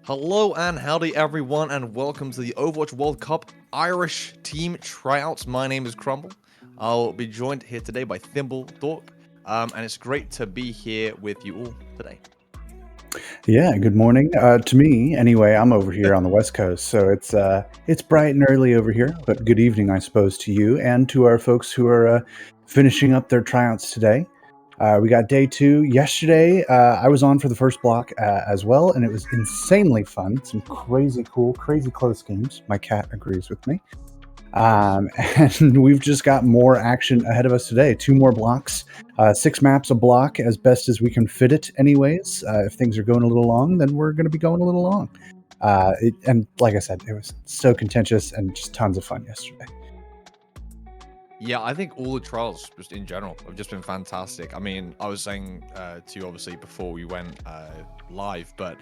Hello and howdy everyone, and welcome to the Overwatch World Cup Irish team tryouts. My name is Crumble. I'll be joined here today by Thimble Dork, and it's great to be here with you all today. Yeah, good morning. To me, anyway, I'm over here on the West Coast, so it's bright and early over here. But good evening, I suppose, to you and to our folks who are finishing up their tryouts today. We got day 2 yesterday. I was on for the first block as well, and it was insanely fun. Some crazy cool, crazy close games. My cat agrees with me. And we've just got more action ahead of us today. 2 more blocks, 6 maps a block as best as we can fit it anyways. If things are going a little long, then we're going to be going a little long. And like I said, it was so contentious and just tons of fun yesterday. Yeah, I think all the trials, just in general, have just been fantastic. I mean, I was saying to you, obviously, before we went live, but,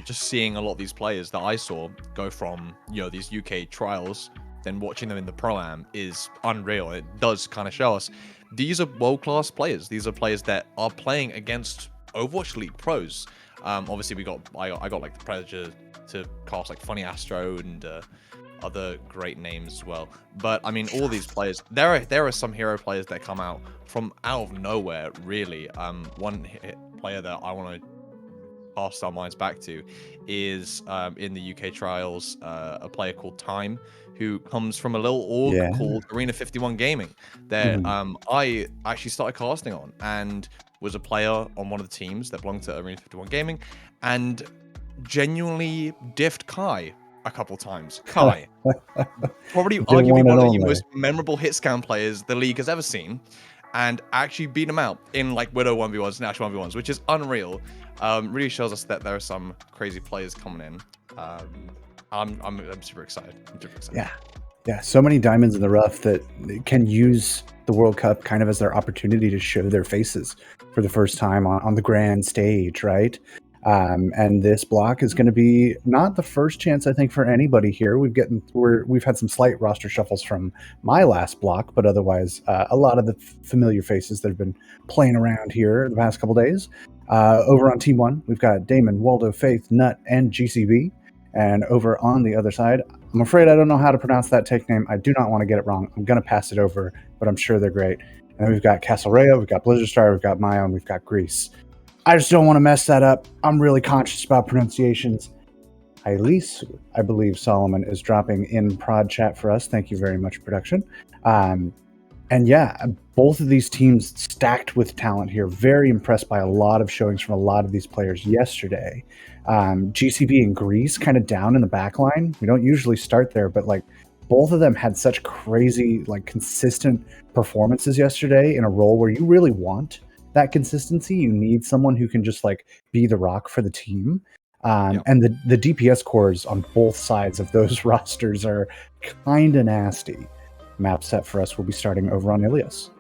just seeing a lot of these players that I saw go from, these UK trials, then watching them in the Pro-Am is unreal. It does kind of show us these are world-class players. These are players that are playing against Overwatch League pros. Obviously, I got like the pleasure to cast like Funny Astro and other great names as well. But I mean, all these players, there are some hero players that come out of nowhere, really. One player that I want to pass our minds back to is in the UK trials, a player called Time, who comes from a little org called Arena 51 Gaming that I actually started casting on, and was a player on one of the teams that belonged to Arena 51 Gaming, and genuinely diffed Kai a couple times. Kai, probably arguably one of the most memorable hit scan players the league has ever seen, and actually beat him out in like Widow 1v1s, National 1v1s, which is unreal. Really shows us that there are some crazy players coming in. I'm super excited. Yeah. So many diamonds in the rough that can use the World Cup kind of as their opportunity to show their faces for the first time on the grand stage, right? And this block is going to be not the first chance, I think, for anybody here. We've had some slight roster shuffles from my last block, but otherwise, a lot of the familiar faces that have been playing around here the past couple days. Over on Team 1, we've got Damon, Waldo, Faith, Nut, and GCB. And over on the other side, I'm afraid I don't know how to pronounce that take name. I do not want to get it wrong. I'm going to pass it over, but I'm sure they're great. And then we've got Castle Rayo, we've got Blizzard Star, we've got Maya, and we've got Greece. I just don't want to mess that up. I'm really conscious about pronunciations. Elise, I believe Solomon is dropping in prod chat for us. Thank you very much, production. And yeah, both of these teams stacked with talent here. Very impressed by a lot of showings from a lot of these players yesterday. GCB and Greece kind of down in the back line. We don't usually start there, but like both of them had such crazy, like consistent performances yesterday in a role where you really want that consistency. You need someone who can just like be the rock for the team. And the DPS cores on both sides of those rosters are kind of nasty. Map set for us will be starting over on Ilios.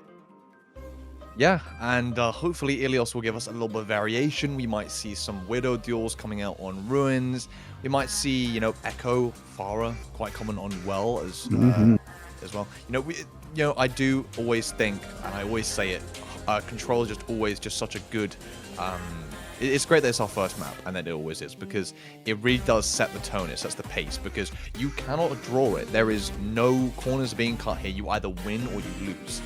Yeah, and hopefully Ilios will give us a little bit of variation. We might see some Widow duels coming out on Ruins. We might see, Echo, Pharah, quite common on Well as well. I do always think, and I always say it, Control is just such a good. It's great that it's our first map, and that it always is, because it really does set the tone. It sets the pace, because you cannot draw it. There is no corners being cut here. You either win or you lose.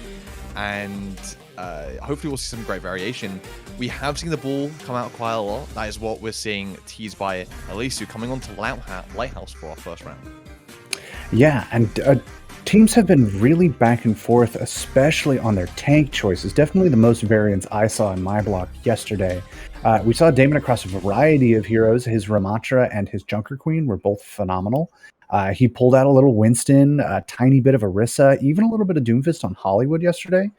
And hopefully we'll see some great variation. We have seen the ball come out quite a lot. That is what we're seeing teased by Elisu coming on to Lighthouse for our first round. Yeah, and teams have been really back and forth, especially on their tank choices. Definitely the most variance I saw in my block yesterday. We saw Damon across a variety of heroes. His Ramatra and his Junker Queen were both phenomenal. He pulled out a little Winston, a tiny bit of Orisa, even a little bit of Doomfist on Hollywood yesterday.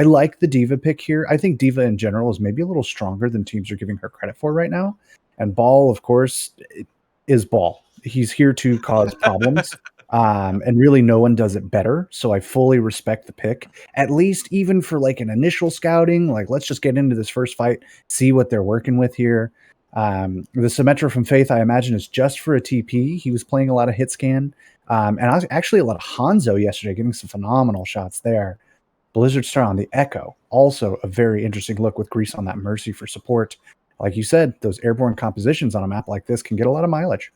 I like the Diva pick here. I think Diva in general is maybe a little stronger than teams are giving her credit for right now. And Ball, of course, is Ball. He's here to cause problems. And really no one does it better. So I fully respect the pick, at least even for like an initial scouting. Like, let's just get into this first fight, see what they're working with here. The Symmetra from Faith, I imagine, is just for a TP. He was playing a lot of hit scan. And I was actually a lot of Hanzo yesterday, getting some phenomenal shots there. Blizzard Star on the Echo, also a very interesting look with Grease on that Mercy for support. Like you said, those airborne compositions on a map like this can get a lot of mileage.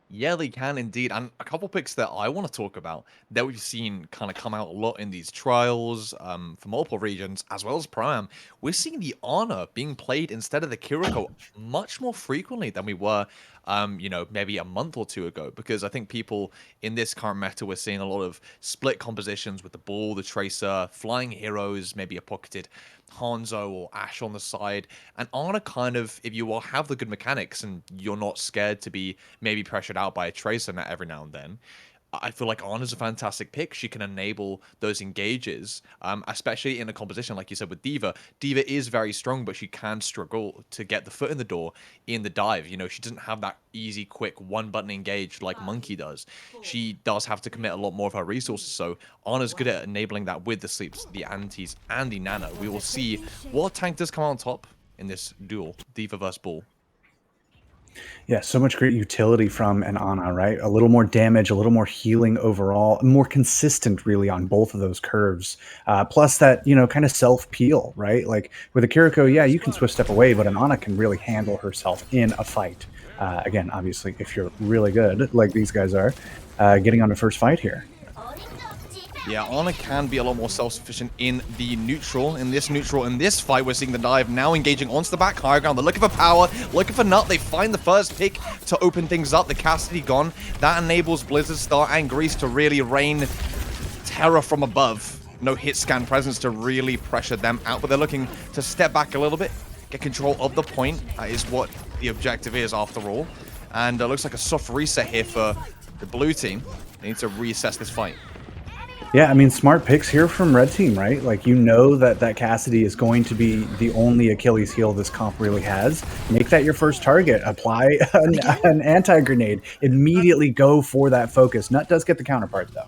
Yeah, they can indeed. And a couple picks that I want to talk about that we've seen kind of come out a lot in these trials for multiple regions, as well as Pro-Am. We're seeing the Honor being played instead of the Kiriko much more frequently than we were, maybe a month or two ago. Because I think people in this current meta, we're seeing a lot of split compositions with the Ball, the Tracer, flying heroes, maybe a pocketed Hanzo or Ash on the side. And Ana kind of, if you will have the good mechanics and you're not scared to be maybe pressured out by a Tracer net every now and then, I feel like Ana's a fantastic pick. She can enable those engages, especially in a composition, like you said, with D.Va. D.Va is very strong, but she can struggle to get the foot in the door in the dive. You know, she doesn't have that easy, quick, one-button engage like Monkey does. She does have to commit a lot more of her resources, so Ana's good at enabling that with the sleeps, the antis, and the nano. We will see what tank does come out on top in this duel, D.Va versus Bull. Yeah, so much great utility from an Ana, right? A little more damage, a little more healing overall, more consistent really on both of those curves. Plus that, kind of self-peel, right? Like with a Kiriko, yeah, you can swift step away, but an Ana can really handle herself in a fight. Again, obviously, if you're really good, like these guys are, getting on the first fight here. Yeah, Ana can be a lot more self-sufficient in the neutral. In this fight, we're seeing the dive now engaging onto the back high ground. They're looking for power, looking for nut. They find the first pick to open things up. The Cassidy gone. That enables Blizzard Star and Grease to really rain terror from above. No hit scan presence to really pressure them out, but they're looking to step back a little bit, get control of the point. That is what the objective is after all. And it looks like a soft reset here for the blue team. They need to reassess this fight. Yeah, I mean, smart picks here from Red Team, right? Like, that Cassidy is going to be the only Achilles heel this comp really has. Make that your first target. Apply an anti-grenade. Immediately go for that focus. Nut does get the counterpart, though.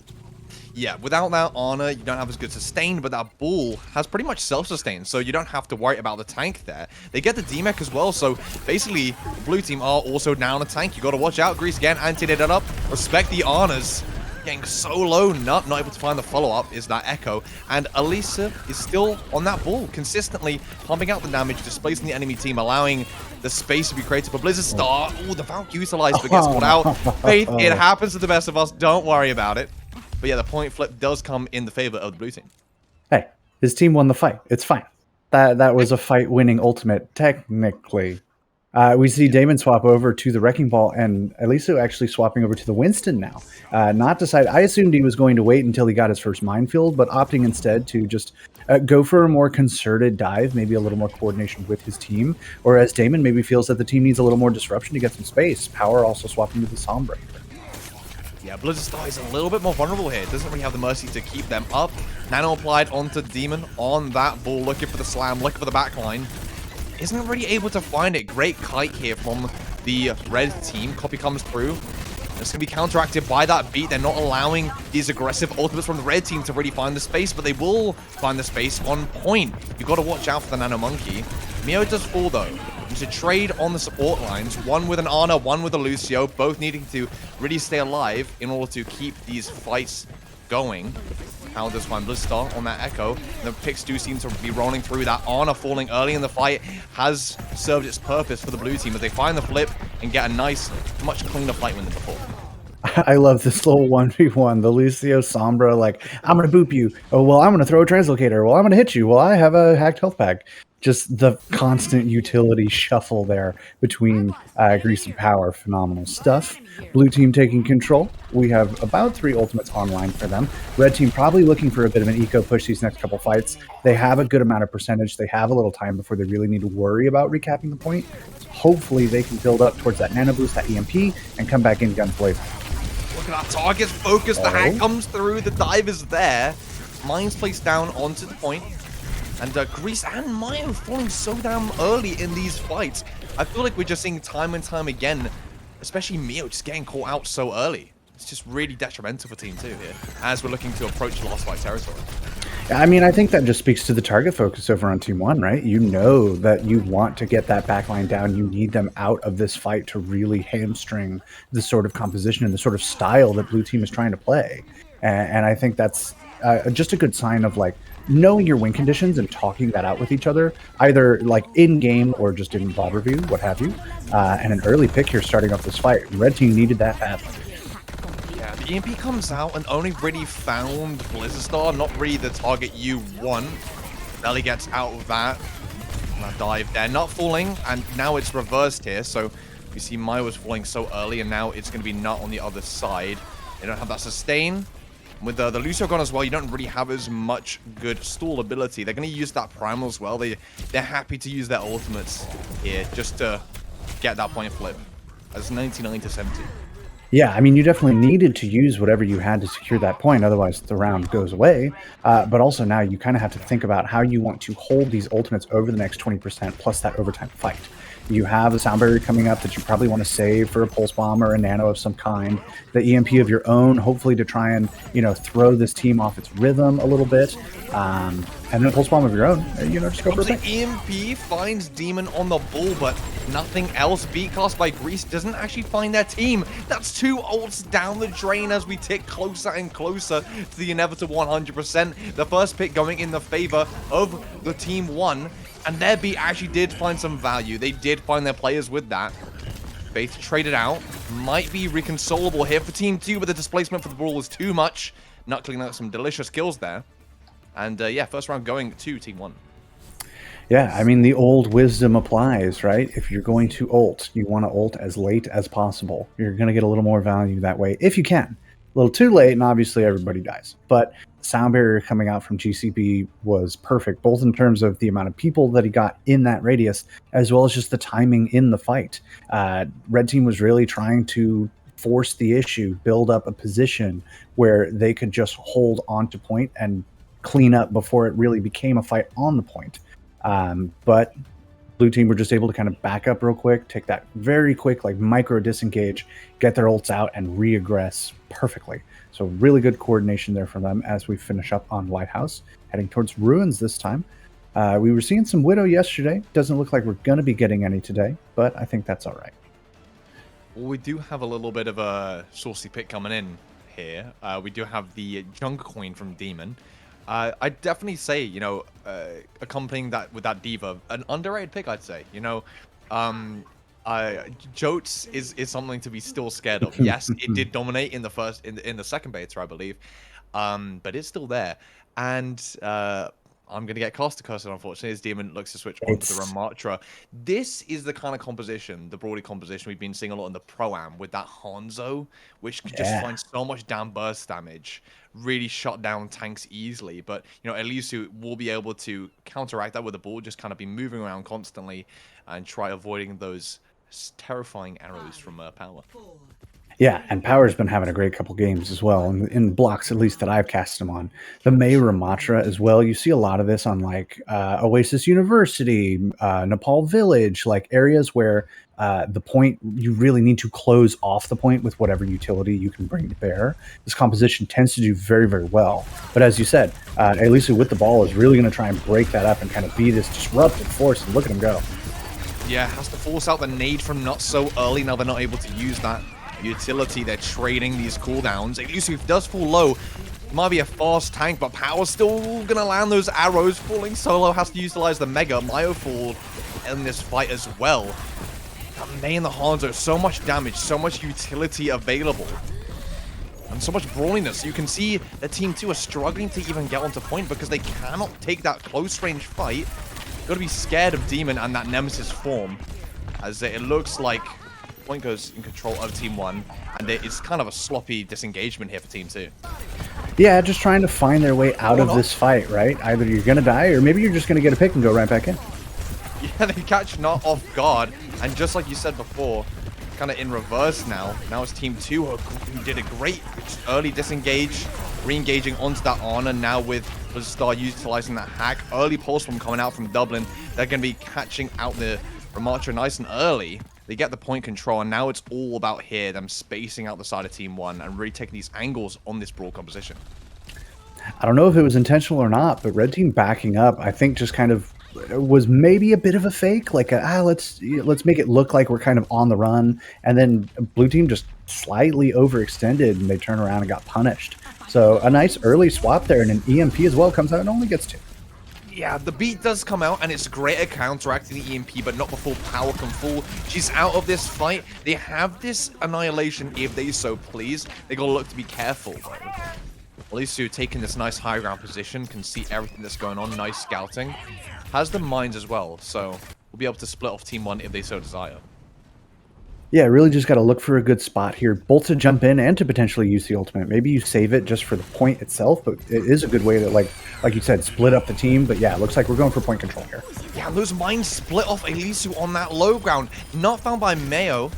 Yeah, without that Ana, you don't have as good sustain, but that Bull has pretty much self-sustain, so you don't have to worry about the tank there. They get the D-Mech as well, so basically, the blue team are also down a tank. You got to watch out. Grease again, anti-dated up. Respect the Anas. Getting so low, not able to find the follow-up is that Echo, and Elisa is still on that Bull, consistently pumping out the damage, displacing the enemy team, allowing the space to be created for Blizzard Star. Oh, the Valk utilized, but gets caught out. Faith, it happens to the best of us, don't worry about it. But yeah, the point flip does come in the favor of the blue team. Hey, his team won the fight. It's fine. That was a fight-winning ultimate, technically. We see Damon swap over to the Wrecking Ball, and Eliso actually swapping over to the Winston now. Not decide. I assumed he was going to wait until he got his first minefield, but opting instead to just go for a more concerted dive, maybe a little more coordination with his team. Whereas Damon maybe feels that the team needs a little more disruption to get some space. Power also swapping to the Sombra. Yeah, Blizzard Star is a little bit more vulnerable here. Doesn't really have the mercy to keep them up. Nano applied onto Demon on that Bull, looking for the slam, looking for the backline. Isn't really able to find it. Great kite here from the red team. Copy comes through. It's going to be counteracted by that beat. They're not allowing these aggressive ultimates from the red team to really find the space, but they will find the space on point. You've got to watch out for the Nano Monkey. Mio does fall, though. To trade on the support lines, one with an Ana, one with a Lucio, both needing to really stay alive in order to keep these fights going. How does find Blizzard Star on that Echo? The picks do seem to be rolling through. That Ana falling early in the fight has served its purpose for the blue team as they find the flip and get a nice, much cleaner fight win than before. I love this little 1v1. The Lucio Sombra, like, I'm going to boop you. Oh, well, I'm going to throw a translocator. Well, I'm going to hit you. Well, I have a hacked health pack. Just the constant utility shuffle there between Grease and Power. Phenomenal stuff. Blue team taking control. We have about 3 ultimates online for them. Red team probably looking for a bit of an eco push these next couple fights. They have a good amount of percentage. They have a little time before they really need to worry about recapping the point. Hopefully they can build up towards that nano boost, that EMP, and come back in guns blazing. Look at that target focus. The hack comes through. The dive is there. Mines placed down onto the point. And Grease and Mayo falling so damn early in these fights. I feel like we're just seeing time and time again, especially Mio just getting caught out so early. It's just really detrimental for Team 2 here, as we're looking to approach Lost Fight territory. I mean, I think that just speaks to the target focus over on Team One, right? You know that you want to get that backline down. You need them out of this fight to really hamstring the sort of composition and the sort of style that Blue Team is trying to play. And I think that's just a good sign of like knowing your win conditions and talking that out with each other, either like in game or just in VOD review, what have you. And an early pick here starting off this fight. Red Team needed that badly. Yeah, the EMP comes out and only really found Blizzard Star, not really the target you want. Belly gets out of that. That dive there, not falling, and now it's reversed here. So we see Maya was falling so early, and now it's going to be Nut on the other side. They don't have that sustain. With the Lucio gone as well, you don't really have as much good stall ability. They're going to use that primal as well. They're happy to use their ultimates here just to get that point flip. That's 99 to 70. Yeah, I mean, you definitely needed to use whatever you had to secure that point, otherwise the round goes away. But also now you kind of have to think about how you want to hold these ultimates over the next 20% plus that overtime fight. You have a sound barrier coming up that you probably want to save for a pulse bomb or a nano of some kind. The EMP of your own, hopefully to try and, you know, throw this team off its rhythm a little bit. And then a pulse bomb of your own, you know, just go for it. EMP finds Demon on the ball, but nothing else. Beat cast by Grease doesn't actually find their team. That's 2 ults down the drain as we tick closer and closer to the inevitable 100%. The first pick going in the favor of the Team 1. And their beat actually did find some value. They did find their players with that. Faith traded out. Might be reconsolable here for Team 2, but the displacement for the ball was too much. Knuckling out some delicious kills there. And yeah, first round going to Team 1. Yeah, I mean, the old wisdom applies, right? If you're going to ult, you want to ult as late as possible. You're going to get a little more value that way, if you can. A little too late, and obviously everybody dies. But sound barrier coming out from GCB was perfect, both in terms of the amount of people that he got in that radius, as well as just the timing in the fight. Red Team was really trying to force the issue, build up a position where they could just hold on to point and clean up before it really became a fight on the point. But Blue Team were just able to kind of back up real quick, take that very quick, like micro disengage, get their ults out, and re-aggress perfectly. So really good coordination there from them as we finish up on Lighthouse, heading towards Ruins this time. We were seeing some Widow yesterday. Doesn't look like we're going to be getting any today, but I think that's all right. Well, we do have a little bit of a saucy pick coming in here. We do have the Junk Coin from Demon. I'd definitely say, you know, accompanying that with that Diva, an underrated pick, I'd say. You know, Jotes is something to be still scared of. Yes, it did dominate in the in the second beta, I believe, but it's still there. And I'm gonna get Caster Cursed, unfortunately, as Demon looks to switch on to the Ramatra. This is the kind of composition, the Broady composition we've been seeing a lot in the Pro-Am with that Hanzo, which can just find so much down burst damage, really shut down tanks easily. But, you know, Elisu will be able to counteract that with the ball, just kind of be moving around constantly and try avoiding those terrifying arrows from Power. Yeah, and Power's been having a great couple games as well, in blocks at least that I've cast him on. The May Ramatra as well, you see a lot of this on like Oasis University, Nepal Village, like areas where the point, you really need to close off the point with whatever utility you can bring to bear. This composition tends to do very, very well. But as you said, Elisu with the ball is really going to try and break that up and kind of be this disruptive force, and look at him go. Yeah, has to force out the nade from Not so early. Now they're not able to use that utility. They're trading these cooldowns. Elusive does fall low. Might be a fast tank, but Power's still gonna land those arrows. Falling solo has to utilize the Mega. Mayo fall in this fight as well. May and the Hanzo, so much damage, so much utility available. And so much brawliness. You can see the Team 2 are struggling to even get onto point because they cannot take that close range fight. Gotta be scared of Demon and that Nemesis form, as it looks like point goes in control of Team 1, and it's kind of a sloppy disengagement here for Team 2. Yeah, just trying to find their way out of this fight, right? Either you're going to die, or maybe you're just going to get a pick and go right back in. Yeah, they catch Not off guard, and just like you said before, kind of in reverse now. Now it's Team 2 who did a great early disengage, re-engaging onto that Honor. Now with Star utilizing that hack, early pulse bomb coming out from Dublin, they're going to be catching out the Ramatra nice and early. They get the point control, and now it's all about here, them spacing out the side of Team 1 and really taking these angles on this broad composition. I don't know if it was intentional or not, but red team backing up, I think just kind of was maybe a bit of a fake, like let's make it look like we're kind of on the run, and then blue team just slightly overextended and they turn around and got punished. So a nice early swap there, and an EMP as well comes out and only gets 2. Yeah, the beat does come out, and it's great at counteracting the EMP, but not before power can fall. She's out of this fight. They have this annihilation if they so please. They gotta look to be careful, though. Alisu taking this nice high ground position, can see everything that's going on, nice scouting. Has the mines as well, so we'll be able to split off Team 1 if they so desire. Yeah, really just got to look for a good spot here, both to jump in and to potentially use the ultimate. Maybe you save it just for the point itself, but it is a good way to, like you said, split up the team. But yeah, it looks like we're going for point control here. Yeah, and those mines split off Alisu on that low ground. Not found by Mayo.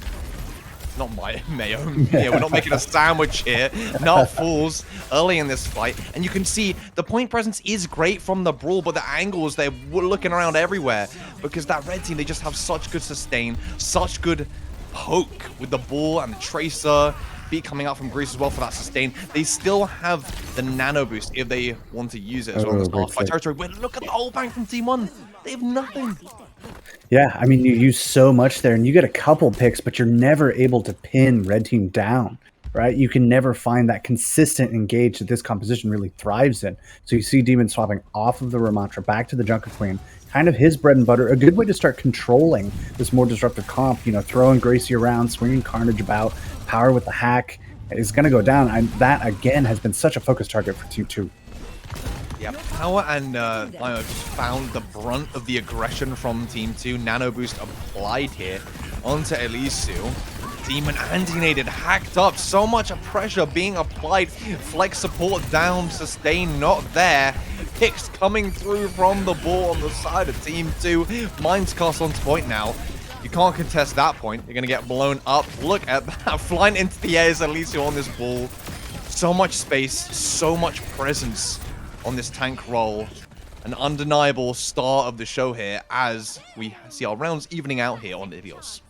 Not Mayo. Yeah, we're not making a sandwich here. Not fools early in this fight. And you can see the point presence is great from the brawl, but the angles, they're looking around everywhere. Because that red team, they just have such good sustain, such good poke with the ball and the tracer. Beat coming out from Greece as well for that sustain. They still have the nano boost if they want to use it as well as last fight territory. Wait, look at the whole bank from Team 1. They have nothing. Yeah, I mean, you use so much there, and you get a couple picks, but you're never able to pin red team down, right? You can never find that consistent engage that this composition really thrives in. So you see Demon swapping off of the Ramattra back to the Junker Queen, kind of his bread and butter, a good way to start controlling this more disruptive comp, you know, throwing Gracie around, swinging Carnage about, power with the hack is going to go down. And that, again, has been such a focus target for Team 2. Yeah, Power and Mayo just found the brunt of the aggression from Team 2. Nano boost applied here onto Alisu. Demon anti-nated, hacked up, so much pressure being applied. Flex support down, sustain not there. Picks coming through from the ball on the side of Team 2. Mines cast onto point now. You can't contest that point. You're going to get blown up. Look at that, flying into the air is Alisu on this ball. So much space, so much presence on this tank roll. An undeniable star of the show here as we see our rounds evening out here on Idios.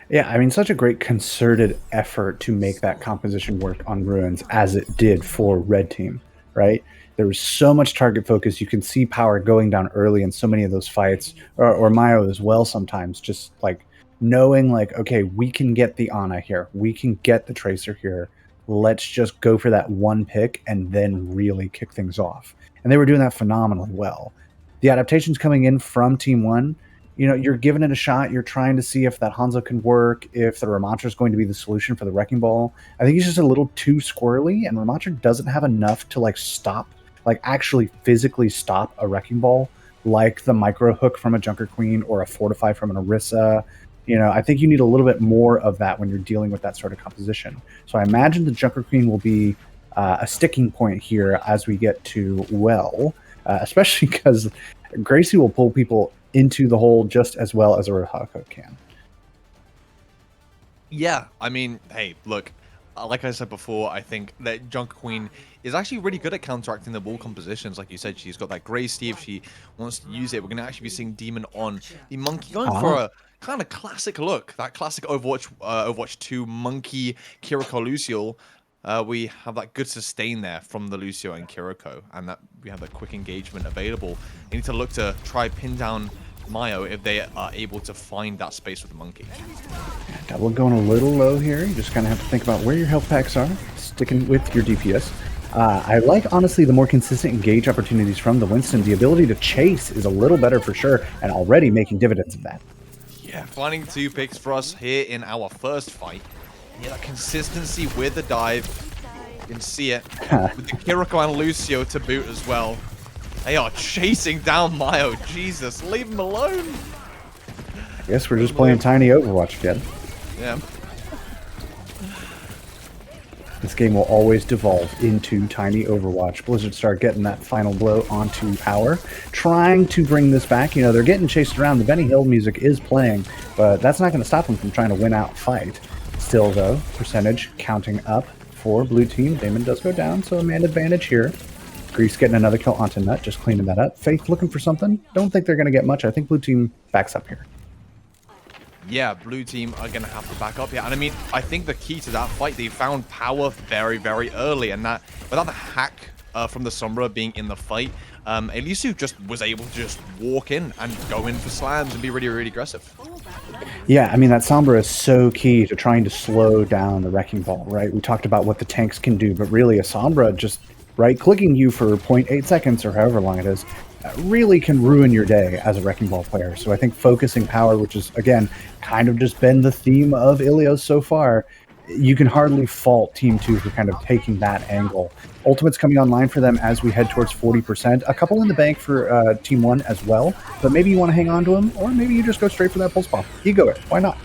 Yeah, I mean, such a great concerted effort to make that composition work on Ruins as it did for Red Team, right? There was so much target focus. You can see Power going down early in so many of those fights, or Mayo as well sometimes, just like knowing like, okay, we can get the Ana here. We can get the Tracer here. Let's just go for that one pick and then really kick things off. And they were doing that phenomenally well. The adaptations coming in from Team 1, you know, you're giving it a shot. You're trying to see if that Hanzo can work, if the Ramattra is going to be the solution for the Wrecking Ball. I think he's just a little too squirrely, and Ramattra doesn't have enough to like stop, like actually physically stop a Wrecking Ball, like the micro hook from a Junker Queen or a Fortify from an Orisa. You know, I think you need a little bit more of that when you're dealing with that sort of composition. So I imagine the Junker Queen will be a sticking point here as we get to well, especially because Gracie will pull people into the hole just as well as a Roadhog hook can. Yeah, I mean, hey, look, like I said before, I think that Junker Queen is actually really good at counteracting the ball compositions. Like you said, she's got that Gracie. If she wants to use it, we're going to actually be seeing Demon on the Monkey going for a kind of classic look, that classic Overwatch 2 Monkey Kiriko Lucio. We have that good sustain there from the Lucio and Kiriko, and that we have that quick engagement available. They need to look to try pin down Mayo if they are able to find that space with the Monkey. Double going a little low here. You just kind of have to think about where your health packs are, sticking with your DPS. I like, honestly, the more consistent engage opportunities from the Winston. The ability to chase is a little better for sure, and already making dividends of that. Yeah, finding 2 picks for us here in our first fight. Yeah, that consistency with the dive. You can see it with the Kiriko and Lucio to boot as well. They are chasing down Mayo. Jesus, leave him alone. I guess we're just playing tiny Overwatch again. Yeah. This game will always devolve into tiny Overwatch. Blizzard start getting that final blow onto Power, trying to bring this back. You know, they're getting chased around. The Benny Hill music is playing, but that's not going to stop them from trying to win out fight. Still, though, percentage counting up for blue team. Damon does go down, so a man advantage here. Grease getting another kill onto Nut, just cleaning that up. Faith looking for something. Don't think they're going to get much. I think blue team backs up here. Yeah, blue team are going to have to back up here. And I mean, I think the key to that fight, they found Power very, very early. And that, without the hack from the Sombra being in the fight, Elisu just was able to just walk in and go in for slams and be really, really aggressive. Yeah, I mean, that Sombra is so key to trying to slow down the Wrecking Ball, right? We talked about what the tanks can do, but really a Sombra just right-clicking you for 0.8 seconds or however long it is really can ruin your day as a Wrecking Ball player. So I think focusing power, which is, again, kind of just been the theme of Ilios so far, you can hardly fault Team 2 for kind of taking that angle. Ultimate's coming online for them as we head towards 40%. A couple in the bank for Team 1 as well, but maybe you want to hang on to them, or maybe you just go straight for that pulse bomb. Ego it. Why not?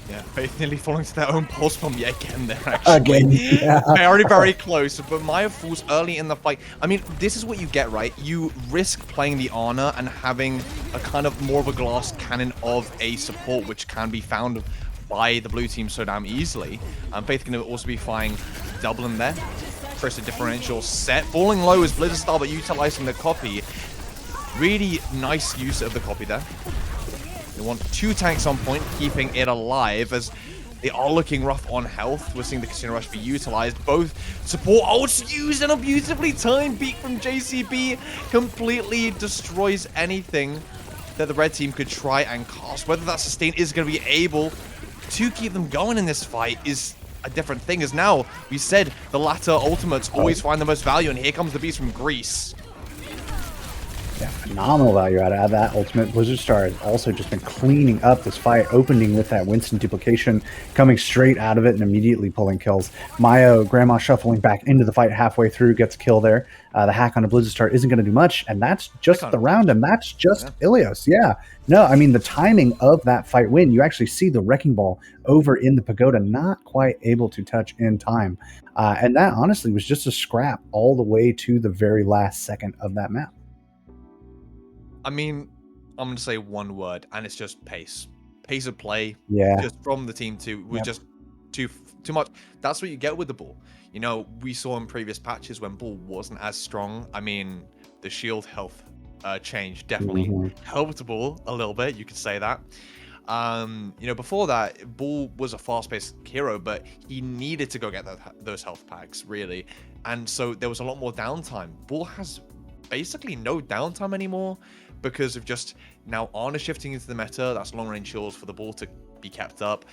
Yeah, Faith nearly falling to their own pulse bomb yet again there, actually. Again, yeah. Very, very close, but Maya falls early in the fight. I mean, this is what you get, right? You risk playing the Ana and having a kind of more of a glass cannon of a support, which can be found by the blue team so damn easily. Faith can also be flying Dublin there. First a differential set. Falling low is Blizzard Star, but utilizing the copy. Really nice use of the copy there. They want 2 tanks on point, keeping it alive as they are looking rough on health. We're seeing the Casino Rush be utilized. Both support ults used and a beautifully timed beat from JCB completely destroys anything that the red team could try and cast. Whether that sustain is going to be able to keep them going in this fight is a different thing, as now we said the latter ultimates always find the most value, and here comes the beast from Greece. Yeah, phenomenal value out of that ultimate. Blizzard Star has also just been cleaning up this fight, opening with that Winston duplication, coming straight out of it and immediately pulling kills. Mayo, Grandma shuffling back into the fight halfway through, gets a kill there. The hack on a Blizzard Star isn't going to do much, and that's just the round, and that's just Ilios. Yeah. No, I mean, the timing of that fight win, you actually see the Wrecking Ball over in the pagoda, not quite able to touch in time. And that honestly was just a scrap all the way to the very last second of that map. I mean, I'm going to say one word, and it's just pace. Pace of play, just from the team two, was just too much. That's what you get with the ball. You know, we saw in previous patches when ball wasn't as strong. I mean, the shield health change definitely helped ball a little bit. You could say that. You know, before that, Bull was a fast-paced hero, but he needed to go get those health packs, really. And so there was a lot more downtime. Bull has basically no downtime anymore because of just now Ana shifting into the meta. That's long-range shields for the Bull to be kept up.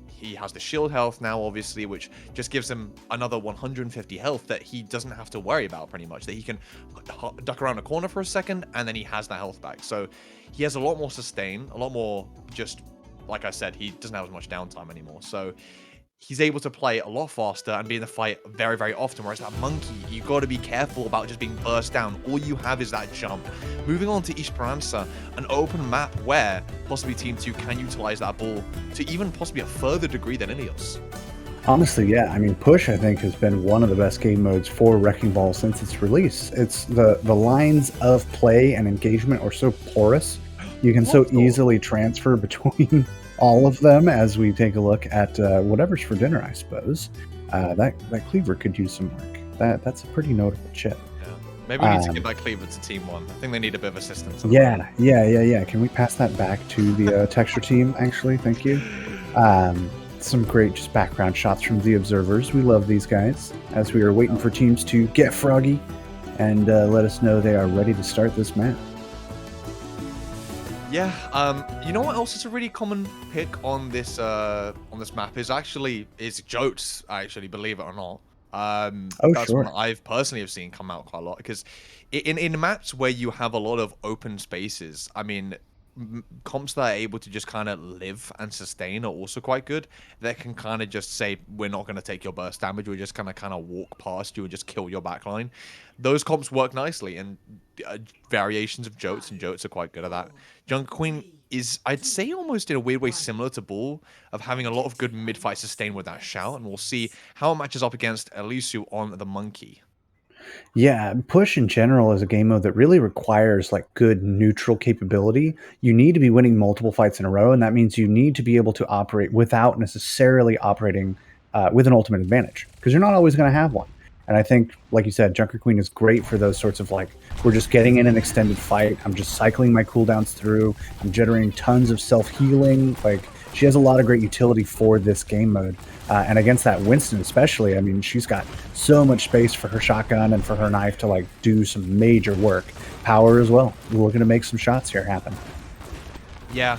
He has the shield health now, obviously, which just gives him another 150 health that he doesn't have to worry about pretty much, that he can duck around a corner for a second and then he has that health back. So he has a lot more sustain, a lot more, just like I said, he doesn't have as much downtime anymore. So he's able to play a lot faster and be in the fight very, very often. Whereas that monkey, you got to be careful about just being burst down. All you have is that jump. Moving on to Esperanza, an open map where possibly Team 2 can utilize that ball to even possibly a further degree than Ilios. Honestly, yeah. I mean, Push, I think, has been one of the best game modes for Wrecking Ball since its release. It's the lines of play and engagement are so porous. You can so easily transfer between all of them as we take a look at whatever's for dinner, I suppose. That Cleaver could use some work. That's a pretty notable chip. Yeah. Maybe we need to give that Cleaver to Team 1. I think they need a bit of assistance. Yeah. Can we pass that back to the Texture team, actually? Thank you. Some great just background shots from the observers. We love these guys as we are waiting for teams to get froggy and let us know they are ready to start this match. Yeah, you know what else is a really common pick on this map is Jotes, actually, believe it or not. That's one I've personally have seen come out quite a lot, because in maps where you have a lot of open spaces, I mean, comps that are able to just kind of live and sustain are also quite good. That can kind of just say, we're not going to take your burst damage, we're just going to kind of walk past you and just kill your backline. Those comps work nicely, and variations of Jotes, and Jotes are quite good at that. Junker Queen is, I'd say, almost in a weird way similar to Bull, of having a lot of good mid-fight sustain with that shout, and we'll see how it matches up against Elisu on the Monkey. Yeah, Push in general is a game mode that really requires like good neutral capability. You need to be winning multiple fights in a row, and that means you need to be able to operate without necessarily operating with an ultimate advantage, because you're not always going to have one. And I think, like you said, Junker Queen is great for those sorts of, like, we're just getting in an extended fight, I'm just cycling my cooldowns through, I'm generating tons of self-healing, like, she has a lot of great utility for this game mode. And against that Winston especially, I mean, she's got so much space for her shotgun and for her knife to like do some major work. Power as well. We're looking to make some shots here happen. Yeah.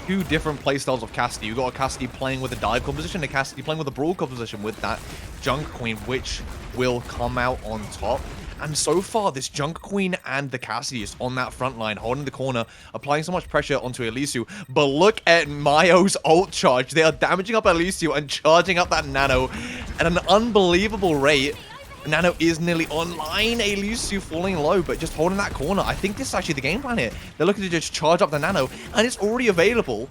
Two different playstyles of Cassidy. You got a Cassidy playing with a dive composition, a Cassidy playing with a brawl composition with that Junk Queen, which will come out on top. And so far, this Junk Queen and the Cassidy is on that front line, holding the corner, applying so much pressure onto Elysiu. But look at Mayo's ult charge. They are damaging up Elysiu and charging up that Nano at an unbelievable rate. Nano is nearly online. Elysiu falling low, but just holding that corner. I think this is actually the game plan here. They're looking to just charge up the Nano, and it's already available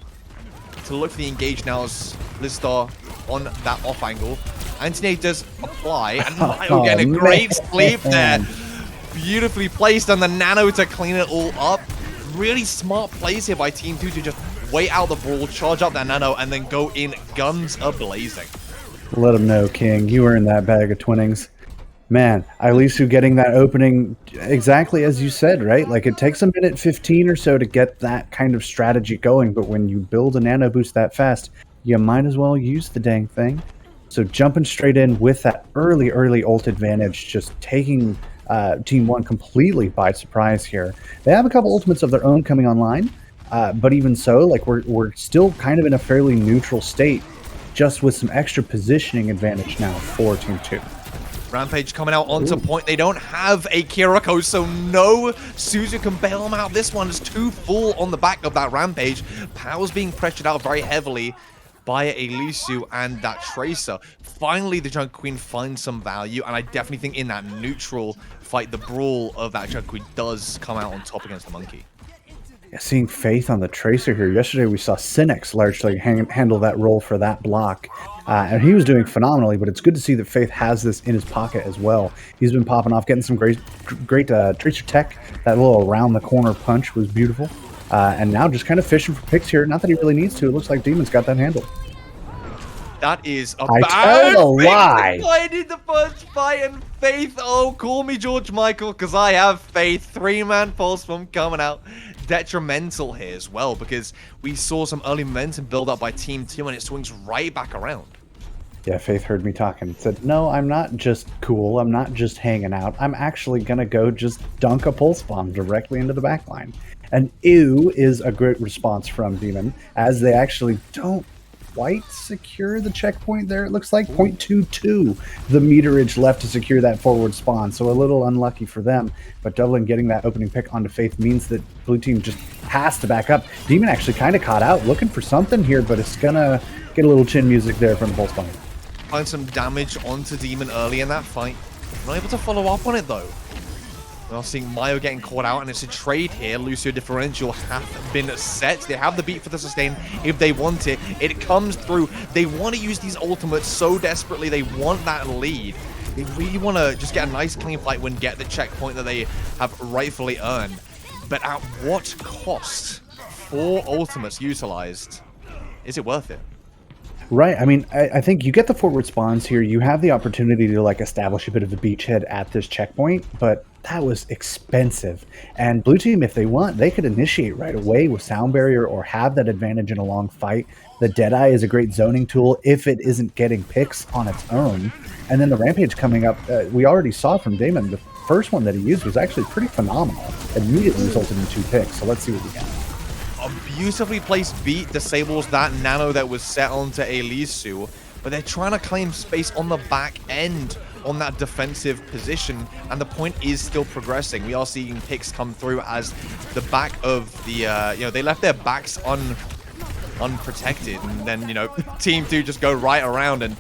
to look for the engage now as Blizzstar on that off angle. Anthony does apply, and Mayo getting a great sleep there. Beautifully placed on the Nano to clean it all up. Really smart plays here by Team 2 to just wait out the brawl, charge up that Nano, and then go in guns a-blazing. Let him know, King. You were in that bag of twinnings. Man, Elysiu getting that opening exactly as you said, right? Like, it takes a minute 15 or so to get that kind of strategy going, but when you build a nano boost that fast, you might as well use the dang thing. So jumping straight in with that early ult advantage, just taking Team 1 completely by surprise here. They have a couple ultimates of their own coming online, but even so, like, we're still kind of in a fairly neutral state, just with some extra positioning advantage now for Team 2. Rampage coming out onto point. They don't have a Kiriko, so no Suzu can bail them out. This one is too full on the back of that Rampage. Pow's being pressured out very heavily by Elysiu and that Tracer. Finally, the Junk Queen finds some value, and I definitely think in that neutral fight, the brawl of that Junk Queen does come out on top against the Monkey. Yeah, seeing Faith on the Tracer here. Yesterday, we saw Cynics largely handle that role for that block. And he was doing phenomenally, but it's good to see that Faith has this in his pocket as well. He's been popping off, getting some great Tracer tech. That little around-the-corner punch was beautiful. And now just kind of fishing for picks here. Not that he really needs to. It looks like Demon's got that handled. That is a I bad tell a lie. I did the first fight, and Faith, oh, call me George Michael, because I have faith. Three-man pulse bomb coming out. Detrimental here as well, because we saw some early momentum build up by Team 2, and it swings right back around. Yeah, Faith heard me talking. Said, no, I'm not just cool. I'm not just hanging out. I'm actually going to go just dunk a pulse bomb directly into the backline. And ew is a great response from Demon, as they actually don't quite secure the checkpoint there. It looks like 0.22 the meterage left to secure that forward spawn, so a little unlucky for them. But Dublin getting that opening pick onto Faith means that blue team just has to back up. Demon actually kind of caught out, looking for something here, but it's gonna get a little chin music there from the pulse bomb. Find some damage onto Demon early in that fight. Not able to follow up on it though. We're seeing Mayo getting caught out, and it's a trade here. Lucio differential have been set. They have the beat for the sustain if they want it. It comes through. They want to use these ultimates so desperately. They want that lead. They really want to just get a nice clean fight win, get the checkpoint that they have rightfully earned. But at what cost? 4 ultimates utilized. Is it worth it? Right. I mean, I think you get the forward spawns here. You have the opportunity to like establish a bit of a beachhead at this checkpoint, but that was expensive. And blue team, if they want, they could initiate right away with sound barrier or have that advantage in a long fight. The Deadeye is a great zoning tool if it isn't getting picks on its own. And then the Rampage coming up, we already saw from Damon, the first one that he used was actually pretty phenomenal. Immediately resulted in 2 picks. So let's see what we get. A beautifully placed beat disables that nano that was set onto Elysiu, but they're trying to claim space on the back end on that defensive position, and the point is still progressing. We are seeing picks come through as the back of the, they left their backs unprotected, and then, Team 2 just go right around and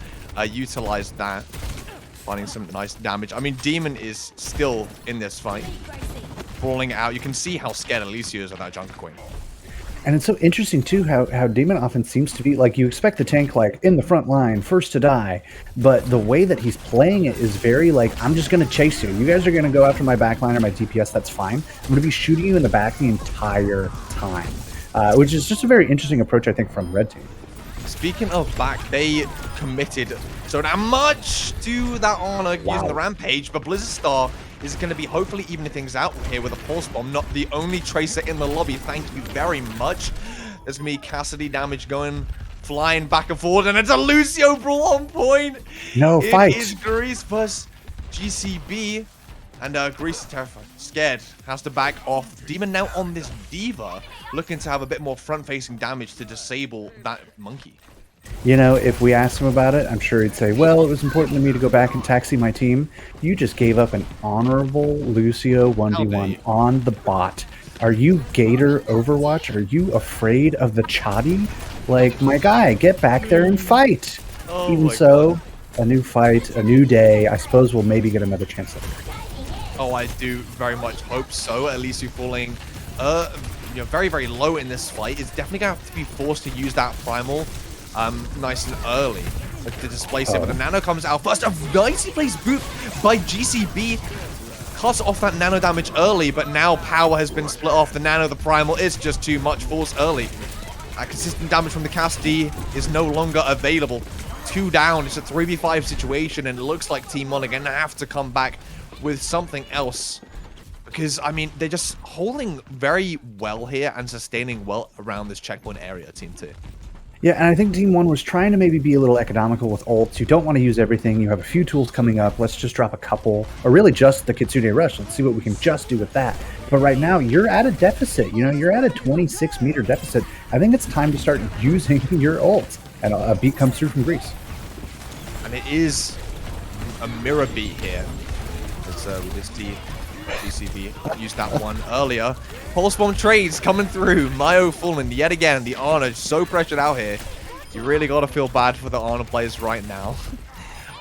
utilize that, finding some nice damage. I mean, Demon is still in this fight, brawling out. You can see how scared Elysiu is of that Junker Queen. And it's so interesting, too, how Demon often seems to be, like, you expect the tank, like, in the front line, first to die, but the way that he's playing it is very, like, I'm just going to chase you. You guys are going to go after my backline or my DPS, that's fine. I'm going to be shooting you in the back the entire time, which is just a very interesting approach, I think, from Red Team. Speaking of back, they committed so damn much to that honor using the Rampage, but Blizzstar is going to be hopefully evening things out here with a Pulse Bomb, not the only Tracer in the lobby. Thank you very much. There's going to be Cassidy damage going flying back and forth, and it's a Lucio brawl on point. No It fight. is Grease versus GCB, and Grease is terrified, scared, has to back off. Demon now on this Diva, looking to have a bit more front-facing damage to disable that monkey. You know, if we asked him about it, I'm sure he'd say, well, it was important to me to go back and taxi my team. You just gave up an honorable Lucio 1v1 on the bot. Are you Gator Overwatch? Are you afraid of the Chadi? Like, my guy, get back there and fight. Oh Even so, a new fight, a new day. I suppose we'll maybe get another chance later. Oh, I do very much hope so. At least you're falling very, very low in this fight. It's definitely going to have to be forced to use that primal nice and early to displace it. But the Nano comes out first. A nicely placed boot by GCB. Cuts off that Nano damage early, but now power has been split off. The Nano, the primal, is just too much force early. Consistent damage from the Cassidy is no longer available. 2 down. It's a 3v5 situation, and it looks like Team 1 are going to have to come back with something else. Because, I mean, they're just holding very well here and sustaining well around this checkpoint area, Team 2. Yeah, and I think Team 1 was trying to maybe be a little economical with ults. You don't want to use everything. You have a few tools coming up. Let's just drop a couple. Or really just the Kitsune Rush. Let's see what we can just do with that. But right now, you're at a deficit. You know, you're at a 26-meter deficit. I think it's time to start using your ults. And a beat comes through from Grease. And it is a mirror beat here. It's with this GCB used that one earlier. Pulse Bomb trades coming through. Mayo falling yet again. The Ana so pressured out here. You really got to feel bad for the Ana players right now.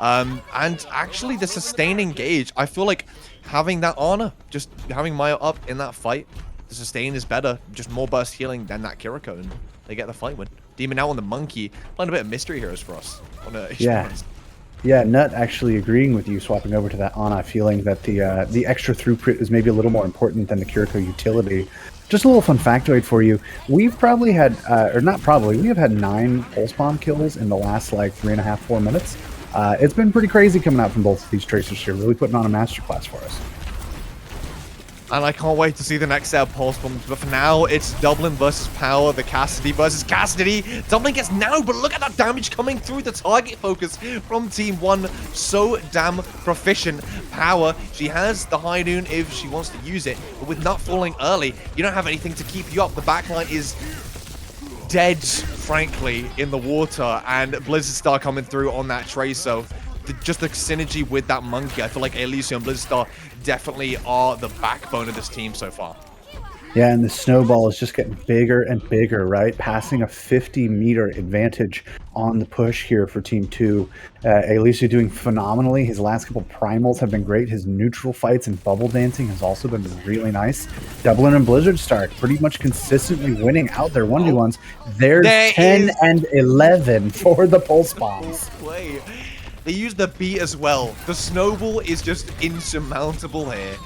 And actually the sustaining gauge, I feel like having that Ana, just having Mayo up in that fight, the sustain is better. Just more burst healing than that Kiriko, and they get the fight win. Demon now on the monkey. Playing a bit of mystery heroes for us. Yeah, Nut actually agreeing with you, swapping over to that Ana, feeling that the extra throughput is maybe a little more important than the Kiriko utility. Just a little fun factoid for you. We've probably had, or not probably, we have had 9 Pulse Bomb kills in the last like 3.5, 4 minutes. It's been pretty crazy coming out from both of these tracers here, really putting on a masterclass for us. And I can't wait to see the next set of Pulse Bombs. But for now, it's Dublin versus Power, the Cassidy versus Cassidy. Dublin gets now, but look at that damage coming through the target focus from Team 1. So damn proficient. Power, she has the High Noon if she wants to use it. But with Nut falling early, you don't have anything to keep you up. The backline is dead, frankly, in the water. And Blizzard Star coming through on that Tracer. Just the synergy with that monkey. I feel like Elysia and Blizzard Star definitely are the backbone of this team so far. Yeah, and the snowball is just getting bigger and bigger, right? Passing a 50-meter advantage on the push here for Team 2. Elysia doing phenomenally. His last couple primals have been great. His neutral fights and bubble dancing has also been really nice. Dublin and Blizzard Star pretty much consistently winning out their 1v1s. There's 10 and 11 for the Pulse Bombs. They use the beat as well. The snowball is just insurmountable here.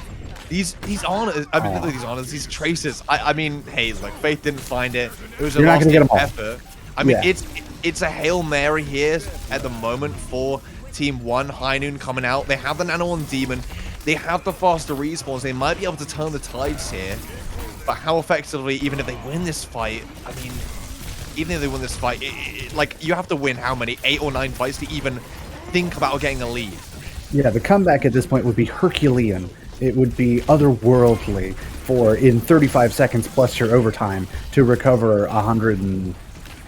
These Anas, I mean, these Tracers. I mean, hey, like Faith didn't find it. It was a last-ditch effort. I mean, it's a Hail Mary here at the moment for Team 1. High Noon coming out. They have the Nano on Demon. They have the faster respawns. They might be able to turn the tides here. But how effectively, even if they win this fight, I mean, even if they win this fight, like, you have to win how many? 8 or 9 fights to even think about getting a lead. Yeah, the comeback at this point would be Herculean. It would be otherworldly for in 35 seconds plus your overtime to recover 100 and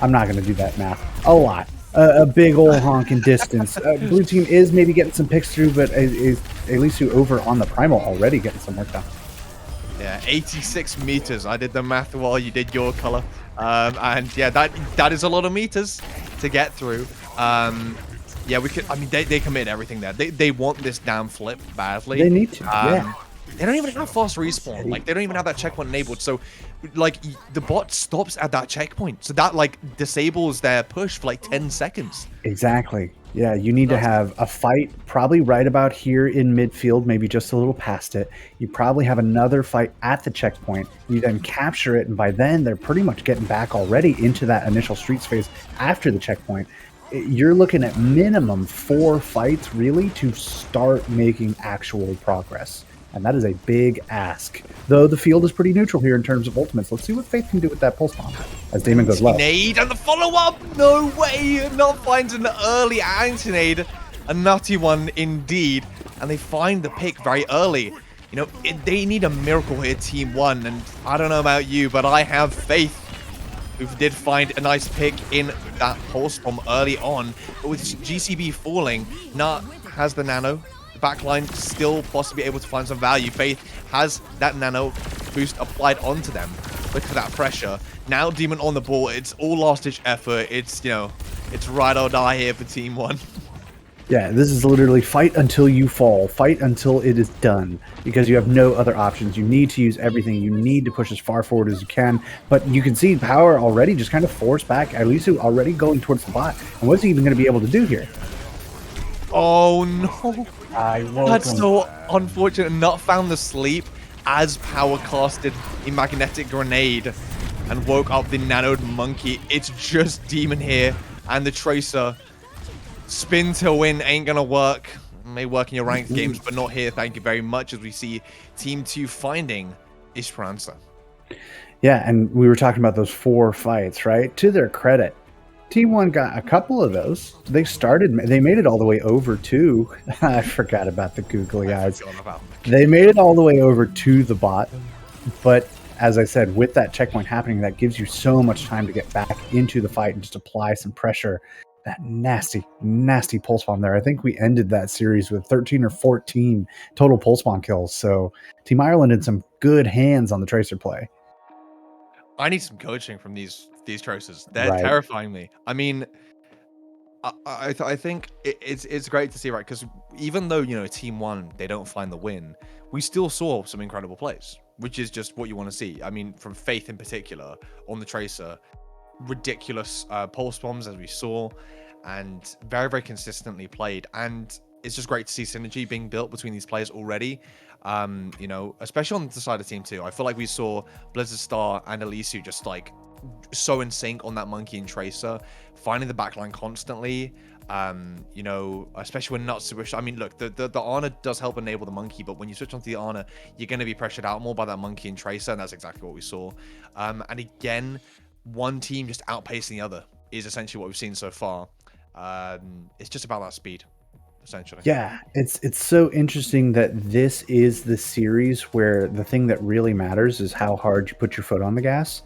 I'm not going to do that math. A lot. A big old honking distance. Blue team is maybe getting some picks through, but is Elysia over on the primal already getting some work done. Yeah, 86 meters. I did the math while you did your color. And yeah, that is a lot of meters to get through. Yeah, we could. I mean, they committed everything there. They want this damn flip badly. They need to. Yeah. They don't even have fast respawn. Like, they don't even have that checkpoint enabled. So, like, the bot stops at that checkpoint. So that, like, disables their push for, like, 10 seconds. Exactly. Yeah, you need to have a fight probably right about here in midfield, maybe just a little past it. You probably have another fight at the checkpoint. You then capture it, and by then, they're pretty much getting back already into that initial streets phase after the checkpoint. You're looking at minimum 4 fights, really, to start making actual progress. and that is a big ask. Though the field is pretty neutral here in terms of ultimates. Let's see what Faith can do with that pulse bomb as Damon goes low. Nade and the follow-up! No way! Not finds an early anti-nade. A nutty one indeed. And they find the pick very early. You know, they need a miracle here, Team 1. And I don't know about you, but I have faith. Who did find a nice pick in that pulse bomb early on. But with GCB falling, Nut has the nano. The backline still possibly able to find some value. Faith has that nano boost applied onto them. Look at that pressure. Now Demon on the ball. It's all last-ditch effort. It's, you know, it's ride or die here for Team 1. Yeah, this is literally fight until you fall. Fight until it is done. Because you have no other options. You need to use everything. You need to push as far forward as you can. But you can see Power already just kind of force back. Alisu already going towards the bot. And what's he even going to be able to do here? Oh, no. That's so unfortunate. Not found the sleep as Power casted a magnetic grenade and woke up the nanoed monkey. It's just Demon here and the Tracer. Spin to win ain't gonna work. May work in your ranked games, but not here. Thank you very much. As we see Team 2 finding Esperanza. Yeah, and we were talking about those 4 fights, right? To their credit, Team 1 got a couple of those. They made it all the way over to, I forgot about the googly eyes. They made it all the way over to the bot, but as I said, with that checkpoint happening, that gives you so much time to get back into the fight and just apply some pressure. That nasty, nasty pulse bomb there. I think we ended that series with 13 or 14 total pulse bomb kills. So Team Ireland in some good hands on the Tracer play. I need some coaching from these Tracers. They're terrifying me. I mean, I think it's great to see, right? Because even though, you know, Team 1, they don't find the win, we still saw some incredible plays, which is just what you want to see. I mean, from Faith in particular on the Tracer, ridiculous pulse bombs as we saw, and very, very consistently played. And it's just great to see synergy being built between these players already. You know, especially on the side of Team 2, I feel like we saw Blizzard Star and Alisu just like so in sync on that monkey and Tracer, finding the backline constantly. You know, especially when not switch. I mean, look, the Ana does help enable the monkey, but when you switch onto the Ana, you're going to be pressured out more by that monkey and Tracer, and that's exactly what we saw. And again, one team just outpacing the other is essentially what we've seen so far. It's just about that speed, essentially. Yeah, it's so interesting that this is the series where the thing that really matters is how hard you put your foot on the gas,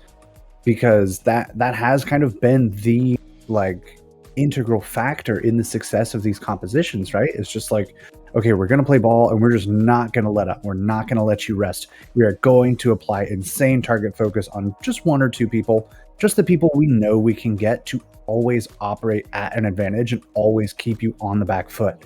because that has kind of been the like integral factor in the success of these compositions, right? It's just like, okay, we're going to play ball and we're just not going to let up. We're not going to let you rest. We are going to apply insane target focus on just 1 or 2 people, just the people we know we can get to always operate at an advantage and always keep you on the back foot.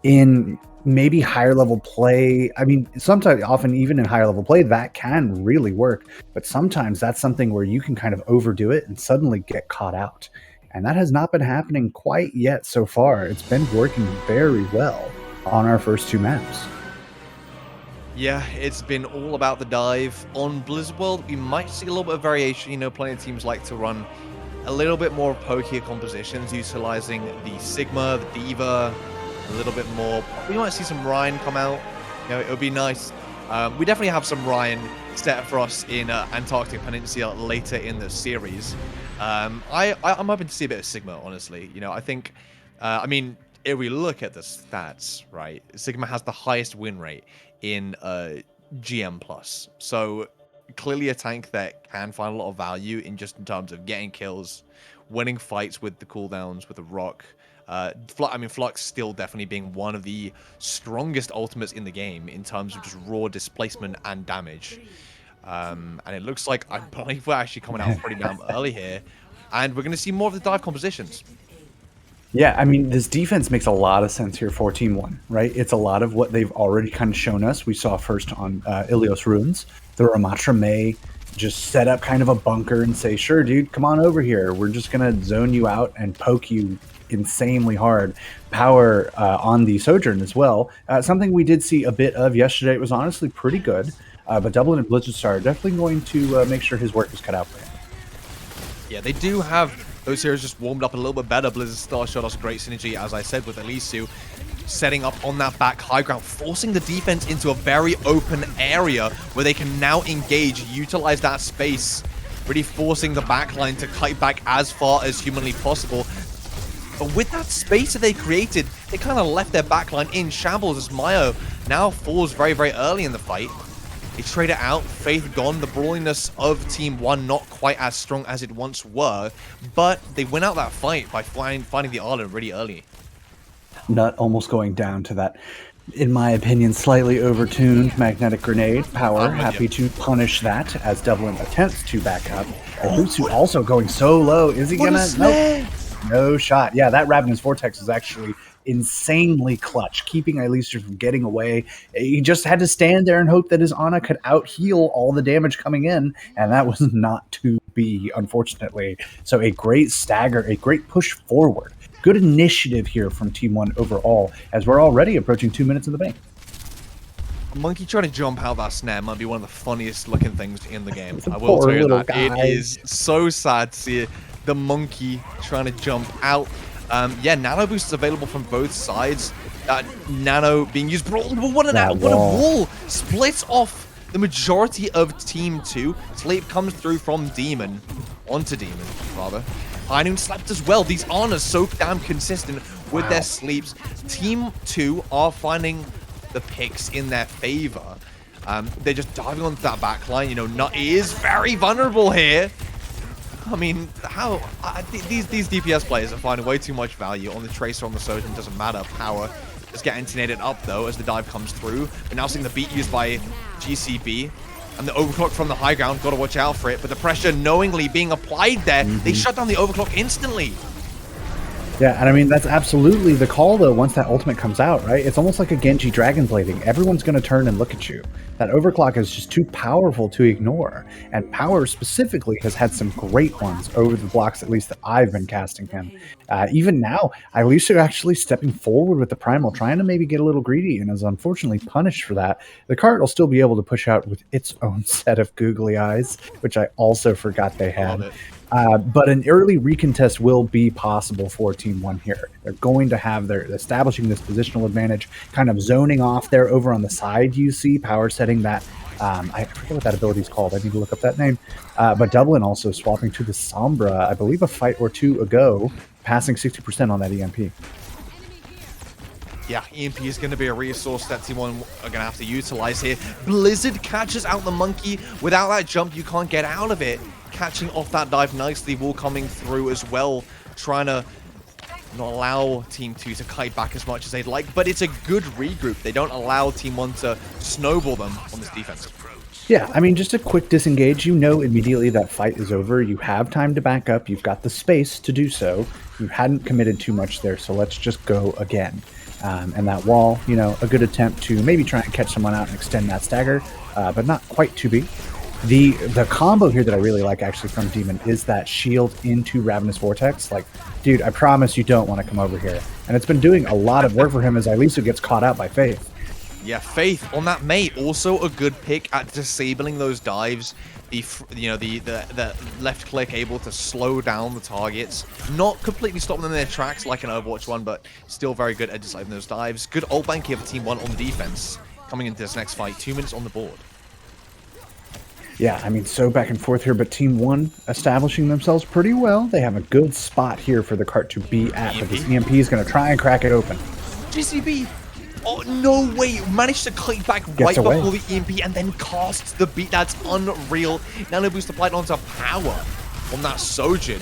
In maybe higher level play, I mean, sometimes, often even in higher level play, that can really work. But sometimes that's something where you can kind of overdo it and suddenly get caught out. And that has not been happening quite yet so far. It's been working very well on our first 2 maps. Yeah, it's been all about the dive. On Blizzard World, we might see a little bit of variation. You know, plenty of teams like to run a little bit more pokier compositions, utilizing the Sigma, the Diva, a little bit more. We might see some Ryan come out. You know, it would be nice. We definitely have some Ryan set for us in Antarctic Peninsula later in the series. I'm hoping to see a bit of Sigma, honestly. You know, I think, I mean, if we look at the stats, right, Sigma has the highest win rate in GM+. So clearly a tank that can find a lot of value in terms of getting kills, winning fights with the cooldowns, with the rock. I mean, Flux still definitely being one of the strongest ultimates in the game in terms of just raw displacement and damage. And it looks like, I believe we're actually coming out pretty damn early here, and we're going to see more of the dive compositions. Yeah, I mean, this defense makes a lot of sense here for Team 1, right? It's a lot of what they've already kind of shown us. We saw first on Ilios Runes. The Ramatra may just set up kind of a bunker and say, sure, dude, come on over here. We're just going to zone you out and poke you insanely hard. Power on the Sojourn as well. Something we did see a bit of yesterday. It was honestly pretty good. But Dublin and Blizzard Star are definitely going to make sure his work is cut out for him. Yeah, they do have those heroes just warmed up a little bit better. Blizzard Star showed us great synergy, as I said, with Alisu. setting up on that back high ground, forcing the defense into a very open area where they can now engage, utilize that space, really forcing the backline to kite back as far as humanly possible. But with that space that they created, they kind of left their backline in shambles as Mayo now falls very, very early in the fight. They trade it out, Faith gone, the brawliness of Team 1 not quite as strong as it once were, but they win out that fight by finding the island really early. Nut almost going down to that, in my opinion, slightly overtuned magnetic grenade. Power happy to punish that as Devlin attempts to back up. Owusu also going so low. Is he gonna? Nope. No shot. Yeah, that Ravenous Vortex is actually insanely clutch, keeping Eilisa from getting away. He just had to stand there and hope that his Ana could out-heal all the damage coming in, and that was not to be, unfortunately. So a great stagger, a great push forward. Good initiative here from Team 1 overall, as we're already approaching 2 minutes in the bank. Monkey trying to jump out that snare might be one of the funniest looking things in the game. I will Poor tell you that. guy. It is so sad to see the monkey trying to jump out. Yeah, nano boost is available from both sides. Nano being used. What a wall! Splits off the majority of Team 2. Sleep comes through from Demon. Onto Demon, rather. High Noon slept as well. These Anas so damn consistent with their sleeps. Team 2 are finding the picks in their favor. They're just diving onto that back line. You know, Nut is very vulnerable here. I mean, how these DPS players are finding way too much value on the Tracer, on the Sojourn, doesn't matter. Power just get intonated up though as the dive comes through. We're now seeing the beat used by GCB and the overclock from the high ground. Gotta watch out for it, but the pressure knowingly being applied there, they shut down the overclock instantly. Yeah, and I mean, that's absolutely the call, though, once that ultimate comes out, right? It's almost like a Genji Dragon Blading. Everyone's going to turn and look at you. That overclock is just too powerful to ignore. And Power specifically has had some great ones over the blocks, at least that I've been casting him. Even now, Eilisa actually stepping forward with the Primal, trying to maybe get a little greedy, and is unfortunately punished for that. The cart will still be able to push out with its own set of googly eyes, which I also forgot they had. But an early recontest will be possible for Team 1 here. They're going to have their establishing this positional advantage, kind of zoning off there over on the side. You see Power setting that. I forget what that ability is called. I need to look up that name. But Dublin also swapping to the Sombra, I believe a fight or two ago, passing 60% on that EMP. Yeah, EMP is going to be a resource that Team 1 are going to have to utilize here. Blizzard catches out the monkey. Without that jump, you can't get out of it. Catching off that dive nicely, Wall coming through as well, trying to not allow Team 2 to kite back as much as they'd like, but it's a good regroup. They don't allow Team 1 to snowball them on this defense. Yeah, I mean, just a quick disengage. You know immediately that fight is over. You have time to back up. You've got the space to do so. You hadn't committed too much there, so let's just go again. And that wall, you know, a good attempt to maybe try and catch someone out and extend that stagger, but not quite to be. The combo here that I really like actually from Demon is that shield into Ravenous Vortex. Like, dude, I promise you don't want to come over here. And it's been doing a lot of work for him as Eilisa gets caught out by Faith. Yeah, Faith on that mate, also a good pick at disabling those dives. The left click able to slow down the targets, not completely stop them in their tracks like an Overwatch 1, but still very good at disabling those dives. Good ult bank here for Team 1 on the defense. Coming into this next fight, 2 minutes on the board. Yeah, I mean, so back and forth here, but Team 1 establishing themselves pretty well. They have a good spot here for the cart to be at, but this EMP is going to try and crack it open. GCB! Oh, no way! Managed to click back right before the EMP and then casts the beat. That's unreal. Nano boost applied onto Power on that Sojourn.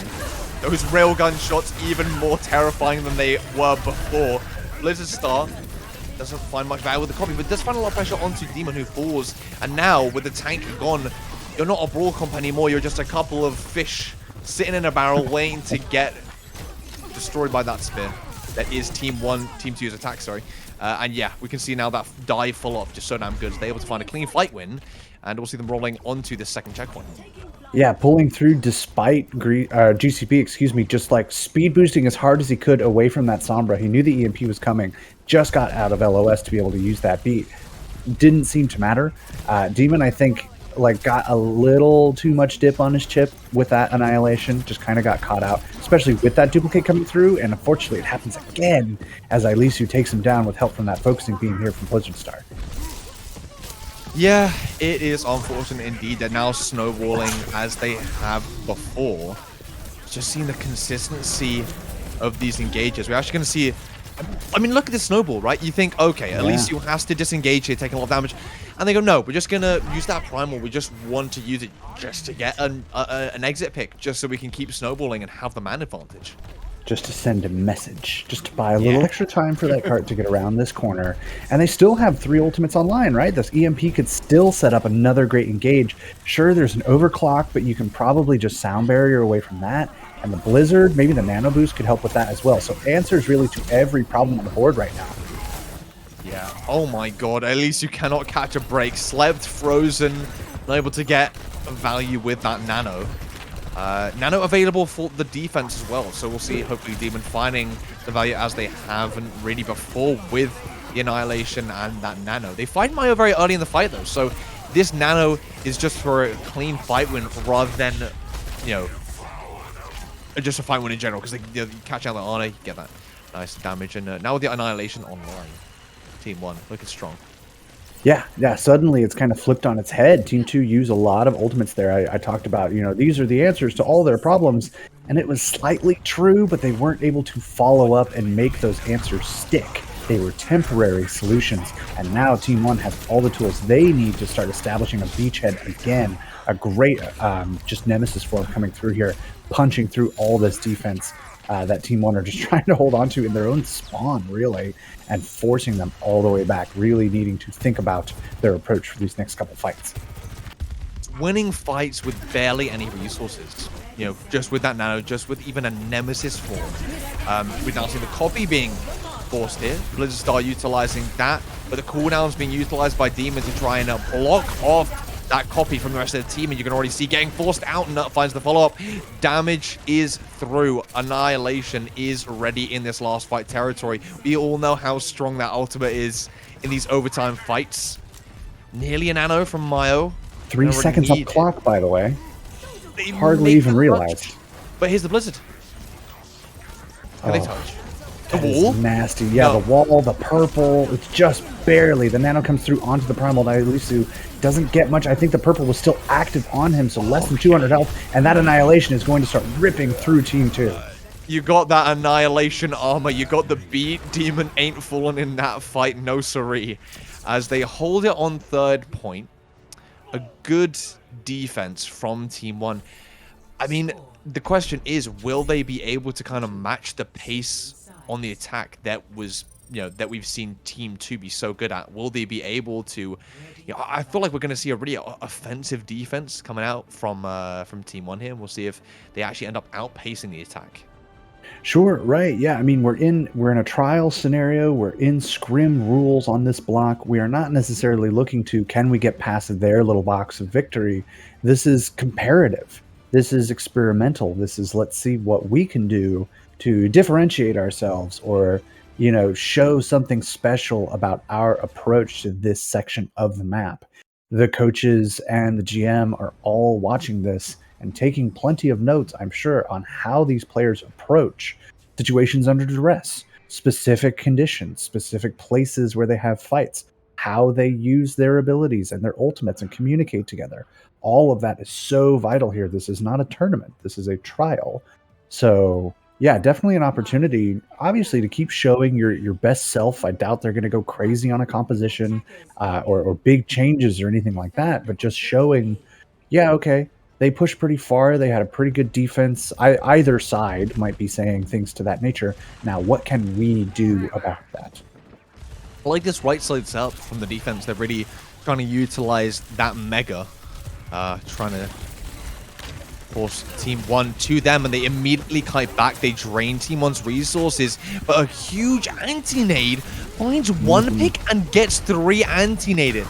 Those railgun shots even more terrifying than they were before. Blizzard Star doesn't find much value with the copy, but does find a lot of pressure onto Demon, who falls. And now, with the tank gone, you're not a brawl comp anymore. You're just a couple of fish sitting in a barrel waiting to get destroyed by that spear. That is Team 2's attack, sorry. And yeah, we can see now that dive full off just so damn good. They're able to find a clean fight win, and we'll see them rolling onto the second checkpoint. Yeah, pulling through despite GCB, just like speed boosting as hard as he could away from that Sombra. He knew the EMP was coming, just got out of LOS to be able to use that beat. Didn't seem to matter. Demon, I think, like got a little too much dip on his chip with that annihilation, just kind of got caught out, especially with that duplicate coming through. And unfortunately, it happens again as Ilisu takes him down with help from that focusing beam here from Blizzard Star. Yeah, it is unfortunate indeed. They're now snowballing as they have before. Just seeing the consistency of these engages. We're actually going to see... I mean, look at this snowball, right? You think, okay, Ilisu has to disengage here, taking a lot of damage. And they go, no, we're just going to use that primal. We just want to use it just to get an exit pick, just so we can keep snowballing and have the man advantage. Just to send a message, just to buy a little extra time for that cart to get around this corner. And they still have 3 ultimates online, right? This EMP could still set up another great engage. Sure, there's an overclock, but you can probably just sound barrier away from that. And the Blizzard, maybe the Nano Boost could help with that as well. So answers really to every problem on the board right now. Yeah. Oh my god, at least you cannot catch a break. Slept, frozen, not able to get value with that Nano. Nano available for the defense as well, so we'll see hopefully Demon finding the value as they haven't really before with the Annihilation and that Nano. They find Mayo very early in the fight though, so this Nano is just for a clean fight win rather than, you know, just a fight win in general, because you catch out the Honor, you get that nice damage, and now with the Annihilation online, Team 1 looking strong. Yeah, suddenly it's kind of flipped on its head. Team 2 used a lot of ultimates there. I talked about, you know, these are the answers to all their problems, and it was slightly true, but they weren't able to follow up and make those answers stick. They were temporary solutions, and now Team 1 has all the tools they need to start establishing a beachhead again. A great just Nemesis form coming through here, punching through all this defense that Team 1 are just trying to hold on to in their own spawn, really, and forcing them all the way back, really needing to think about their approach for these next couple fights. Winning fights with barely any resources, you know, just with that Nano, just with even a Nemesis form. We're now seeing the copy being forced here. Blizzard Star utilizing that, but the cooldown's being utilized by Demon to try and block off that copy from the rest of the team, and you can already see getting forced out, and Nut finds the follow-up. Damage is through. Annihilation is ready in this last fight territory. We all know how strong that ultimate is in these overtime fights. Nearly a Nano from Mayo. 3 seconds up clock, by the way. Hardly even realized. But here's the Blizzard. Can they touch? The wall? Nasty. Yeah, no. The wall, the purple, it's just barely. The Nano comes through onto the Primal. Ilisu doesn't get much. I think the purple was still active on him, so less than 200 health, and that Annihilation is going to start ripping through Team 2. You got that Annihilation armor. You got the beat. Demon ain't falling in that fight. No siree. As they hold it on 3rd point. A good defense from Team 1. I mean, the question is, will they be able to kind of match the pace on the attack that was, you know, that we've seen Team 2 be so good at? Will they be able to, you know, I feel like we're going to see a really offensive defense coming out from Team 1 here. We'll see if they actually end up outpacing the attack. Sure, right. Yeah, I mean, we're in a trial scenario. We're in scrim rules on this block. We are not necessarily looking to, can we get past their little box of victory? This is comparative. This is experimental. This is, let's see what we can do to differentiate ourselves, or, you know, show something special about our approach to this section of the map. The coaches and the GM are all watching this and taking plenty of notes, I'm sure, on how these players approach situations under duress, specific conditions, specific places where they have fights, how they use their abilities and their ultimates and communicate together. All of that is so vital here. This is not a tournament. This is a trial. So yeah, definitely an opportunity, obviously, to keep showing your best self. I doubt they're going to go crazy on a composition or big changes or anything like that, but just showing, yeah, okay, they pushed pretty far. They had a pretty good defense. Either side might be saying things to that nature. Now, what can we do about that? I like this right side setup from the defense. They're really trying to utilize that Mega, trying to force Team 1 to them, and they immediately kite back. They drain Team 1's resources, but a huge anti-nade finds one pick and gets 3 anti-naded.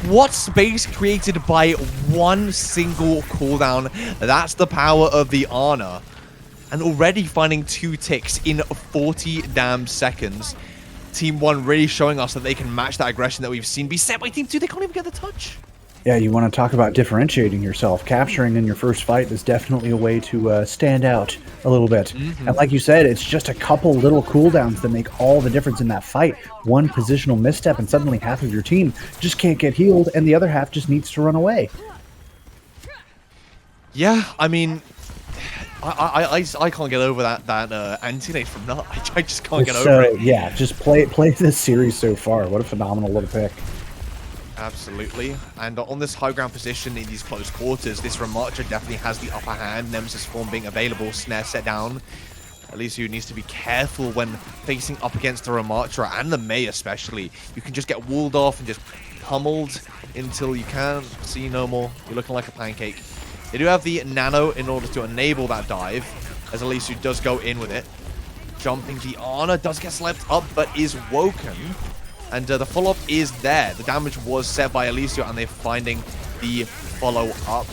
What space created by one single cooldown? That's the power of the Ana. And already finding 2 ticks in 40 damn seconds. Team 1 really showing us that they can match that aggression that we've seen be set by Team 2. They can't even get the touch. Yeah, you want to talk about differentiating yourself. Capturing in your first fight is definitely a way to stand out a little bit. And Hmm. like you said, it's just a couple little cooldowns that make all the difference in that fight. One positional misstep, and suddenly half of your team just can't get healed, and the other half just needs to run away. Yeah, I mean, I can't get over that anti-nade from Nut. I just can't It's get over it. so yeah, just play this series so far. What a phenomenal little pick. Absolutely. And on this high ground position in these close quarters, this Ramacha definitely has the upper hand. Nemesis form being available, snare set down. Elysiu needs to be careful when facing up against the Ramatra and the Mei especially. You can just get walled off and just pummeled until you can't see no more. You're looking like a pancake. They do have the Nano in order to enable that dive, as Elysiu does go in with it. Jumping the Honor does get slept up, but is woken. And the follow-up is there. The damage was set by Elysiu, and they're finding the follow-up.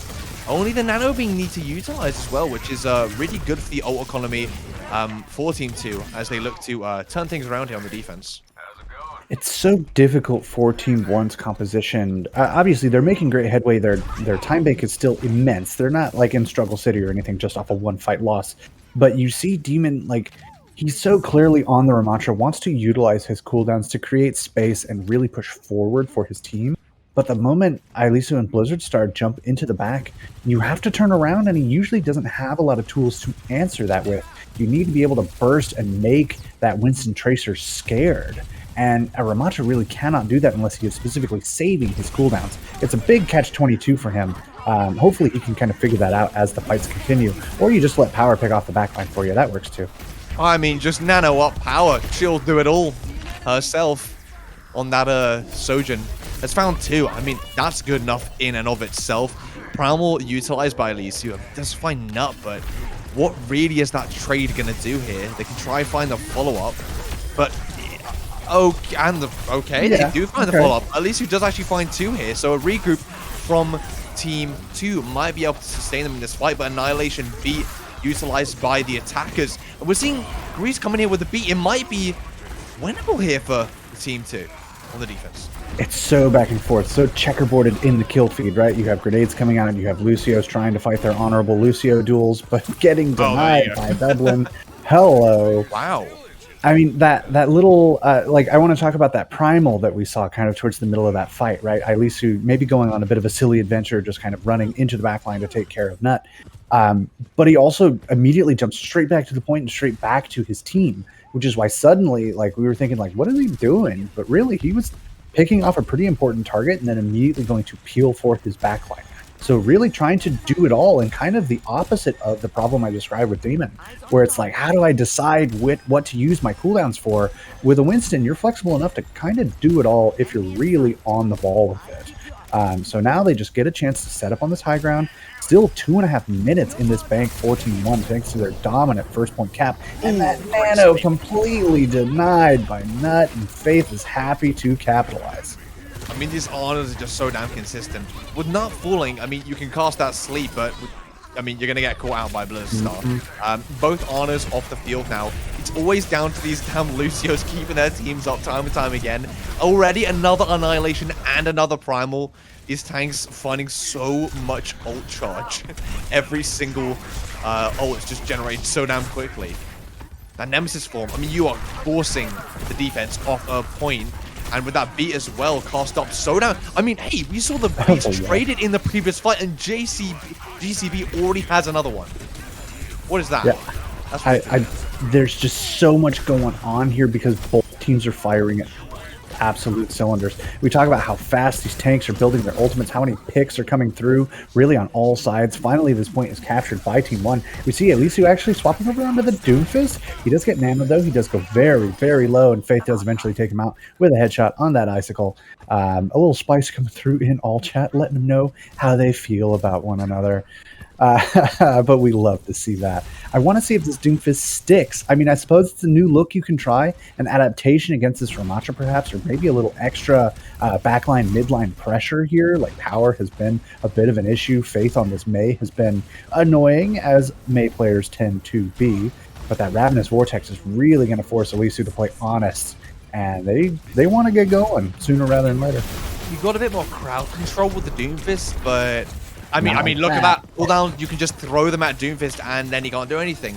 Only the Nano being need to utilize as well, which is really good for the ult economy for Team 2 as they look to turn things around here on the defense. It's so difficult for Team One's composition. Obviously, they're making great headway. Their time bank is still immense. They're not like in Struggle City or anything just off a one fight loss. But you see Demon, like, he's so clearly on the Ramatra, wants to utilize his cooldowns to create space and really push forward for his team. But the moment Ilisu and Blizzard Star jump into the back, you have to turn around, and he usually doesn't have a lot of tools to answer that with. You need to be able to burst and make that Winston Tracer scared. And a Ramatra really cannot do that unless he is specifically saving his cooldowns. It's a big catch-22 for him. Hopefully he can kind of figure that out as the fights continue. Or you just let Power pick off the backline for you. That works too. I mean, just Nano up Power. She'll do it all herself on that Sojourn. Has found 2. I mean, that's good enough in and of itself. Primal utilized by Elysiu. That's fine Nut, but what really is that trade going to do here? They can try and find the follow-up, but okay, Yeah, they do find the okay. follow-up. Elysiu does actually find 2 here, so a regroup from Team 2 might be able to sustain them in this fight, but Annihilation beat utilized by the attackers. And we're seeing Grease coming here with a beat. It might be winnable here for Team 2 on the defense. It's so back and forth, so checkerboarded in the kill feed, right? You have grenades coming out, and you have Lucio's trying to fight their honorable Lucio duels, but getting denied by Dublin. Hello. Wow. I mean, that little, like, I want to talk about that primal that we saw kind of towards the middle of that fight, right? Ilisu maybe going on a bit of a silly adventure, just kind of running into the backline to take care of Nut. But he also immediately jumps straight back to the point and straight back to his team, which is why suddenly, like, we were thinking, like, what is he doing? But really, he was picking off a pretty important target and then immediately going to peel forth his backline. So really trying to do it all, and kind of the opposite of the problem I described with Demon, where it's like, how do I decide what to use my cooldowns for? With a Winston, you're flexible enough to kind of do it all if you're really on the ball with it. So now they just get a chance to set up on this high ground. Still 2.5 minutes in this bank, 14-1, thanks to their dominant first point cap. And that Nano completely denied by Nut, and Faith is happy to capitalize. I mean, these honors are just so damn consistent. With Nut falling, I mean, you can cast that sleep, but I mean, you're going to get caught out by Blizzard Star. Both honors off the field now. It's always down to these damn Lucios keeping their teams up time and time again. Already another Annihilation and another Primal. These tanks finding so much ult charge. Every single ult is just generated so damn quickly. That Nemesis form, I mean, you are forcing the defense off a point. And with that beat as well, cast up so down. I mean, hey, we saw the beats traded in the previous fight, and GCB already has another one. What is that? Yeah, there's just so much going on here because both teams are firing at absolute cylinders. We talk about how fast these tanks are building their ultimates, how many picks are coming through, really on all sides. Finally, this point is captured by Team 1. We see Elysiu actually swapping over onto the Doomfist. He does get Nano, though. He does go very, very low, and Faith does eventually take him out with a headshot on that Icicle. A little spice coming through in all chat, letting them know how they feel about one another. But we love to see that. I want to see if this Doomfist sticks. I mean, I suppose it's a new look you can try, an adaptation against this Ramatra perhaps, or maybe a little extra backline, midline pressure here. Like, power has been a bit of an issue. Faith on this Mei has been annoying, as Mei players tend to be. But that Ravenous Vortex is really going to force Elysiu to play honest. And they want to get going sooner rather than later. you got a bit more crowd control with the Doomfist, but Not I like mean, look at that. that cooldown. You can just throw them at Doomfist, and then he can't do anything.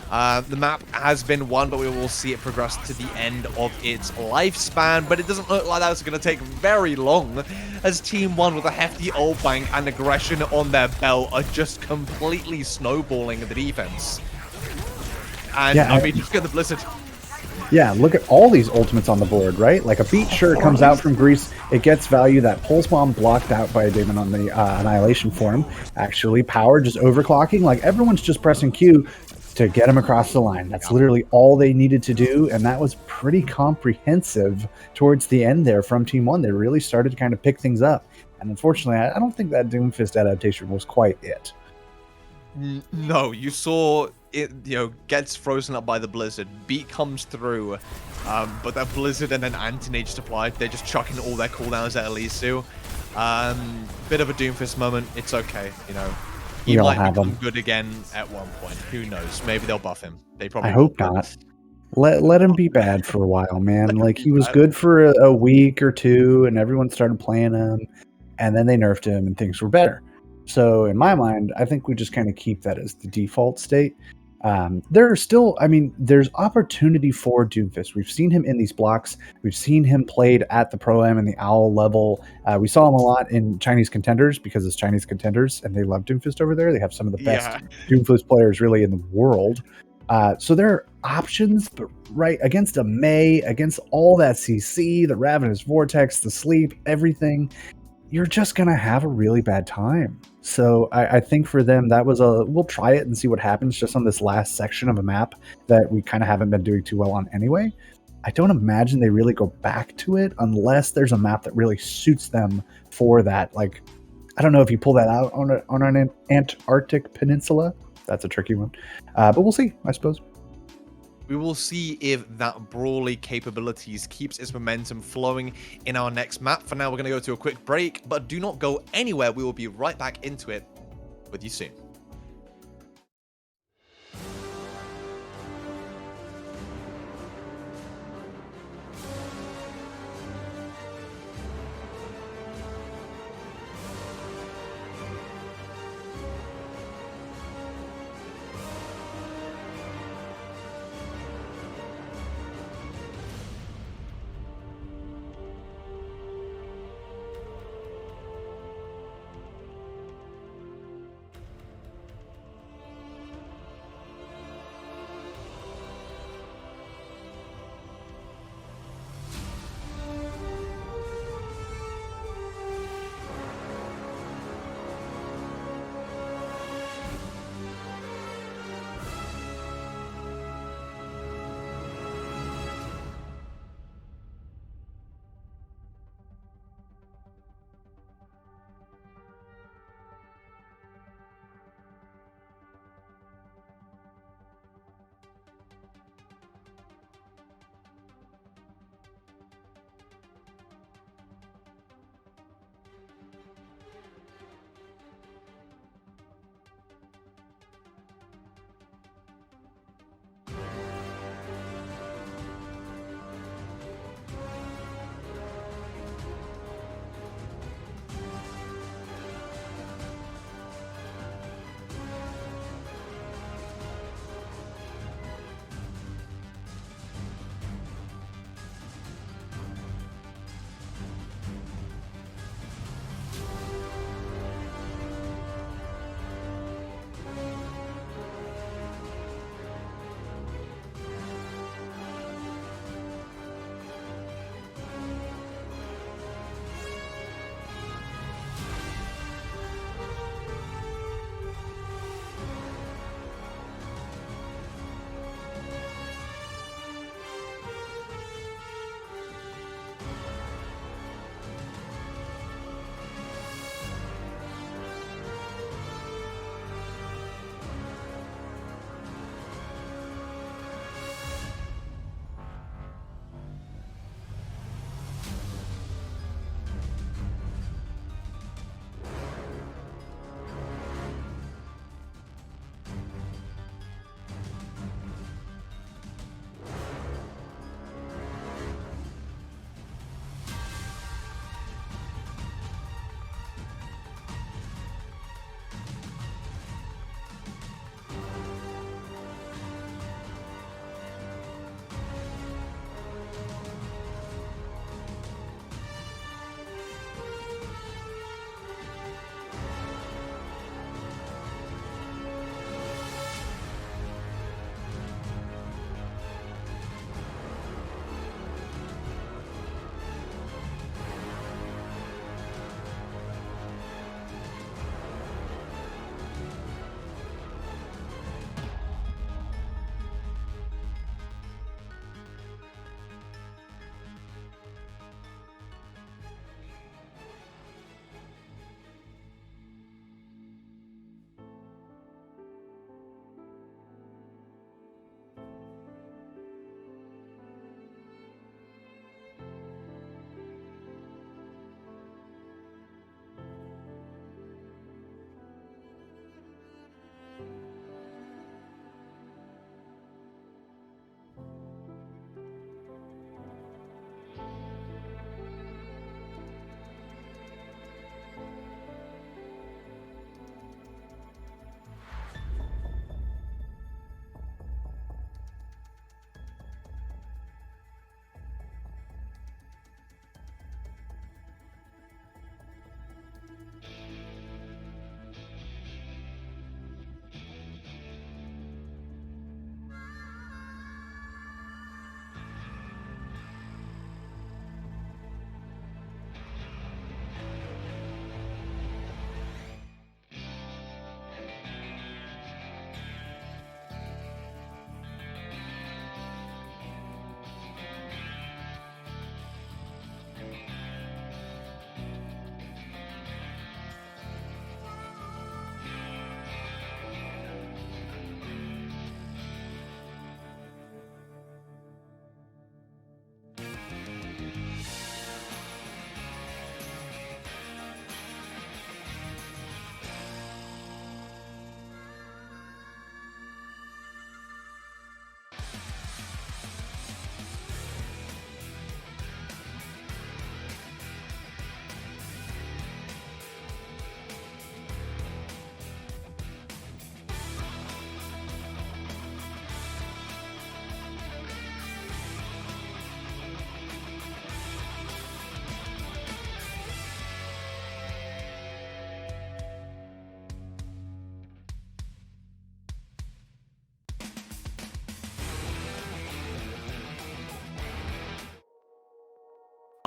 The map has been won, but we will see it progress to the end of its lifespan. But it doesn't look like that's going to take very long, as Team 1 with a hefty ult bank and aggression on their belt are just completely snowballing the defense. And Yeah, I mean, look at the Blizzard. Yeah, look at all these ultimates on the board, right? Like a beat sure comes out from Greece, it gets value. That pulse bomb blocked out by a demon on the annihilation form. Actually, power just overclocking. Like everyone's just pressing Q to get him across the line. That's literally all they needed to do, and that was pretty comprehensive towards the end there from Team 1. They really started to kind of pick things up. And unfortunately, I don't think that Doomfist adaptation was quite it. No, you saw it, gets frozen up by the Blizzard. Beat comes through, but that Blizzard and then Anti-Nage supply, they're just chucking all their cooldowns at Elisu. Bit of a Doomfist moment. It's okay, He We all might have become him. good again at one point. Who knows? Maybe they'll buff him. They probably I hope will, but- not. Let him be bad for a while, man. Let him Like be he was bad. good for a week or two, and everyone started playing him, and then they nerfed him, and things were better. So in my mind, I think we just kind of keep that as the default state. There are still, there's opportunity for Doomfist. We've seen him in these blocks. We've seen him played at the Pro-Am and the OWL level. We saw him a lot in Chinese contenders because it's Chinese contenders, and they love Doomfist over there. They have some of the best Doomfist players really in the world. So there are options, but right against a Mei, against all that CC, the Ravenous Vortex, the Sleep, everything, you're just going to have a really bad time. So I think for them, that was we'll try it and see what happens just on this last section of a map that we kind of haven't been doing too well on anyway. I don't imagine they really go back to it unless there's a map that really suits them for that. Like, I don't know if you pull that out on an Antarctic peninsula. That's a tricky one. But we'll see, I suppose. We will see if that Brawly capabilities keeps its momentum flowing in our next map. For now, we're going to go to a quick break, but do not go anywhere. We will be right back into it with you soon.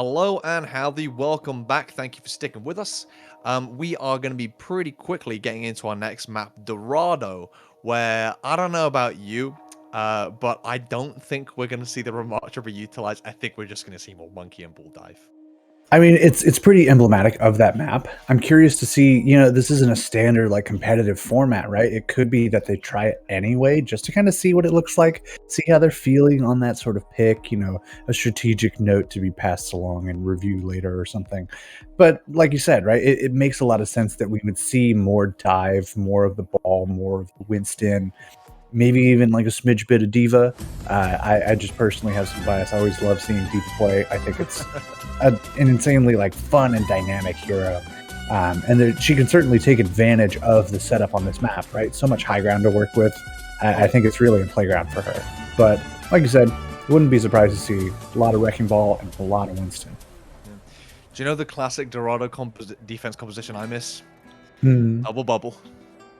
Hello and howdy, welcome back. Thank you for sticking with us. We are going to be pretty quickly getting into our next map, Dorado, where I don't know about you, but I don't think we're going to see the remark utilized. I think we're just going to see more monkey and bull dive. I mean, it's pretty emblematic of that map. I'm curious to see, this isn't a standard like competitive format, right? It could be that they try it anyway, just to kind of see what it looks like, see how they're feeling on that sort of pick, a strategic note to be passed along and review later or something. But like you said, right, it makes a lot of sense that we would see more dive, more of the ball, more of the Winston, maybe even like a smidge bit of Diva. I just personally have some bias. I always love seeing Diva play. I think it's an insanely like fun and dynamic hero. And she can certainly take advantage of the setup on this map, right? So much high ground to work with. I think it's really a playground for her. But like you said, wouldn't be surprised to see a lot of Wrecking Ball and a lot of Winston. Do you know the classic Dorado defense composition I miss? Hmm. Double bubble.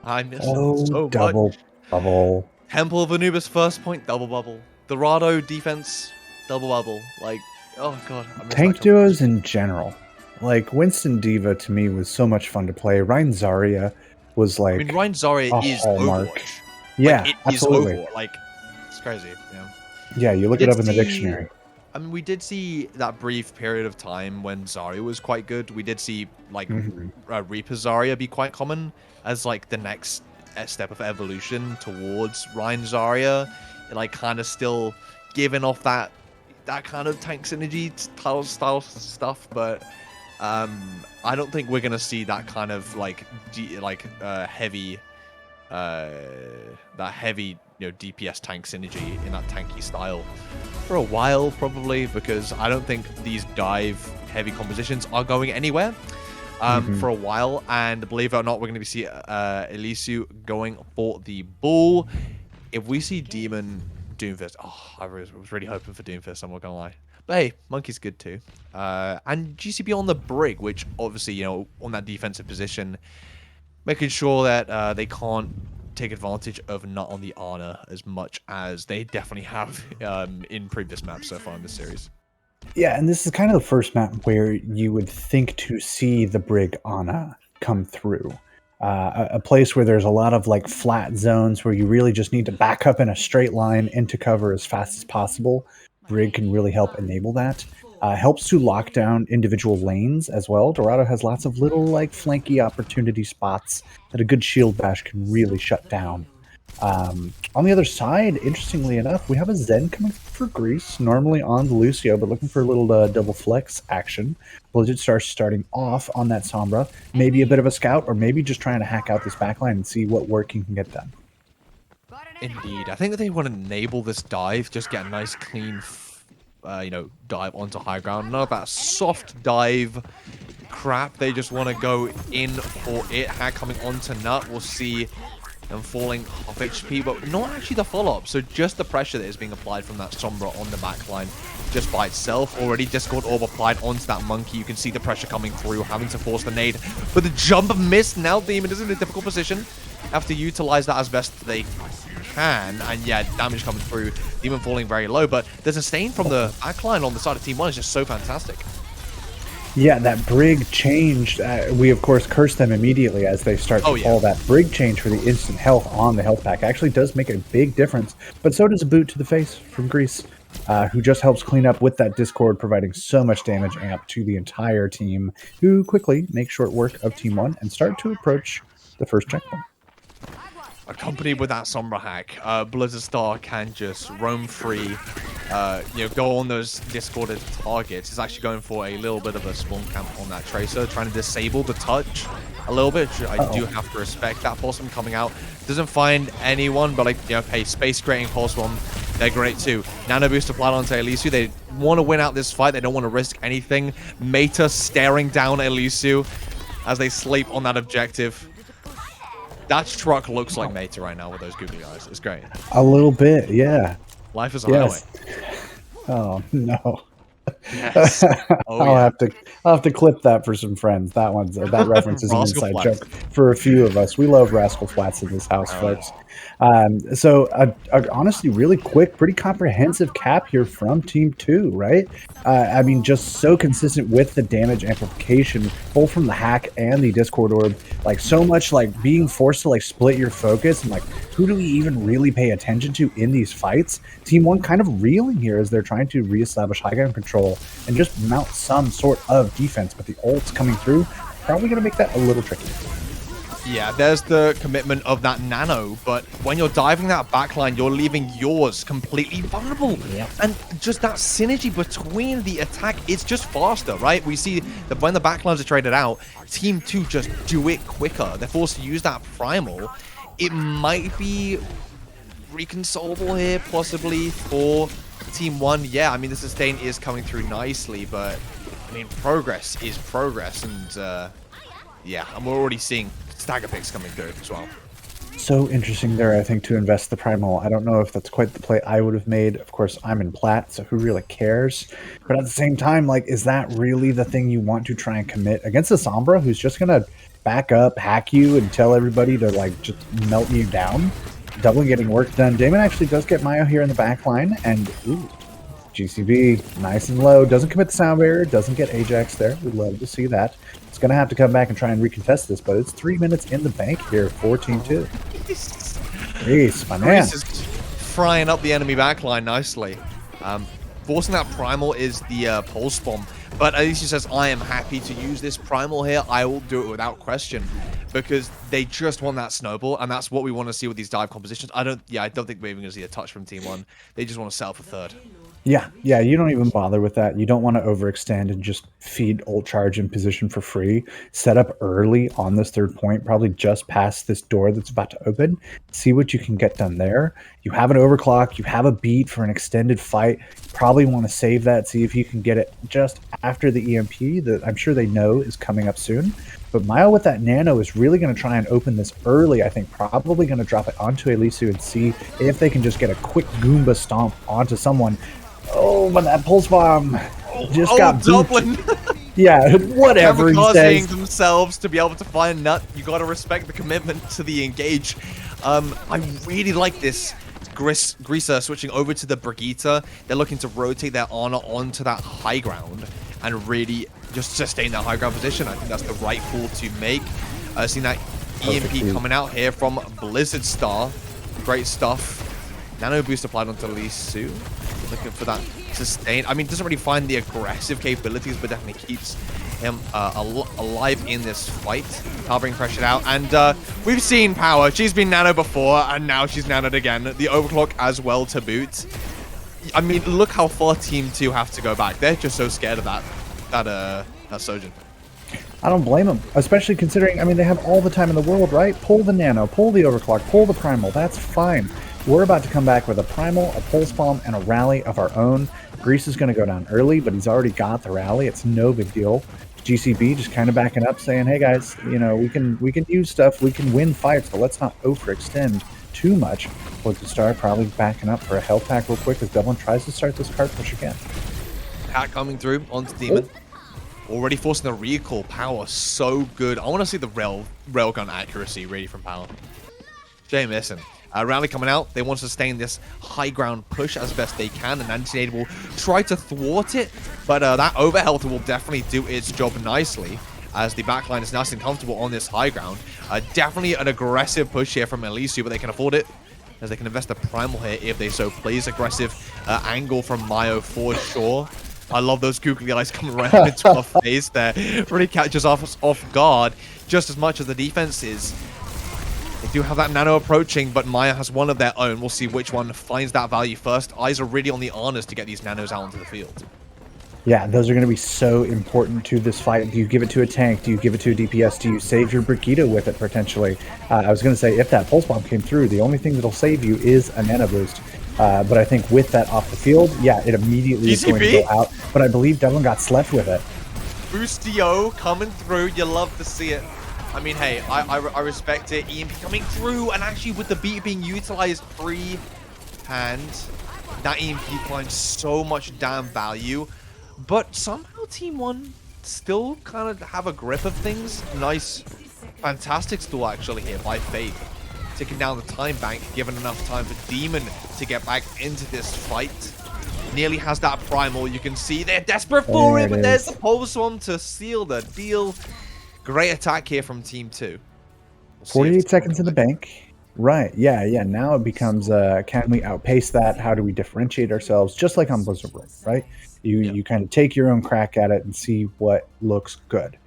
I miss it so double much. bubble. Temple of Anubis first point, double bubble. Dorado defense, double bubble. Like, oh god. I miss Tank that duos in general. Like Winston Diva to me was so much fun to play. Ryan Zarya was like I mean, Ryan Zarya a is hallmark. Overwatch. Yeah, like, it absolutely. is Overwatch. Like, it's crazy. Yeah. Yeah, you look it up in the dictionary. I mean, we did see that brief period of time when Zarya was quite good. We did see like Reaper Zarya be quite common as like the next step of evolution towards Ryan Zarya, and like kind of still giving off that kind of tank synergy style stuff, but I don't think we're gonna see that kind of like heavy DPS tank synergy in that tanky style for a while, probably, because I don't think these dive heavy compositions are going anywhere for a while. And believe it or not, we're going to see Elysiu going for the bull. If we see Demon Doomfist, I was really hoping for Doomfist, I'm not gonna lie. But hey, Monkey's good too. And GCB on the Brig, which obviously, on that defensive position, making sure that they can't take advantage of Nut on the Ana as much as they definitely have in previous maps so far in this series. Yeah, and this is kind of the first map where you would think to see the Brig Ana come through. A place where there's a lot of like flat zones where you really just need to back up in a straight line into cover as fast as possible. Brig can really help enable that. Helps to lock down individual lanes as well. Dorado has lots of little like flanky opportunity spots that a good shield bash can really shut down. On the other side, interestingly enough, we have a Zen coming for Grease, normally on the Lucio, but looking for a little double flex action. Blizzard starts starting off on that Sombra, maybe a bit of a scout, or maybe just trying to hack out this backline and see what work he can get done. Indeed. I think that they want to enable this dive, just get a nice clean dive onto high ground. None of that soft dive crap. They just want to go in for it. Hack coming onto Nut. We'll see them falling off HP, but not actually the follow-up. So just the pressure that is being applied from that Sombra on the backline just by itself. Already Discord Orb applied onto that Monkey. You can see the pressure coming through, having to force the nade. But the jump missed. Now Demon is in a difficult position. Have to utilize that as best they can, and yeah, damage coming through. Demon falling very low, but the sustain from the backline on the side of Team 1 is just so fantastic. Yeah, that Brig changed. We, of course, curse them immediately as they start to fall. That Brig change for the instant health on the health pack actually does make a big difference, but so does a boot to the face from Grease, who just helps clean up with that Discord, providing so much damage amp to the entire team, who quickly make short work of Team 1 and start to approach the first checkpoint. Accompanied with that Sombra hack, Blizzard Star can just roam free, go on those discorded targets. It's actually going for a little bit of a spawn camp on that Tracer, trying to disable the touch a little bit. I do have to respect that. Pulse Bomb coming out. Doesn't find anyone, but hey, space creating Pulse Bomb, they're great too. Nano Boost applied onto Elysiu. They want to win out this fight. They don't want to risk anything. Meta staring down Elysiu as they sleep on that objective. That truck looks like Meta right now with those googly eyes. It's great. A little bit, yeah. Life is a highway. Oh, no. Yes. Oh I'll yeah. have to I'll have to clip that for some friends. That reference is an Rascal inside Flatts. joke for a few of us. We love Rascal Flats in this house, Oh yeah. folks. So honestly, really quick, pretty comprehensive cap here from Team Two, right? I mean, just so consistent with the damage amplification, both from the hack and the Discord orb. Like so much, like being forced to like split your focus and like who do we even really pay attention to in these fights? Team One kind of reeling here as they're trying to reestablish high ground control and just mount some sort of defense, but the ults coming through probably going to make that a little tricky. Yeah, there's the commitment of that nano, but when you're diving that backline, you're leaving yours completely vulnerable. Yep. And just that synergy between the attack, it's just faster, right? We see that when the backlines are traded out, Team 2 just do it quicker. They're forced to use that primal. It might be reconcilable here, possibly, for Team 1. Yeah, I mean, the sustain is coming through nicely, but, I mean, progress is progress, and, yeah, and we're already seeing stagger picks coming through as well. So interesting there, I think, to invest the primal. I don't know if that's quite the play I would have made. Of course, I'm in plat, so who really cares? But at the same time, like, is that really the thing you want to try and commit against a Sombra who's just going to back up, hack you, and tell everybody to, like, just melt you down? Double getting work done. Damon actually does get Mayo here in the back line, and ooh, GCB, nice and low. Doesn't commit the sound barrier, doesn't get Ajax there. We'd love to see that. It's going to have to come back and try and recontest this, but it's 3 minutes in the bank here for Team 2. Reese, my man. Reese is frying up the enemy backline nicely. Forcing that primal is the pulse bomb, but at least he says, I am happy to use this primal here. I will do it without question, because they just want that snowball, and that's what we want to see with these dive compositions. I don't think we're even going to see a touch from Team 1. They just want to settle for third. Yeah, you don't even bother with that. You don't want to overextend and just feed ult charge in position for free. Set up early on this third point, probably just past this door that's about to open. See what you can get done there. You have an overclock, you have a beat for an extended fight. Probably want to save that, see if you can get it just after the EMP that I'm sure they know is coming up soon. But Mile with that nano is really going to try and open this early. I think probably going to drop it onto Elisu and see if they can just get a quick Goomba stomp onto someone. Oh, but that pulse bomb just got Dublin. Yeah, whatever he says. Themselves to be able to find Nut. You got to respect the commitment to the engage. I really like this. Greaser switching over to the Brigitte. They're looking to rotate their honor onto that high ground and really just sustain that high ground position. I think that's the right call to make. Seeing that EMP coming out here from Blizzard Star. Great stuff. Nano boost applied onto Lisu. Looking for that sustain. I mean, doesn't really find the aggressive capabilities, but definitely keeps him alive in this fight. Power being pressured out. And we've seen Power. She's been nano before, and now she's nanoed again. The overclock as well to boot. I mean, look how far Team 2 have to go back. They're just so scared of that Sojourn. I don't blame them, especially considering, I mean, they have all the time in the world, right? Pull the nano, pull the overclock, pull the primal. That's fine. We're about to come back with a primal, a pulse bomb, and a rally of our own. Grease is going to go down early, but he's already got the rally. It's no big deal. GCB just kind of backing up, saying, "Hey guys, you know, we can use stuff, we can win fights, but let's not overextend too much." Blizzard Star probably backing up for a health pack real quick as Devlin tries to start this card push again. Hat coming through onto Demon. Already forcing the recall. Power so good. I want to see the railgun accuracy really from Power. Jay missing. Rally coming out. They want to sustain this high ground push as best they can, and Anti-Nade will try to thwart it, but that overhealth will definitely do its job nicely as the backline is nice and comfortable on this high ground. Definitely an aggressive push here from Elisu, but they can afford it as they can invest a primal here if they so please. Aggressive angle from Mayo for sure. I love those googly eyes coming right up into our face there. Really catches us off guard just as much as the defense is. They do have that nano approaching, but Maya has one of their own. We'll see which one finds that value first. Eyes are really on the honors to get these nanos out onto the field. Yeah, those are going to be so important to this fight. Do you give it to a tank? Do you give it to a DPS? Do you save your Brigitte with it, potentially? I was going to say, if that Pulse Bomb came through, the only thing that'll save you is a nano boost. But I think with that off the field, yeah, it immediately is going to go out. But I believe Devlin got slept with it. Boostio coming through. You love to see it. I mean, hey, I respect it. EMP coming through, and actually with the beat being utilized free hand, that EMP finds so much damn value. But somehow Team 1 still kind of have a grip of things. Nice, fantastic stall actually here by Faith. Taking down the time bank, given enough time for Demon to get back into this fight. Nearly has that primal. You can see they're desperate for it, but there's the pulse one to seal the deal. Great attack here from Team 2. 48 seconds in the bank. Right. Yeah. Now it becomes, can we outpace that? How do we differentiate ourselves? Just like on Blizzard World, right? You kind of take your own crack at it and see what looks good.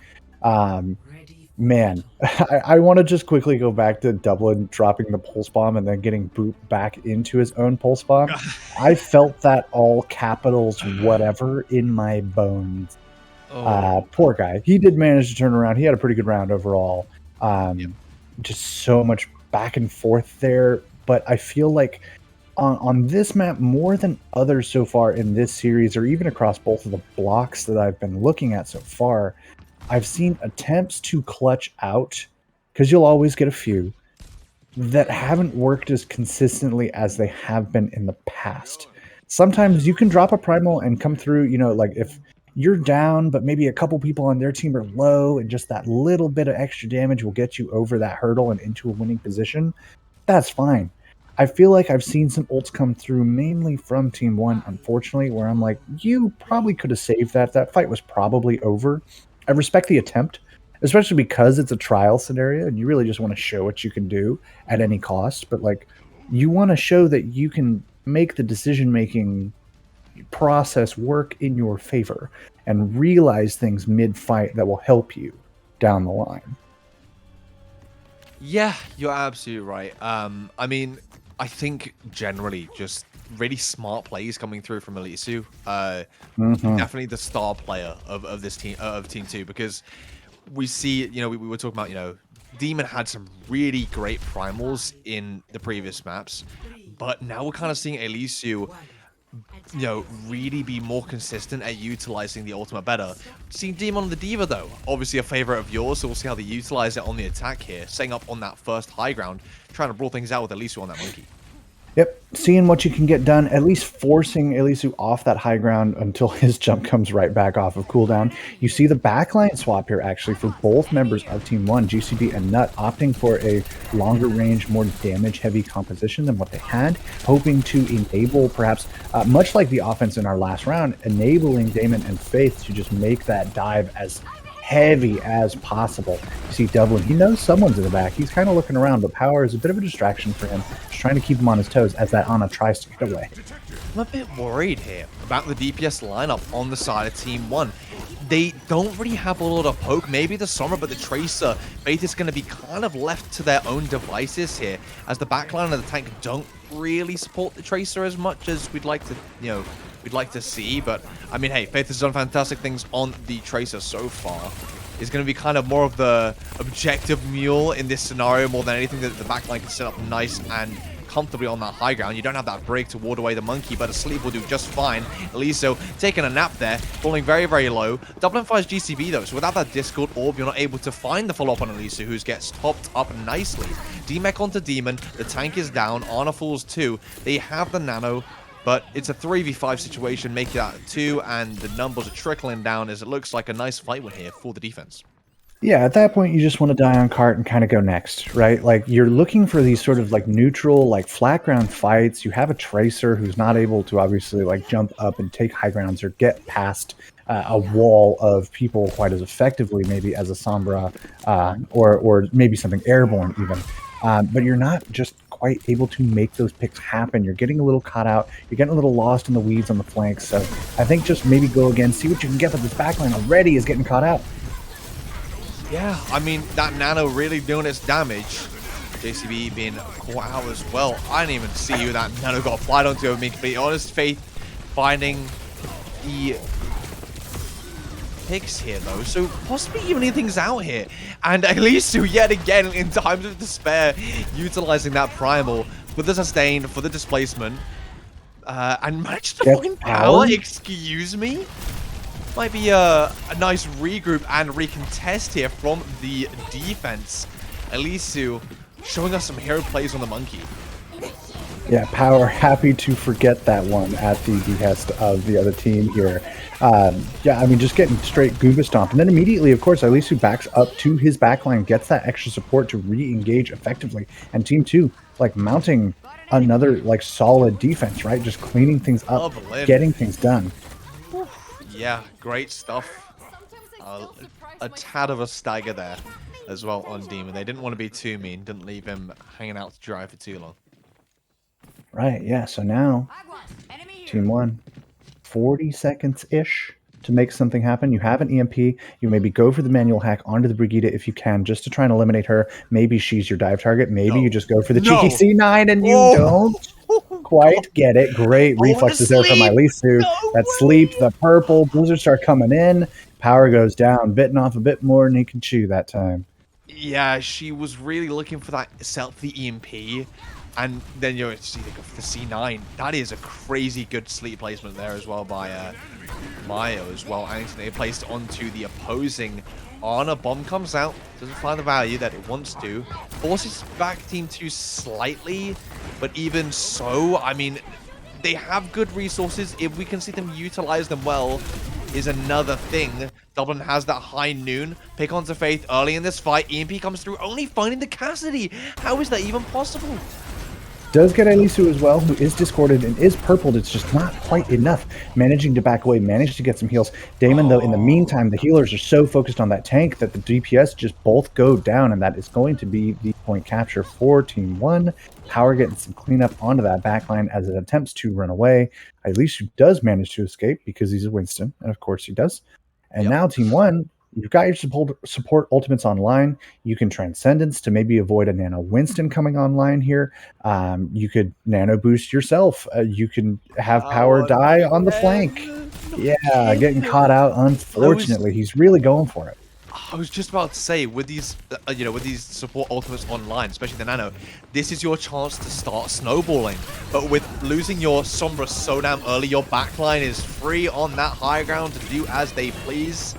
Man, I want to just quickly go back to Dublin dropping the pulse bomb and then getting Boot back into his own pulse bomb. I felt that all capitals whatever in my bones. Poor guy. He did manage to turn around. He had a pretty good round overall. Just so much back and forth there. But I feel like on this map, more than others so far in this series, or even across both of the blocks that I've been looking at so far, I've seen attempts to clutch out, because you'll always get a few, that haven't worked as consistently as they have been in the past. Sometimes you can drop a primal and come through, like if you're down, but maybe a couple people on their team are low, and just that little bit of extra damage will get you over that hurdle and into a winning position. That's fine. I feel like I've seen some ults come through, mainly from Team 1, unfortunately, where I'm like, you probably could have saved that. That fight was probably over. I respect the attempt, especially because it's a trial scenario and you really just want to show what you can do at any cost. But like, you want to show that you can make the decision-making process work in your favor and realize things mid-fight that will help you down the line. Yeah, you're absolutely right. I mean, I think generally just really smart plays coming through from Elisu. Definitely the star player of this team, of Team 2, because we see, we were talking about, Demon had some really great primals in the previous maps, but now we're kind of seeing Elisu, really be more consistent at utilizing the ultimate better. Seeing Demon on the Diva, though, obviously a favorite of yours, so we'll see how they utilize it on the attack here, setting up on that first high ground, trying to brawl things out with Elisu on that monkey. Yep, seeing what you can get done, at least forcing Elisu off that high ground until his jump comes right back off of cooldown. You see the backline swap here, actually, for both members of Team 1, GCB and Nut, opting for a longer range, more damage-heavy composition than what they had, hoping to enable, perhaps, much like the offense in our last round, enabling Damon and Faith to just make that dive as heavy as possible. You see Dublin, he knows someone's in the back. He's kind of looking around, but Power is a bit of a distraction for him, just trying to keep him on his toes as that Ana tries to get away. I'm a bit worried here about the DPS lineup on the side of Team 1. They don't really have a lot of poke. Maybe the Sombra, but the Tracer, Faith is going to be kind of left to their own devices here, as the backline of the tank don't really support the Tracer as much as we'd like to, we'd like to see. But I mean, hey, Faith has done fantastic things on the Tracer so far. Is going to be kind of more of the objective mule in this scenario more than anything, that the backline can set up nice and comfortably on that high ground. You don't have that break to ward away the monkey, but a sleep will do just fine. Eliso taking a nap there, falling very, very low. Dublin fires GCB though, so without that Discord orb, you're not able to find the follow-up on Eliso, who gets topped up nicely. D-Mech onto Demon, the tank is down, Ana falls too. They have the nano, but it's a 3v5 situation, making that 2, and the numbers are trickling down as it looks like a nice fight win here for the defense. Yeah, at that point, you just want to die on cart and kind of go next, right? Like, you're looking for these sort of, like, neutral, like, flat ground fights. You have a Tracer who's not able to, obviously, like, jump up and take high grounds or get past a wall of people quite as effectively, maybe, as a Sombra, or maybe something airborne, even. But you're not just quite able to make those picks happen. You're getting a little caught out. You're getting a little lost in the weeds on the flanks. So I think just maybe go again, see what you can get, but this backline already is getting caught out. Yeah, I mean, that nano really doing its damage. JCB being caught out as well. I didn't even see who that nano got applied onto, to be completely honest. Faith finding the picks here, though, so possibly evening things out here. And Elisu, yet again, in times of despair, utilizing that primal for the sustain, for the displacement, and managed to find power. Excuse me? Might be a nice regroup and recontest here from the defense. Elisu showing us some hero plays on the monkey. Yeah, Power happy to forget that one at the behest of the other team here. Yeah, I mean, just getting straight Goomba Stomp. And then immediately, of course, Alisu backs up to his backline, gets that extra support to re-engage effectively. And Team 2, like, mounting another, like, solid defense, right? Just cleaning things up, Bubbling. getting things done. Yeah, great stuff. A tad of a stagger there as well on Demon. They didn't want to be too mean, didn't leave him hanging out to dry for too long. Right, yeah. So now, Team 1, 40 seconds-ish to make something happen. You have an EMP. You maybe go for the manual hack onto the Brigitte if you can, just to try and eliminate her. Maybe she's your dive target. Maybe you just go for the cheeky C9 and you don't quite get it. Great reflexes there from Ilisu. That sleep, the purple, blizzards start coming in. Power goes down, bitten off a bit more than he can chew that time. Yeah, she was really looking for that the EMP. And then you see they go for the C9. That is a crazy good sleep placement there as well by Mayo as well. Anthony placed onto the opposing Ana. Bomb comes out, doesn't find the value that it wants to. Forces back Team 2 slightly, but even so, I mean, they have good resources. If we can see them utilize them well, is another thing. Dublin has that high noon. Pick onto Faith early in this fight. EMP comes through, only finding the Cassidy. How is that even possible? Does get Ilisu as well, who is discorded and is purpled. It's just not quite enough. Managing to back away, managed to get some heals. Damon, though, in the meantime, the healers are so focused on that tank that the DPS just both go down, and that is going to be the point capture for Team 1. Power getting some cleanup onto that backline as it attempts to run away. Ilisu does manage to escape because he's a Winston, and of course he does. And now Team 1, you've got your support ultimates online. You can Transcendence to maybe avoid a Nano Winston coming online here. You could Nano Boost yourself. You can have Power die on the flank. Yeah, getting caught out, unfortunately. He's really going for it. I was just about to say, with these, with these support ultimates online, especially the Nano, this is your chance to start snowballing. But with losing your Sombra so damn early, your backline is free on that high ground to do as they please.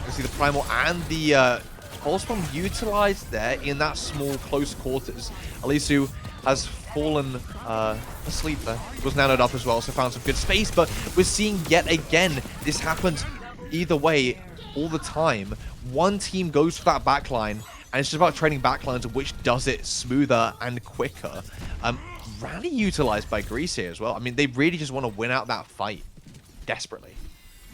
You see the Primal and the Pulse Bomb utilized there in that small close quarters. Ilisu has fallen asleep there. Was nanoed up as well, so found some good space. But we're seeing yet again, this happens either way all the time. One team goes for that backline, and it's just about trading backlines of which does it smoother and quicker. Rally utilized by Greece here as well. I mean, they really just want to win out that fight desperately.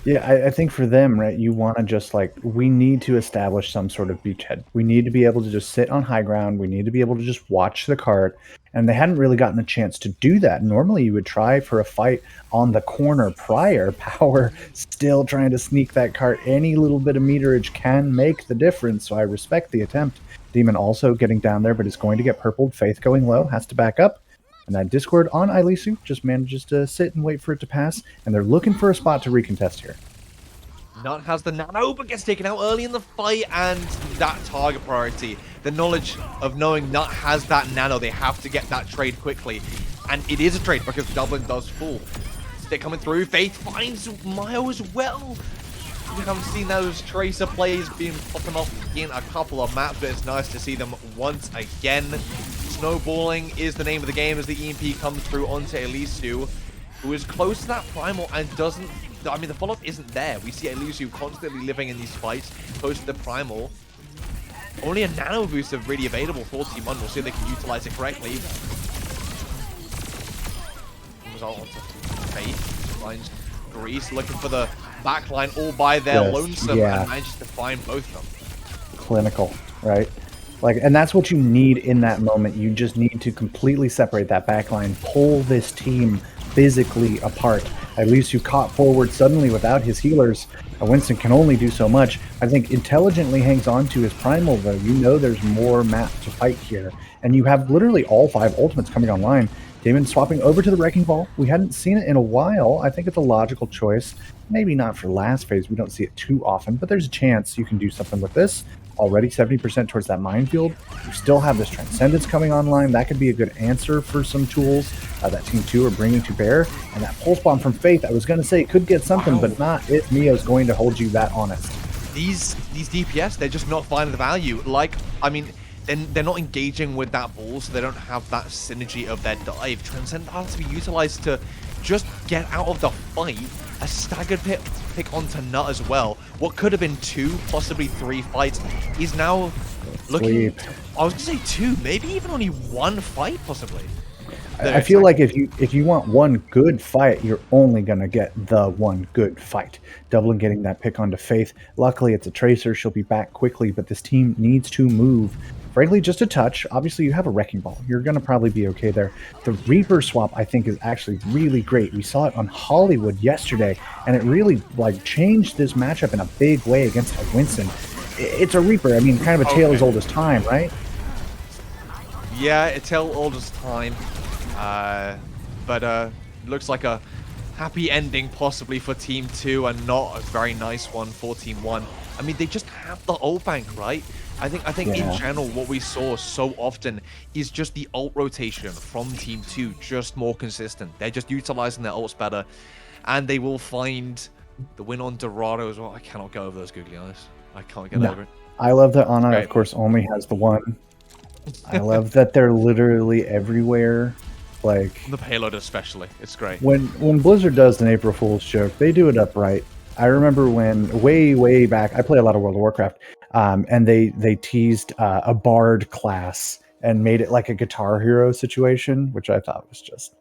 Yeah, I think for them, right, you want to just we need to establish some sort of beachhead. We need to be able to just sit on high ground. We need to be able to just watch the cart. And they hadn't really gotten a chance to do that. Normally, you would try for a fight on the corner prior. Power still trying to sneak that cart. Any little bit of meterage can make the difference, so I respect the attempt. Demon also getting down there, but is going to get purpled. Faith going low, has to back up. And that Discord on Ilisu just manages to sit and wait for it to pass, and they're looking for a spot to recontest here. Nut has the Nano, but gets taken out early in the fight, and that target priority. The knowledge of knowing Nut has that Nano, they have to get that trade quickly. And it is a trade because Dublin does fall. Stick coming through, Faith finds Mayo as well. We haven't seen those Tracer plays being popping off in a couple of maps, but it's nice to see them once again. Snowballing is the name of the game as the EMP comes through onto Ilisu, who is close to that Primal and doesn't... I mean, the follow-up isn't there. We see Ilisu constantly living in these fights close to the Primal. Only a Nano boost is really available for Team 1. We'll see if they can utilize it correctly. Comes out onto Faith. Finds Grease looking for the backline all by their lonesome and manages to find both of them. Clinical, right? And that's what you need in that moment. You just need to completely separate that backline, pull this team physically apart. At least you caught forward suddenly without his healers. Winston can only do so much. I think intelligently hangs on to his Primal, though. You know there's more map to fight here. And you have literally all 5 ultimates coming online. Damon swapping over to the Wrecking Ball. We hadn't seen it in a while. I think it's a logical choice. Maybe not for last phase. We don't see it too often, but there's a chance you can do something with this. Already 70% towards that minefield. You still have this Transcendence coming online. That could be a good answer for some tools that Team 2 are bringing to bear. And that Pulse Bomb from Faith, I was going to say, could get something, but not if Mio's going to hold you that honest. These DPS, they're just not finding the value. I mean, then they're not engaging with that ball, so they don't have that synergy of their dive. Transcend has to be utilized to just get out of the fight. A staggered pick onto Nut as well. What could have been 2, possibly 3 fights is now looking. I was gonna say 2, maybe even only 1 fight, possibly. I feel like if you want one good fight, you're only gonna get the one good fight. Dublin getting that pick onto Faith. Luckily, it's a Tracer. She'll be back quickly, but this team needs to move. Frankly, just a touch. Obviously, you have a Wrecking Ball. You're gonna probably be okay there. The Reaper swap, I think, is actually really great. We saw it on Hollywood yesterday, and it really like changed this matchup in a big way against Winston. It's a Reaper. I mean, kind of a tale as old as time, right? Yeah, a tale old as time. But looks like a happy ending possibly for Team 2 and not a very nice one for Team 1. I mean, they just have the ult bank, right? I think in general what we saw so often is just the ult rotation from Team 2 just more consistent. They're just utilizing their ults better, and they will find the win on Dorado as well. I cannot get over those googly eyes. I can't get over it. I love that Ana, of course, only has the one. I love that they're literally everywhere. Like the payload especially. It's great. When Blizzard does an April Fool's joke, they do it upright. I remember when way back, I play a lot of World of Warcraft, and they teased a bard class and made it like a Guitar Hero situation, which I thought was just,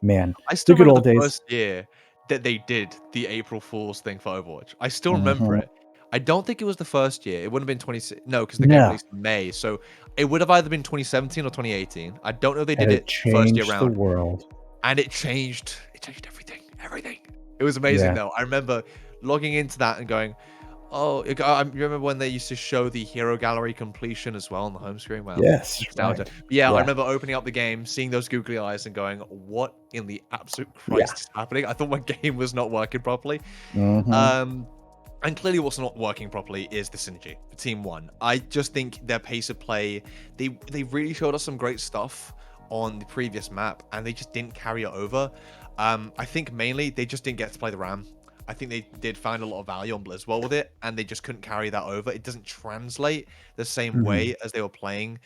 man, I still the good remember old the days. first year that they did the April Fool's thing for Overwatch. I still remember it. I don't think it was the first year. It wouldn't have been 26. No, because the game released in May. So it would have either been 2017 or 2018. I don't know if they did it first year round. The world. And it changed everything. Everything. It was amazing though. I remember logging into that and going, oh, I remember when they used to show the hero gallery completion as well on the home screen. Wow. Yes. Right. Yeah, I remember opening up the game, seeing those googly eyes and going, what in the absolute Christ is happening? I thought my game was not working properly. And clearly what's not working properly is the synergy for Team 1. I just think their pace of play, they really showed us some great stuff on the previous map, and they just didn't carry it over. I think mainly they just didn't get to play the Ram. I think they did find a lot of value on Blizz well with it, and they just couldn't carry that over. It doesn't translate the same way as they were playing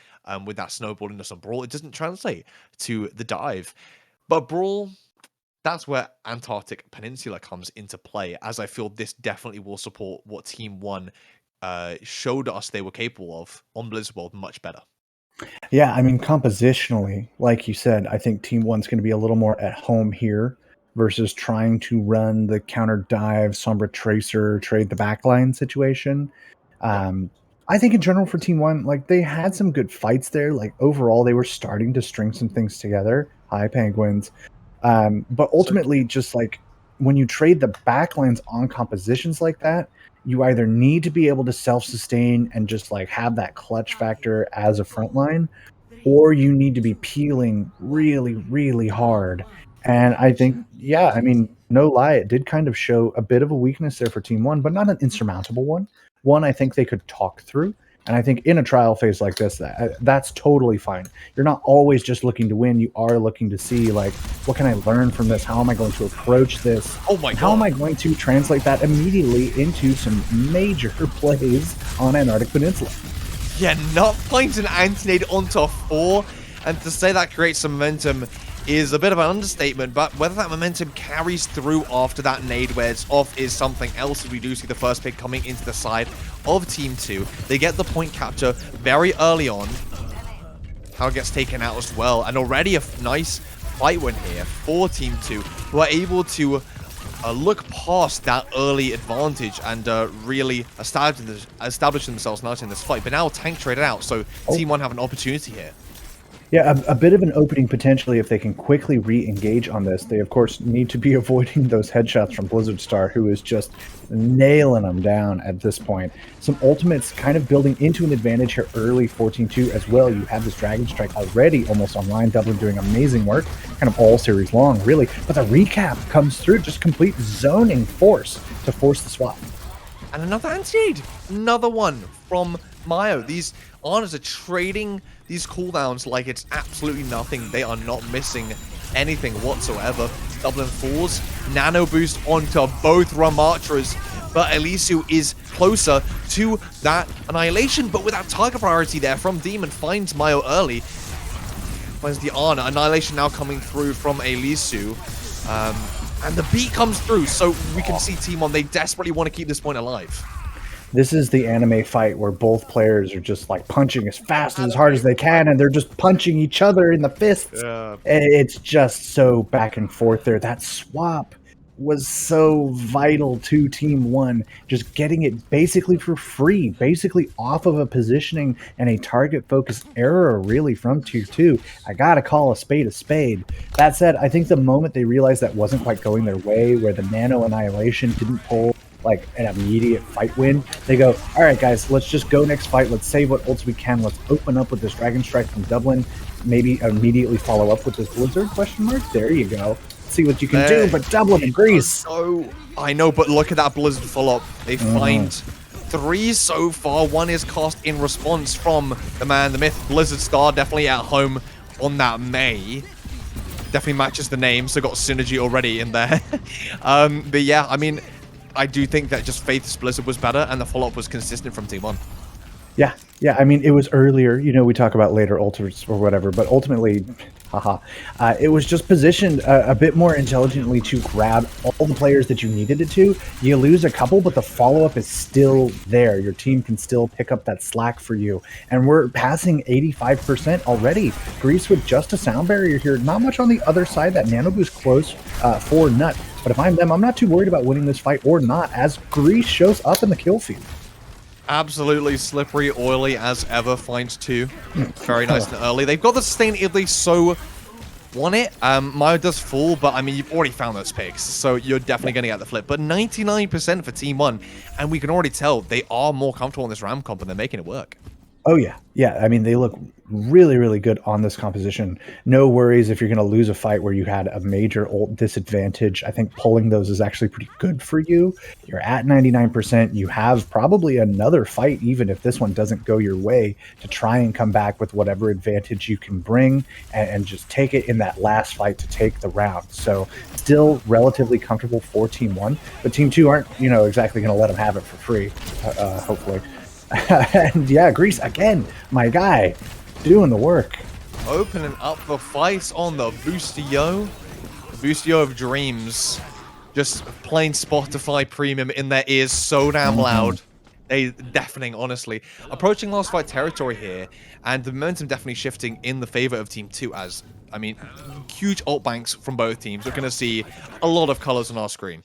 with that snowballiness on Brawl. It doesn't translate to the dive. But Brawl, that's where Antarctic Peninsula comes into play, as I feel this definitely will support what Team 1 showed us they were capable of on Blizzard World much better. Yeah, I mean, compositionally, like you said, I think Team 1's going to be a little more at home here versus trying to run the counter dive, Sombra Tracer, trade the backline situation. I think in general for Team 1, like they had some good fights there. Like overall, they were starting to string some things together. Hi, Penguins. But ultimately, just like when you trade the backlines on compositions like that, you either need to be able to self-sustain and just like have that clutch factor as a front line, or you need to be peeling really hard. And I think, yeah, I mean, no lie, it did kind of show a bit of a weakness there for Team 1, but not an insurmountable one. One I think they could talk through. And I think in a trial phase like this, that's totally fine. You're not always just looking to win. You are looking to see, like, what can I learn from this? How am I going to approach this? Oh my God. How am I going to translate that immediately into some major plays on Antarctic Peninsula? Yeah, not finds an anti-nade onto 4. And to say that creates some momentum is a bit of an understatement, but whether that momentum carries through after that nade where it's off is something else. We do see the first pick coming into the side of Team 2. They get the point capture very early on. How it gets taken out as well, and already a nice fight win here for Team 2, who are able to look past that early advantage and really establish themselves nicely in this fight. But now tank traded out, so Team 1 have an opportunity here. Yeah, a bit of an opening potentially if they can quickly re-engage on this. They, of course, need to be avoiding those headshots from Blizzard Star, who is just nailing them down at this point. Some ultimates kind of building into an advantage here early, 14-2 as well. You have this Dragon Strike already almost online. Dublin doing amazing work, kind of all series long, really. But the recap comes through, just complete zoning force to force the swap. And another anti-nade, another one from Mayo. These Anas are trading these cooldowns like it's absolutely nothing. They are not missing anything whatsoever. Dublin falls, nano boost onto both Ramatras. but Elisu is closer to that Annihilation, but with that target priority there from Demon, finds Mayo early, finds the Ana. Annihilation now coming through from Elisu, and the beat comes through, so we can see Team One, they desperately want to keep this point alive. This is the anime fight where both players are just like punching as fast and as hard as they can, and they're just punching each other in the fists. Yeah. It's just so back and forth there. That swap was so vital to Team One, just getting it basically for free, basically off of a positioning and a target focused error really from Tier 2. I gotta call a spade a spade. That said, I think the moment they realized that wasn't quite going their way, where the Nano Annihilation didn't pull like an immediate fight win, they go, all right guys, let's just go next fight, let's save what ults we can, let's open up with this Dragon Strike from Dublin, maybe immediately follow up with this Blizzard ? There you go, see what you can do. But Dublin and Greece, I know, but look at that Blizzard follow-up. They find 3 so far. 1 is cast in response from the man, the myth, Blizzard Star, definitely at home on that May. Definitely matches the name, so got synergy already in there. But yeah, I mean, I do think that just Faith's Blizzard was better, and the follow-up was consistent from Team 1. Yeah, I mean, it was earlier, we talk about later ultras or whatever, but ultimately, it was just positioned a bit more intelligently to grab all the players that you needed it to. You lose a couple, but the follow-up is still there. Your team can still pick up that slack for you. And we're passing 85% already. Greece with just a sound barrier here. Not much on the other side. That Nano Boost close for Nut. But if I'm them, I'm not too worried about winning this fight or not, as Greece shows up in the kill feed. Absolutely slippery, oily as ever. Finds 2. Very nice and early. They've got the sustain if they so want it. Mayo does fall, but I mean, you've already found those picks, so you're definitely going to get the flip. But 99% for Team 1, and we can already tell they are more comfortable in this Ram comp, and they're making it work. Oh, yeah. I mean, they look really, really good on this composition. No worries if you're going to lose a fight where you had a major ult disadvantage. I think pulling those is actually pretty good for you. You're at 99%. You have probably another fight, even if this one doesn't go your way, to try and come back with whatever advantage you can bring and just take it in that last fight to take the round. So still relatively comfortable for Team 1, but Team 2 aren't, exactly going to let them have it for free, hopefully. And yeah, Greece again, my guy, doing the work. Opening up the fight on the Boostio. The Boostio of Dreams. Just playing Spotify Premium in their ears so damn loud. They deafening, honestly. Approaching last fight territory here, and the momentum definitely shifting in the favor of Team 2 as, I mean, huge ult banks from both teams. We're going to see a lot of colors on our screen.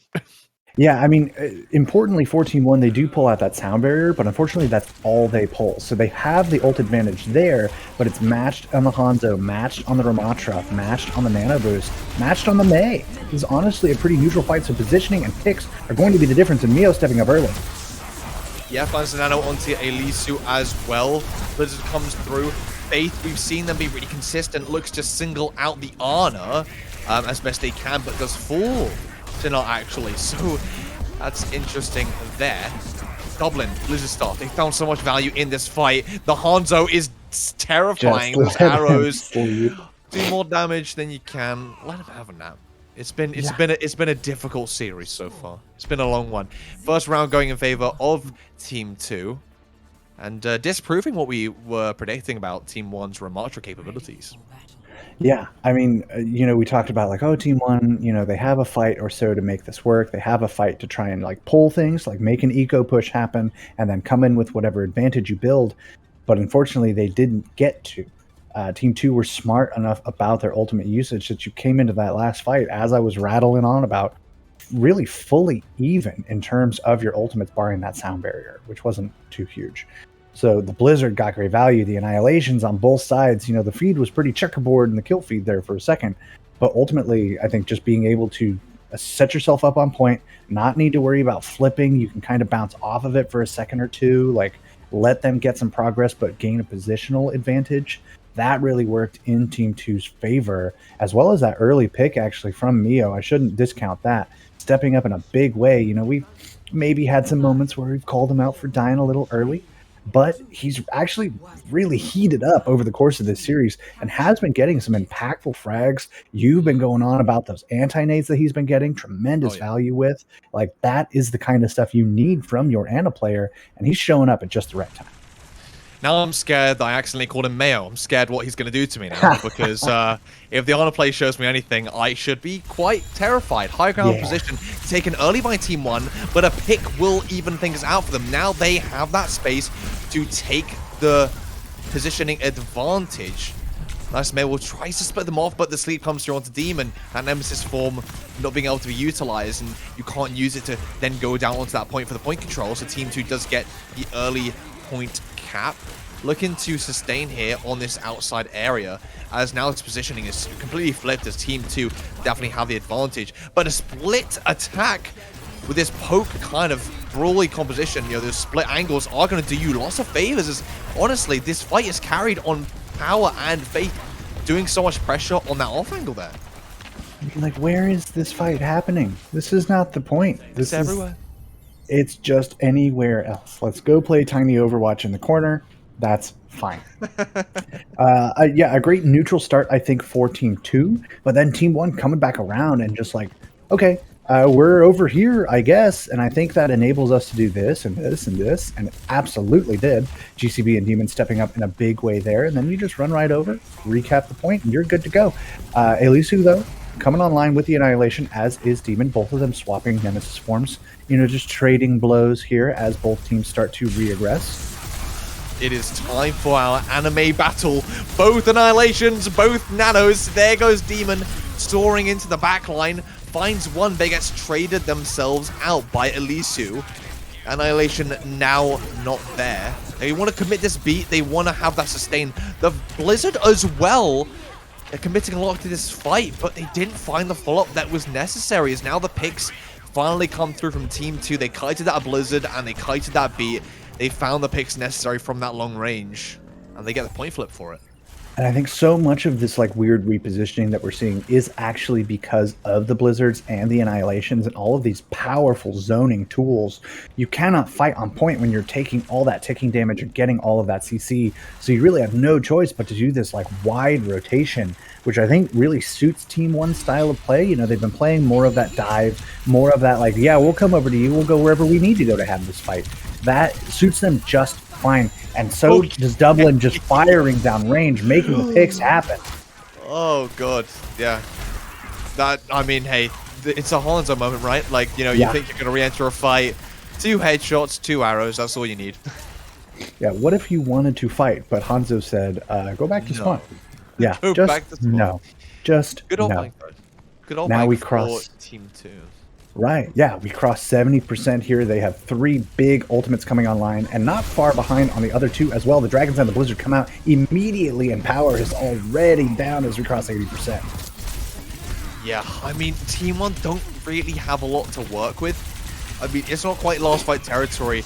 Yeah, I mean, importantly for Team 1, they do pull out that sound barrier, but unfortunately that's all they pull. So they have the ult advantage there, but it's matched on the Hanzo, matched on the Ramatra, matched on the Nano Boost, matched on the May. This is honestly a pretty neutral fight, so positioning and picks are going to be the difference, and Mio stepping up early. Yeah, finds the Nano onto Elisu as well. Blizzard comes through. Faith, we've seen them be really consistent, looks to single out the Ana as best they can, but does fall. To not actually, so that's interesting there. Dublin, Blizzard Star, they found so much value in this fight. The Hanzo is terrifying. Those arrows do more damage than you can. Let him have a nap. It's been a difficult series so far. It's been a long one. First round going in favor of Team 2, and disproving what we were predicting about Team 1's Ramatra capabilities. Yeah, I mean, we talked about like, oh, Team 1, they have a fight or so to make this work. They have a fight to try and like pull things, like make an eco push happen, and then come in with whatever advantage you build. But unfortunately, they didn't get to. Team 2 were smart enough about their ultimate usage that you came into that last fight, as I was rattling on about, really fully even in terms of your ultimates, barring that sound barrier, which wasn't too huge. So the Blizzard got great value. The Annihilations on both sides, the feed was pretty checkerboard in the kill feed there for a second. But ultimately, I think just being able to set yourself up on point, not need to worry about flipping. You can kind of bounce off of it for a second or two, like let them get some progress, but gain a positional advantage. That really worked in Team 2's favor, as well as that early pick actually from Mio. I shouldn't discount that. Stepping up in a big way. We've maybe had some moments where we've called him out for dying a little early. but he's actually really heated up over the course of this series and has been getting some impactful frags. You've been going on about those anti-nades that he's been getting Oh tremendous yeah. value with. Like, that is the kind of stuff you need from your Ana player, and he's showing up at just the right time. Now I'm scared that I accidentally called him Mayo. I'm scared what he's going to do to me now, because if the Honor play shows me anything, I should be quite terrified. High ground Yeah. position taken early by Team 1, but a pick will even things out for them. Now they have that space to take the positioning advantage. Nice Mayo will try to split them off, but the sleep comes through onto Demon. That Nemesis form not being able to be utilized, and you can't use it to then go down onto that point for the point control. So Team 2 does get the early point cap. Looking to sustain here on this outside area, as now its positioning is completely flipped, as Team 2 definitely have the advantage. But a split attack with this poke kind of brawly composition, you know, those split angles are going to do you lots of favors, as honestly, this fight is carried on power and faith, doing so much pressure on that off angle there. Like, where is this fight happening? This is not the point. This It's everywhere. It's just anywhere else. Let's go play tiny Overwatch in the corner. That's fine. Yeah, a great neutral start, I think, for Team 2. But then Team 1 coming back around and just like, okay, we're over here, I guess. And I think that enables us to do this and this and this. And it absolutely did. GCB and Demon stepping up in a big way there. And then you just run right over, recap the point, and you're good to go. Elisu, though, coming online with the Annihilation, as is Demon. Both of them swapping Nemesis forms. You know, just trading blows here as both teams start to reaggress. It is time for our anime battle. Both Annihilations, both Nanos. There goes Demon, soaring into the back line. Finds one, but gets traded themselves out by Elisu. Annihilation now not there. They want to commit this beat. They want to have that sustain. The Blizzard as well. They're committing a lot to this fight, but they didn't find the follow-up that was necessary, as now the picks finally come through from Team 2. They kited that Blizzard and they kited that beat. They found the picks necessary from that long range, and they get the point flip for it. And I think so much of this like weird repositioning that we're seeing is actually because of the Blizzards and the Annihilations and all of these powerful zoning tools. You cannot fight on point when you're taking all that ticking damage and getting all of that CC. So you really have no choice but to do this like wide rotation, which I think really suits Team 1's style of play. You know, they've been playing more of that dive, more of that like, yeah, we'll come over to you, we'll go wherever we need to go to have this fight. That suits them just fine. And so does Dublin, just firing down range, making the picks happen. Oh god, yeah. That, I mean, hey, it's a Hanzo moment, right? Like, you know, you think you're gonna re-enter a fight, 2 headshots, 2 arrows, that's all you need. Yeah, what if you wanted to fight, but Hanzo said, go back to spawn. Yeah, Go just back to spawn. no. Just Good old no. Mike, good old Now Mike we for cross- Team 2. Right, yeah, we crossed 70% here. They have 3 big ultimates coming online, and not far behind on the other 2 as well. The Dragons and the Blizzard come out immediately, and power is already down as we cross 80%. Yeah, I mean, Team 1 don't really have a lot to work with. I mean, it's not quite last fight territory,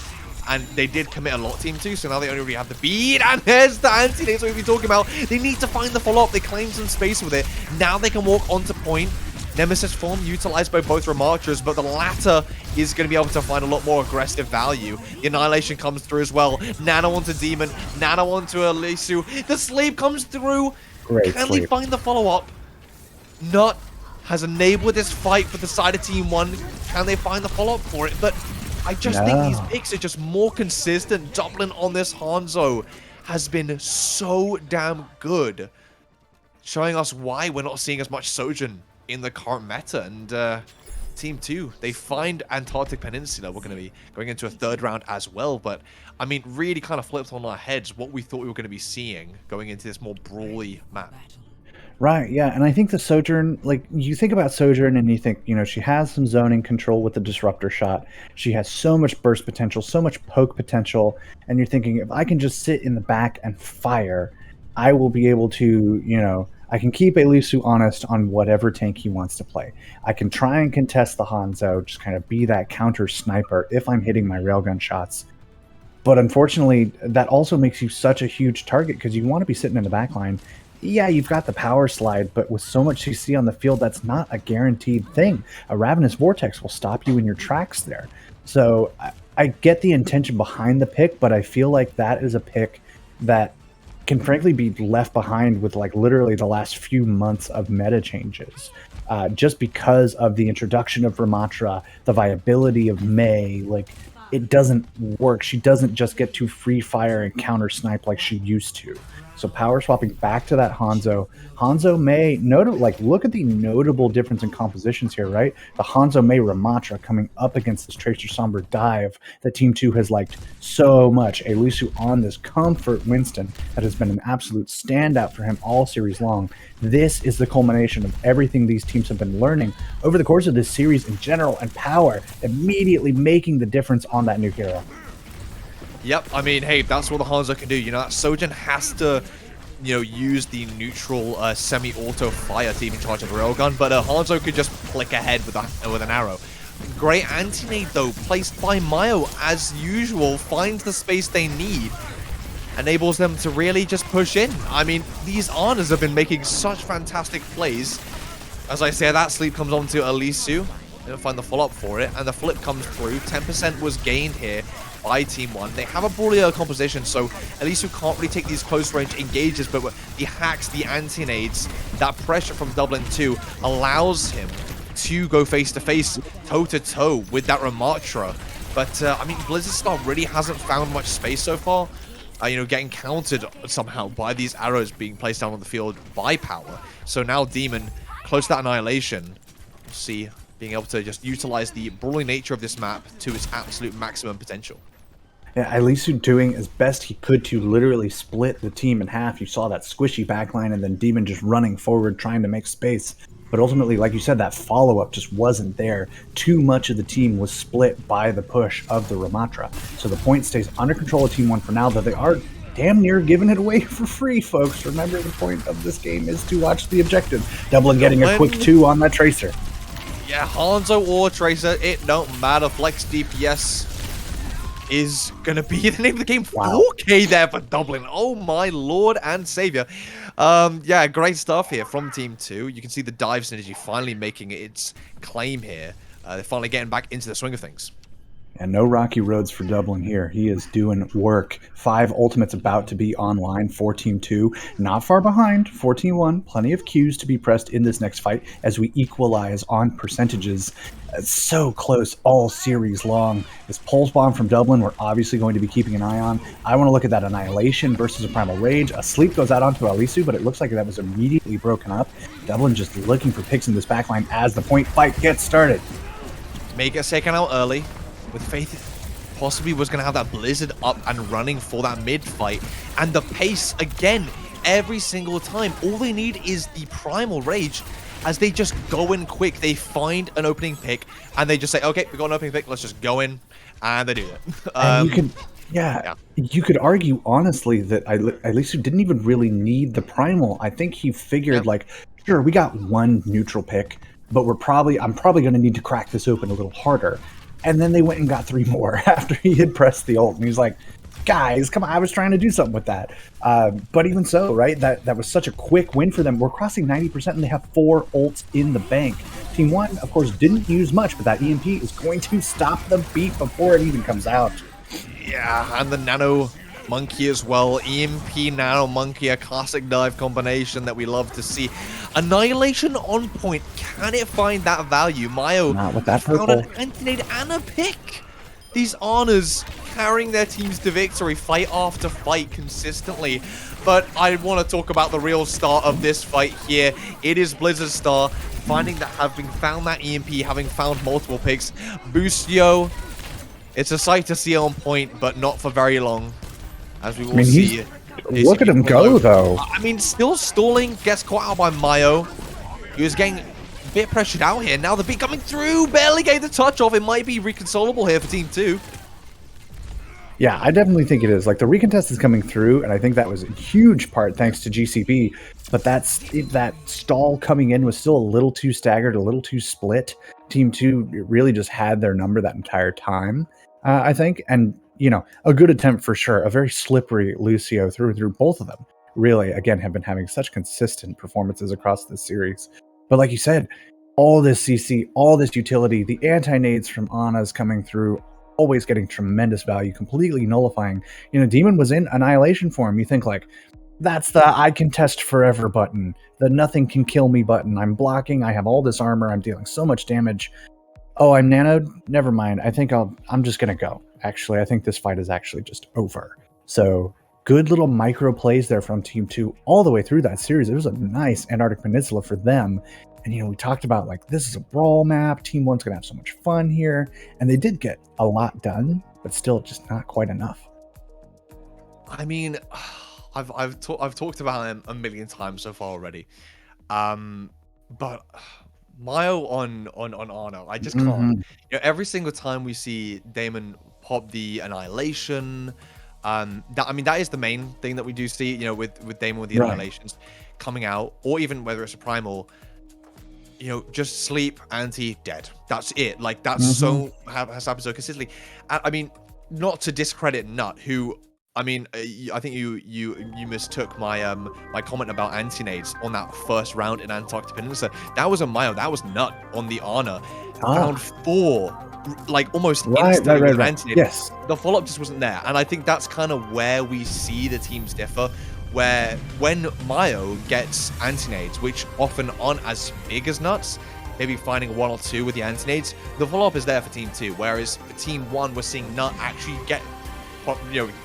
and they did commit a lot, Team 2, so now they only really have the beat, and there's the anti-nades we've been talking about. They need to find the follow-up. They claim some space with it. Now they can walk onto point. Nemesis form utilized by both Remarchers, but the latter is going to be able to find a lot more aggressive value. The Annihilation comes through as well. Nano onto Demon, Nano onto Elisu. The sleep comes through. Great Can sleep. they find the follow-up? Nut has enabled this fight for the side of Team 1. Can they find the follow-up for it? But I just think these picks are just more consistent. Dublin on this Hanzo has been so damn good, showing us why we're not seeing as much Sojourn in the current meta. And Team 2, they find Antarctic Peninsula. We're going to be going into a 3rd round as well, but I mean, really kind of flipped on our heads what we thought we were going to be seeing going into this more brawly map. Right, yeah, and I think the Sojourn, like, you think about Sojourn and you think, you know, she has some zoning control with the Disruptor shot. She has so much burst potential, so much poke potential, and you're thinking, if I can just sit in the back and fire, I will be able to, you know, I can keep Elisu honest on whatever tank he wants to play. I can try and contest the Hanzo, just kind of be that counter sniper if I'm hitting my railgun shots. But unfortunately, that also makes you such a huge target because you want to be sitting in the back line. Yeah, you've got the power slide, but with so much CC on the field, that's not a guaranteed thing. A Ravenous Vortex will stop you in your tracks there. So I get the intention behind the pick, but I feel like that is a pick that can frankly be left behind with like literally the last few months of meta changes. Just because of the introduction of Ramatra, the viability of Mei, like it doesn't work. She doesn't just get to free fire and counter snipe like she used to. So power swapping back to that Hanzo Mei, look at the notable difference in compositions here, right? The Hanzo Mei Ramatra coming up against this Tracer Somber dive that Team 2 has liked so much. Elisu on this comfort Winston that has been an absolute standout for him all series long. This is the culmination of everything these teams have been learning over the course of this series in general, and power immediately making the difference on that new hero. Yep, I mean, hey, that's what the Hanzo can do. You know, that Sojin has to, you know, use the neutral semi-auto fire to even charge a railgun, but Hanzo could just click ahead with an arrow. Great anti-nade, though, placed by Mayo, as usual, finds the space they need. Enables them to really just push in. I mean, these Anas have been making such fantastic plays. As I say, that sleep comes on to Elisu. They don't find the follow-up for it, and the flip comes through. 10% was gained here by Team 1. They have a brawlier composition, so Elisu can't really take these close-range engages, but the hacks, the anti-nades, that pressure from Dublin 2 allows him to go face-to-face, toe-to-toe with that Ramatra. But, I mean, Blizzard Star really hasn't found much space so far. You know, getting countered somehow by these arrows being placed down on the field by Power. So now Demon, close to that annihilation. We'll see, being able to just utilize the brawling nature of this map to its absolute maximum potential. Yeah, Elisu doing as best he could to literally split the team in half. You saw that squishy backline and then Demon just running forward, trying to make space. But ultimately, like you said, that follow-up just wasn't there. Too much of the team was split by the push of the Ramatra. So the point stays under control of Team 1 for now, though they are damn near giving it away for free, folks. Remember, the point of this game is to watch the objective. Dublin getting a quick 2 on that Tracer. Yeah, Hanzo or Tracer, it don't matter. Flex DPS is gonna be the name of the game. Wow. 4K there for Dublin. Oh my lord and savior. Yeah, great stuff here from Team 2. You can see the dive synergy finally making its claim here. They're finally getting back into the swing of things. And no rocky roads for Dublin here. He is doing work. 5 ultimates about to be online for Team 2. Not far behind for Team 1. Plenty of Qs to be pressed in this next fight as we equalize on percentages. So close all series long. This Pulse Bomb from Dublin we're obviously going to be keeping an eye on. I want to look at that Annihilation versus a Primal Rage. A sleep goes out onto Elisu, but it looks like that was immediately broken up. Dublin just looking for picks in this backline as the point fight gets started. May get taken out early. With Faith, possibly was going to have that Blizzard up and running for that mid fight. And the pace, again, every single time. All they need is the Primal Rage as they just go in quick. They find an opening pick and they just say, okay, we got an opening pick, let's just go in. And they do it. And you can, you could argue, honestly, that Elisu didn't even really need the Primal. I think he figured, like, sure, we got 1 neutral pick, but I'm probably going to need to crack this open a little harder. And then they went and got 3 more after he had pressed the ult. And he's like, guys, come on, I was trying to do something with that. But even so, right, that was such a quick win for them. We're crossing 90% and they have 4 ults in the bank. Team 1, of course, didn't use much, but that EMP is going to stop the beat before it even comes out. Yeah, and the Nano Monkey as well. EMP Nano Monkey, a classic dive combination that we love to see. Annihilation on point. Can it find that value? Mayo Not with that found purple. an anti-nade and a pick. These Anas carrying their teams to victory, fight after fight consistently. But I want to talk about the real star of this fight here. It is Blizzard Star having found that EMP, having found multiple picks. Boostio, it's a sight to see on point, but not for very long. As we will see. Look at him go, though. I mean, still stalling, gets caught out by Mayo. He was getting a bit pressured out here. Now the beat coming through, barely gave the touch off. It might be reconsolable here for Team 2. Yeah, I definitely think it is. Like, the recontest is coming through, and I think that was a huge part thanks to GCB. But that stall coming in was still a little too staggered, a little too split. Team 2 really just had their number that entire time, I think. And you know, a good attempt for sure. A very slippery Lucio through and through. Both of them really, again, have been having such consistent performances across this series. But like you said, all this CC, all this utility, the anti-nades from Ana's coming through, always getting tremendous value, completely nullifying. Demon was in Annihilation form. You think like, that's the I can test forever button, the nothing can kill me button. I'm blocking, I have all this armor, I'm dealing so much damage. Oh, I'm nanoed? Never mind. I'm just gonna go. Actually, I think this fight is actually just over. So good little micro plays there from Team 2 all the way through that series. It was a nice Antarctic Peninsula for them. And we talked about like, this is a brawl map. Team 1's gonna have so much fun here. And they did get a lot done, but still just not quite enough. I mean, I've talked about him a million times so far already, but Mayo on Arno, I just can't. Every single time we see Damon pop the Annihilation, that is the main thing that we do see. With Damon with the Annihilations coming out, or even whether it's a Primal. Just sleep, anti, dead. That's it. Like that's has happened so consistently. I mean, not to discredit Nut, who. I mean, I think you mistook my my comment about anti-nades on that first round in Antarctic Peninsula. That was a Mayo. That was Nut on the Ana. Round 4, like almost instantly with anti-nade. Yes. The follow-up just wasn't there. And I think that's kind of where we see the teams differ, where when Mayo gets anti-nades, which often aren't as big as Nuts, maybe finding 1 or 2 with the anti-nades, the follow-up is there for Team 2. Whereas for Team 1, we're seeing Nut actually getting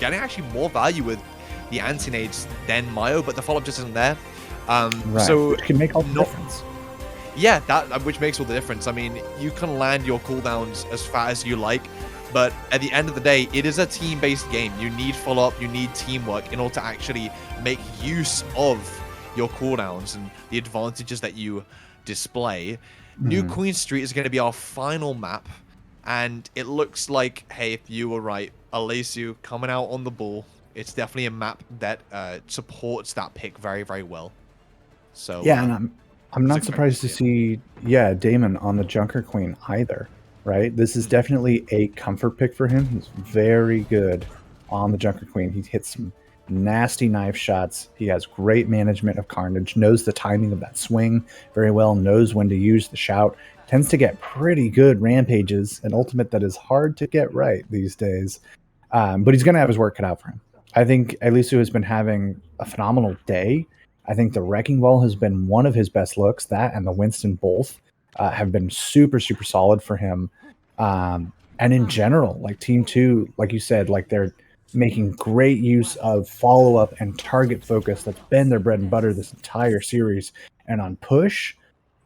actually more value with the anti-nades than Mayo, but the follow-up just isn't there. So which can make all the difference. Yeah, which makes all the difference. I mean, you can land your cooldowns as fast as you like, but at the end of the day, it is a team-based game. You need follow-up, you need teamwork in order to actually make use of your cooldowns and the advantages that you display. New Queen Street is going to be our final map, and it looks like, hey, if you were right, Alesu coming out on the ball. It's definitely a map that supports that pick very, very well. So yeah, and I'm not surprised to see Damon on the Junker Queen either. Right, this is definitely a comfort pick for him. He's very good on the Junker Queen. He hits some nasty knife shots. He has great management of carnage. Knows the timing of that swing very well. Knows when to use the shout. Tends to get pretty good rampages, an ultimate that is hard to get right these days. But he's going to have his work cut out for him. I think Alesu has been having a phenomenal day. I think the Wrecking Ball has been one of his best looks. That and the Winston both have been super, super solid for him. And in general, like Team 2, like you said, like they're making great use of follow-up and target focus. That's been their bread and butter this entire series. And on push,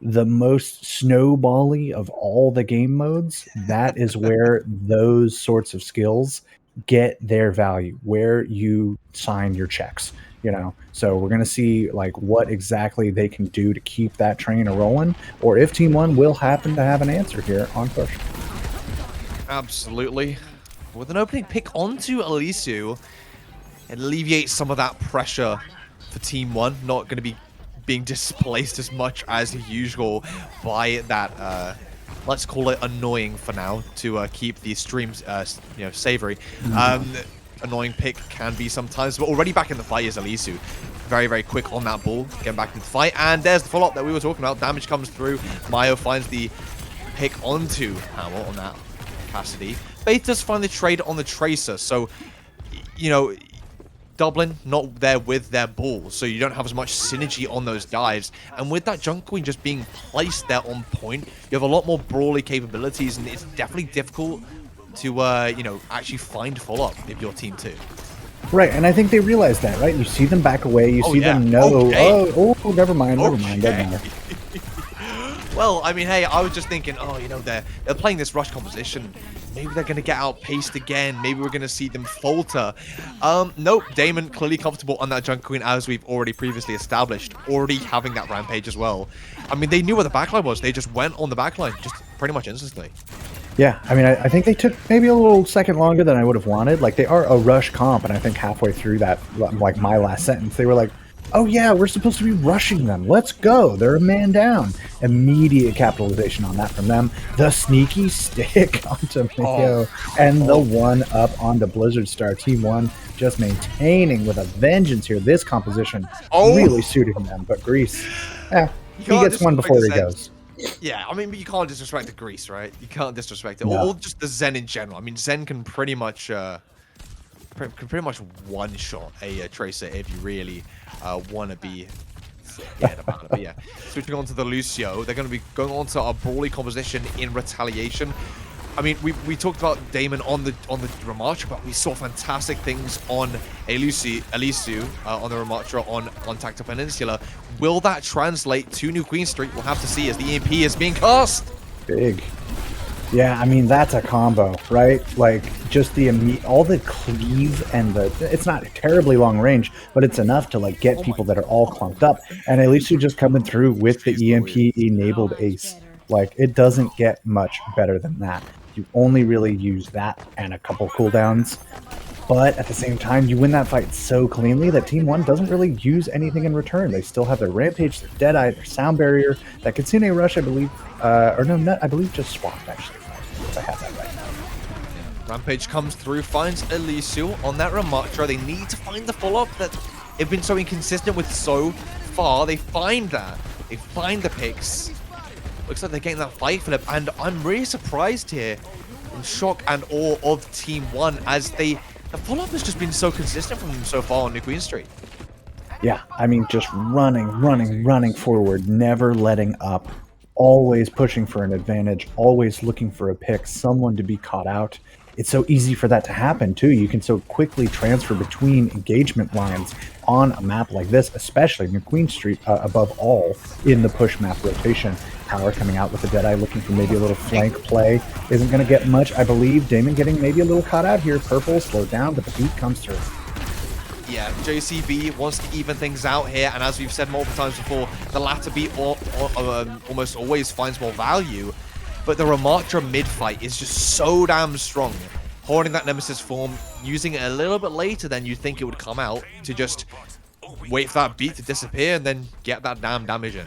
the most snowbally of all the game modes, that is where those sorts of skills get their value, where you sign your checks, so we're going to see like what exactly they can do to keep that train a-rolling, or if Team 1 will happen to have an answer here on push. Absolutely. With an opening pick onto Alesu, it alleviates some of that pressure for Team 1, not going to be being displaced as much as usual by that let's call it annoying for now to keep the streams savory. Annoying pick can be sometimes, but already back in the fight is Alesu. Very, very quick on that ball, getting back into the fight, and there's the follow-up that we were talking about. Damage comes through. Mayo finds the pick onto Hamel on that Cassidy. Faith does find the trade on the Tracer, so Dublin not there with their ball, so you don't have as much synergy on those guys. And with that Junk Queen just being placed there on point, you have a lot more brawly capabilities, and it's definitely difficult to actually find follow-up if you're Team 2. Right, and I think they realize that, right? You see them back away, you see them know, never mind. Well, I mean, hey, I was just thinking, they're playing this rush composition. Maybe they're going to get outpaced again. Maybe we're going to see them falter. Nope, Damon clearly comfortable on that Junk Queen, as we've already previously established, already having that rampage as well. I mean, they knew where the backline was. They just went on the backline just pretty much instantly. Yeah, I mean, I think they took maybe a little second longer than I would have wanted. Like, they are a rush comp, and I think halfway through that, like my last sentence, they were like, oh yeah, we're supposed to be rushing them. Let's go. They're a man down. Immediate capitalization on that from them. The sneaky stick onto Mio and the one up onto Blizzard Star. Team 1 just maintaining with a vengeance here. This composition really suited them, but Grease, he gets one before he goes. Yeah, I mean, but you can't disrespect the Grease, right? You can't disrespect it, No. or just the Zen in general. I mean, Zen can pretty much can pretty much one-shot a Tracer if you really want to be scared about it. But yeah, switching on to the Lucio, they're going to be going on to a brawly composition in retaliation. I mean, we talked about Damon on the Ramatra, but we saw fantastic things on Elisu on the Ramatra on Tacta Peninsula. Will that translate to New Queen Street? We'll have to see as the EMP is being cast. Big. Yeah, I mean, that's a combo, right? Like, just all the cleave and it's not terribly long range, but it's enough to, like, get people that are all clumped up. And Elisu just coming through with the EMP-enabled ace. Like, it doesn't get much better than that. You only really use that and a couple cooldowns. But at the same time, you win that fight so cleanly that Team 1 doesn't really use anything in return. They still have their Rampage, their Deadeye, their Sound Barrier, that Kitsune Rush, I believe, or no, not, I believe just swapped, actually, if I have that right now. Rampage comes through, finds Elisu on that Ramatra. They need to find the follow-up that they've been so inconsistent with so far. They find that. They find the picks. Looks like they're getting that fight flip, and I'm really surprised here, in shock and awe of Team 1, as the follow-up has just been so consistent from them so far on New Queen Street. Yeah, I mean, just running forward, never letting up, always pushing for an advantage, always looking for a pick, someone to be caught out. It's so easy for that to happen, too. You can so quickly transfer between engagement lines on a map like this, especially New Queen Street, above all, in the push map rotation. Power coming out with the Deadeye, looking for maybe a little flank play. Isn't going to get much, I believe. Damon getting maybe a little caught out here. Purple slowed down, but the beat comes through. Yeah, JCB wants to even things out here, and as we've said multiple times before, the latter beat almost always finds more value, but the Ramatra mid-fight is just so damn strong. Holding that Nemesis form, using it a little bit later than you'd think it would come out, to just wait for that beat to disappear and then get that damn damage in.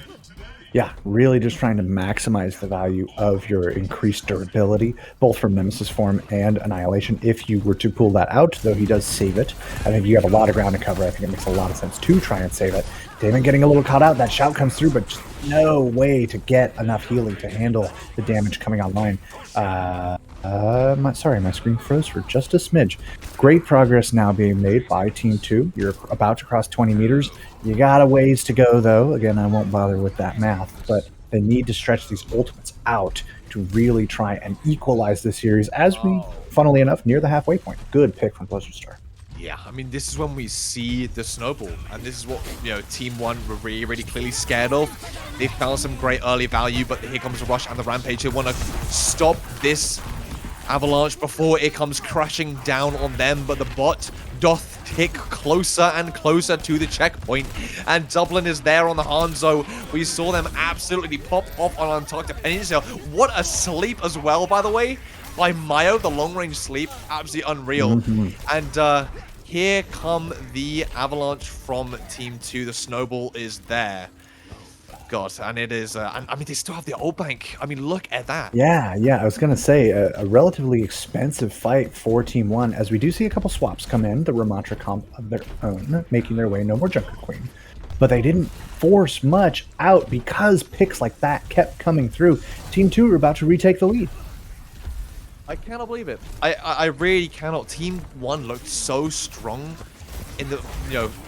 Yeah, really just trying to maximize the value of your increased durability, both from Nemesis form and Annihilation, if you were to pull that out, though he does save it. I think you have a lot of ground to cover. I think it makes a lot of sense to try and save it. Damon getting a little caught out. That shout comes through, but just no way to get enough healing to handle the damage coming online. Sorry, my screen froze for just a smidge. Great progress now being made by Team 2. You're about to cross 20 meters. You got a ways to go, though. Again, I won't bother with that math, but they need to stretch these ultimates out to really try and equalize the series as we, funnily enough, near the halfway point. Good pick from Blizzard Star. Yeah, I mean, this is when we see the snowball, and this is what, Team 1 were really, really clearly scared of. They found some great early value, but here comes the Rush and the Rampage. They want to stop this avalanche before it comes crashing down on them, but the bot doth tick closer and closer to the checkpoint, and Dublin is there on the Hanzo. We saw them absolutely pop off on Antarctica Peninsula. What a sleep as well, by the way, by Mayo, the long-range sleep, absolutely unreal. And here come the avalanche from Team 2. The snowball is there. God, and it is, I mean, they still have the old bank. I mean, look at that. Yeah, I was going to say a relatively expensive fight for Team 1, as we do see a couple swaps come in, the Ramatra comp of their own, making their way, no more Junker Queen. But they didn't force much out because picks like that kept coming through. Team 2 are about to retake the lead. I cannot believe it. I really cannot. Team 1 looked so strong in the,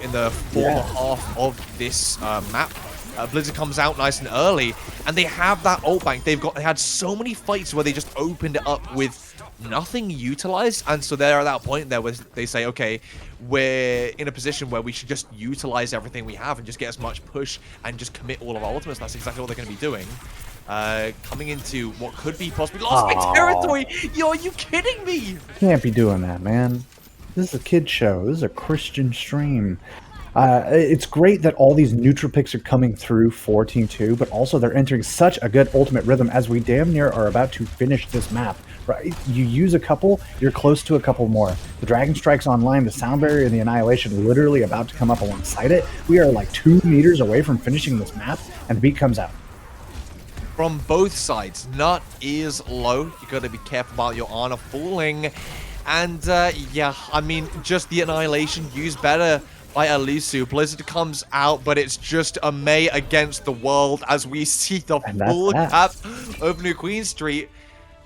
in the former half of this map. Blizzard comes out nice and early, and they have that ult bank. They had so many fights where they just opened it up with nothing utilized, and so they're at that point there where they say, okay, we're in a position where we should just utilize everything we have and just get as much push and just commit all of our ultimates. That's exactly what they're going to be doing. Coming into what could be possibly lost by territory. Yo, are you kidding me? Can't be doing that, man. This is a kid show. This is a Christian stream. It's great that all these neutral picks are coming through for Team 2, but also they're entering such a good ultimate rhythm as we damn near are about to finish this map. Right? You use a couple, you're close to a couple more. The Dragon Strike's online, the Sound Barrier and the Annihilation literally about to come up alongside it. We are like 2 meters away from finishing this map, and the beat comes out. From both sides, nut is low. You gotta be careful about your honor falling. And yeah, I mean, just the Annihilation used better by Alisu. Blizzard comes out, but it's just a May against the world as we see the And that's full that. cap of New Queen Street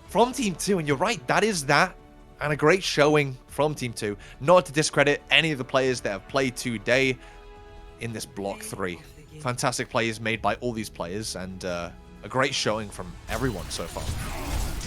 from Team 2. And you're right, that is that. And a great showing from Team 2. Not to discredit any of the players that have played today in this Block 3. Fantastic plays made by all these players, and a great showing from everyone so far.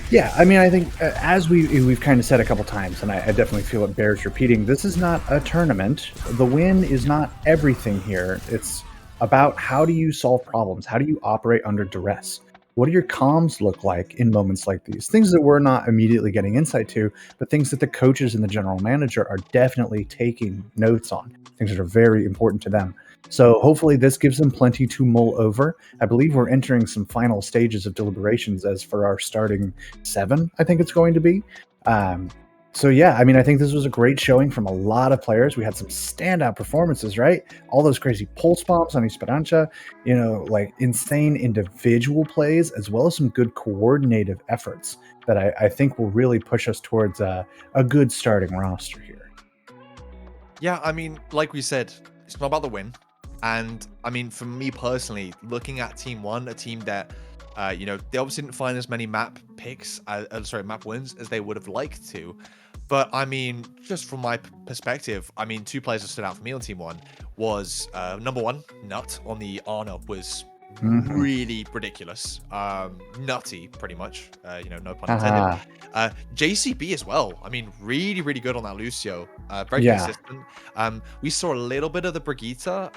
Yeah, I mean, I think as we've kind of said a couple times, and I definitely feel it bears repeating, this is not a tournament. The win is not everything here. It's about how do you solve problems? How do you operate under duress? What do your comms look like in moments like these? Things that we're not immediately getting insight to, but things that the coaches and the general manager are definitely taking notes on, things that are very important to them. So hopefully this gives them plenty to mull over. I believe we're entering some final stages of deliberations as for our starting 7, I think it's going to be. So yeah, I mean, I think this was a great showing from a lot of players. We had some standout performances, right? All those crazy pulse bombs on Esperanza, like insane individual plays, as well as some good coordinative efforts that I think will really push us towards a good starting roster here. Yeah, I mean, like we said, it's not about the win. And I mean, for me personally, looking at Team 1, a team that, they obviously didn't find as many map map wins as they would have liked to. But I mean, just from my perspective, I mean, 2 players that stood out for me on Team 1 was number 1, Nut on the Ana was really ridiculous, nutty, pretty much. No pun intended. Haha. JCB as well. I mean, really, really good on that Lucio. Very Yeah. consistent. We saw a little bit of the Brigitte,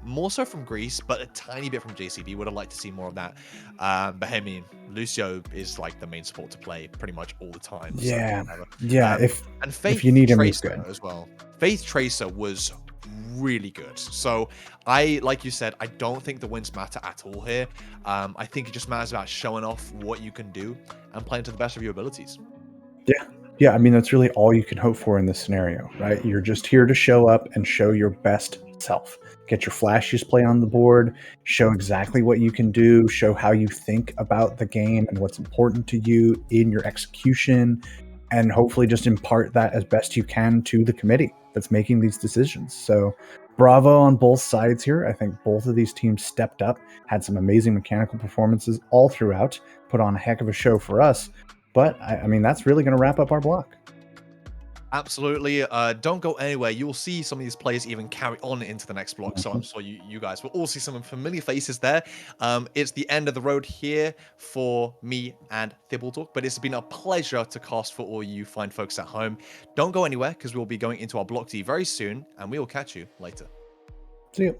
more so from Greece, but a tiny bit from JCB. Would have liked to see more of that. But I mean, Lucio is like the main support to play pretty much all the time. Yeah. So, Yeah. and Faith if you need him, he's Tracer good. as well. Faith Tracer was really good. So like you said, I don't think the wins matter at all here. I think it just matters about showing off what you can do and playing to the best of your abilities. Yeah, I mean, that's really all you can hope for in this scenario, right? You're just here to show up and show your best self. Get your flashiest play on the board, show exactly what you can do, show how you think about the game and what's important to you in your execution, and hopefully just impart that as best you can to the committee that's making these decisions. So bravo on both sides here. I think both of these teams stepped up, had some amazing mechanical performances all throughout, put on a heck of a show for us. But I mean, that's really going to wrap up our block. Absolutely. Don't go anywhere. You'll see some of these players even carry on into the next block. So I'm sure you guys will all see some familiar faces there. It's the end of the road here for me and Thibbletalk, but it's been a pleasure to cast for all you fine folks at home. Don't go anywhere because we'll be going into our block D very soon, and we will catch you later. See you.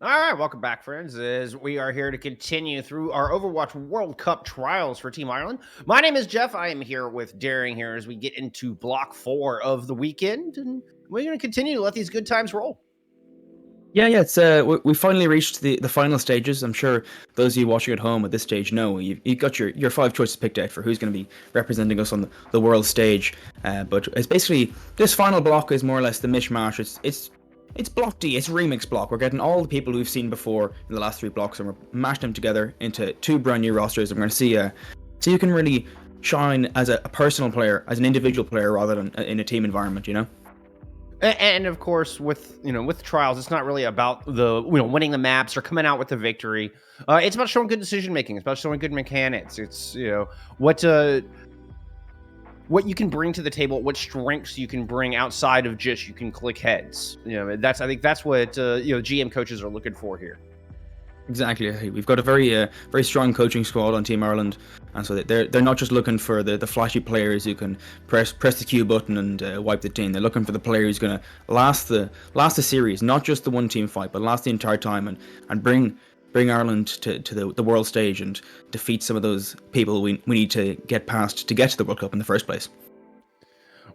All right, welcome back, friends, as we are here to continue through our Overwatch World Cup trials for Team Ireland. My name is Jeff. I am here with Daring here as we get into Block 4 of the weekend, and we're going to continue to let these good times roll. Yeah, it's we finally reached the final stages. I'm sure those of you watching at home at this stage know you've got your 5 choices picked out for who's going to be representing us on the world stage. But it's basically, this final block is more or less the mishmash. It's Block D, it's Remix Block. We're getting all the people we've seen before in the last 3 blocks, and we're mashing them together into 2 brand new rosters. And we're going to see so you can really shine as a personal player, as an individual player, rather than in a team environment, you know? And of course, with trials, it's not really about the winning the maps or coming out with the victory. It's about showing good decision making. It's about showing good mechanics. It's what you can bring to the table, what strengths you can bring outside of just you can click heads. I think that's what GM coaches are looking for here. Exactly. We've got a very strong coaching squad on Team Ireland, and so they're not just looking for the flashy players who can press the Q button and wipe the team. They're looking for the player who's going to last the series, not just the one team fight, but last the entire time and bring Ireland to the world stage and defeat some of those people we need to get past to get to the World Cup in the first place.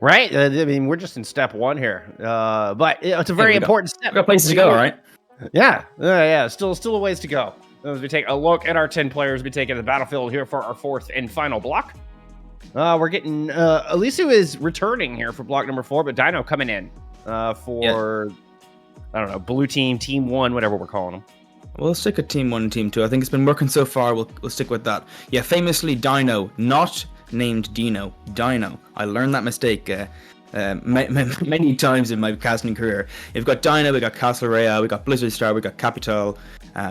Right. I mean, we're just in step 1 here, but it's a very important step. We've got places to go, all right? Yeah. Still a ways to go. As we take a look at our 10 players, we take the battlefield here for our 4th and final block. We're getting Elisu is returning here for block number 4, but Dino coming in for I don't know, blue team, team 1, whatever we're calling them. We'll stick with team 1 and team 2. I think it's been working so far. We'll stick with that. Yeah, famously Dino, not named Dino. Dino. I learned that mistake many times in my casting career. We've got Dino, we got Castle Royale, we got Blizzard Star, we got Capital,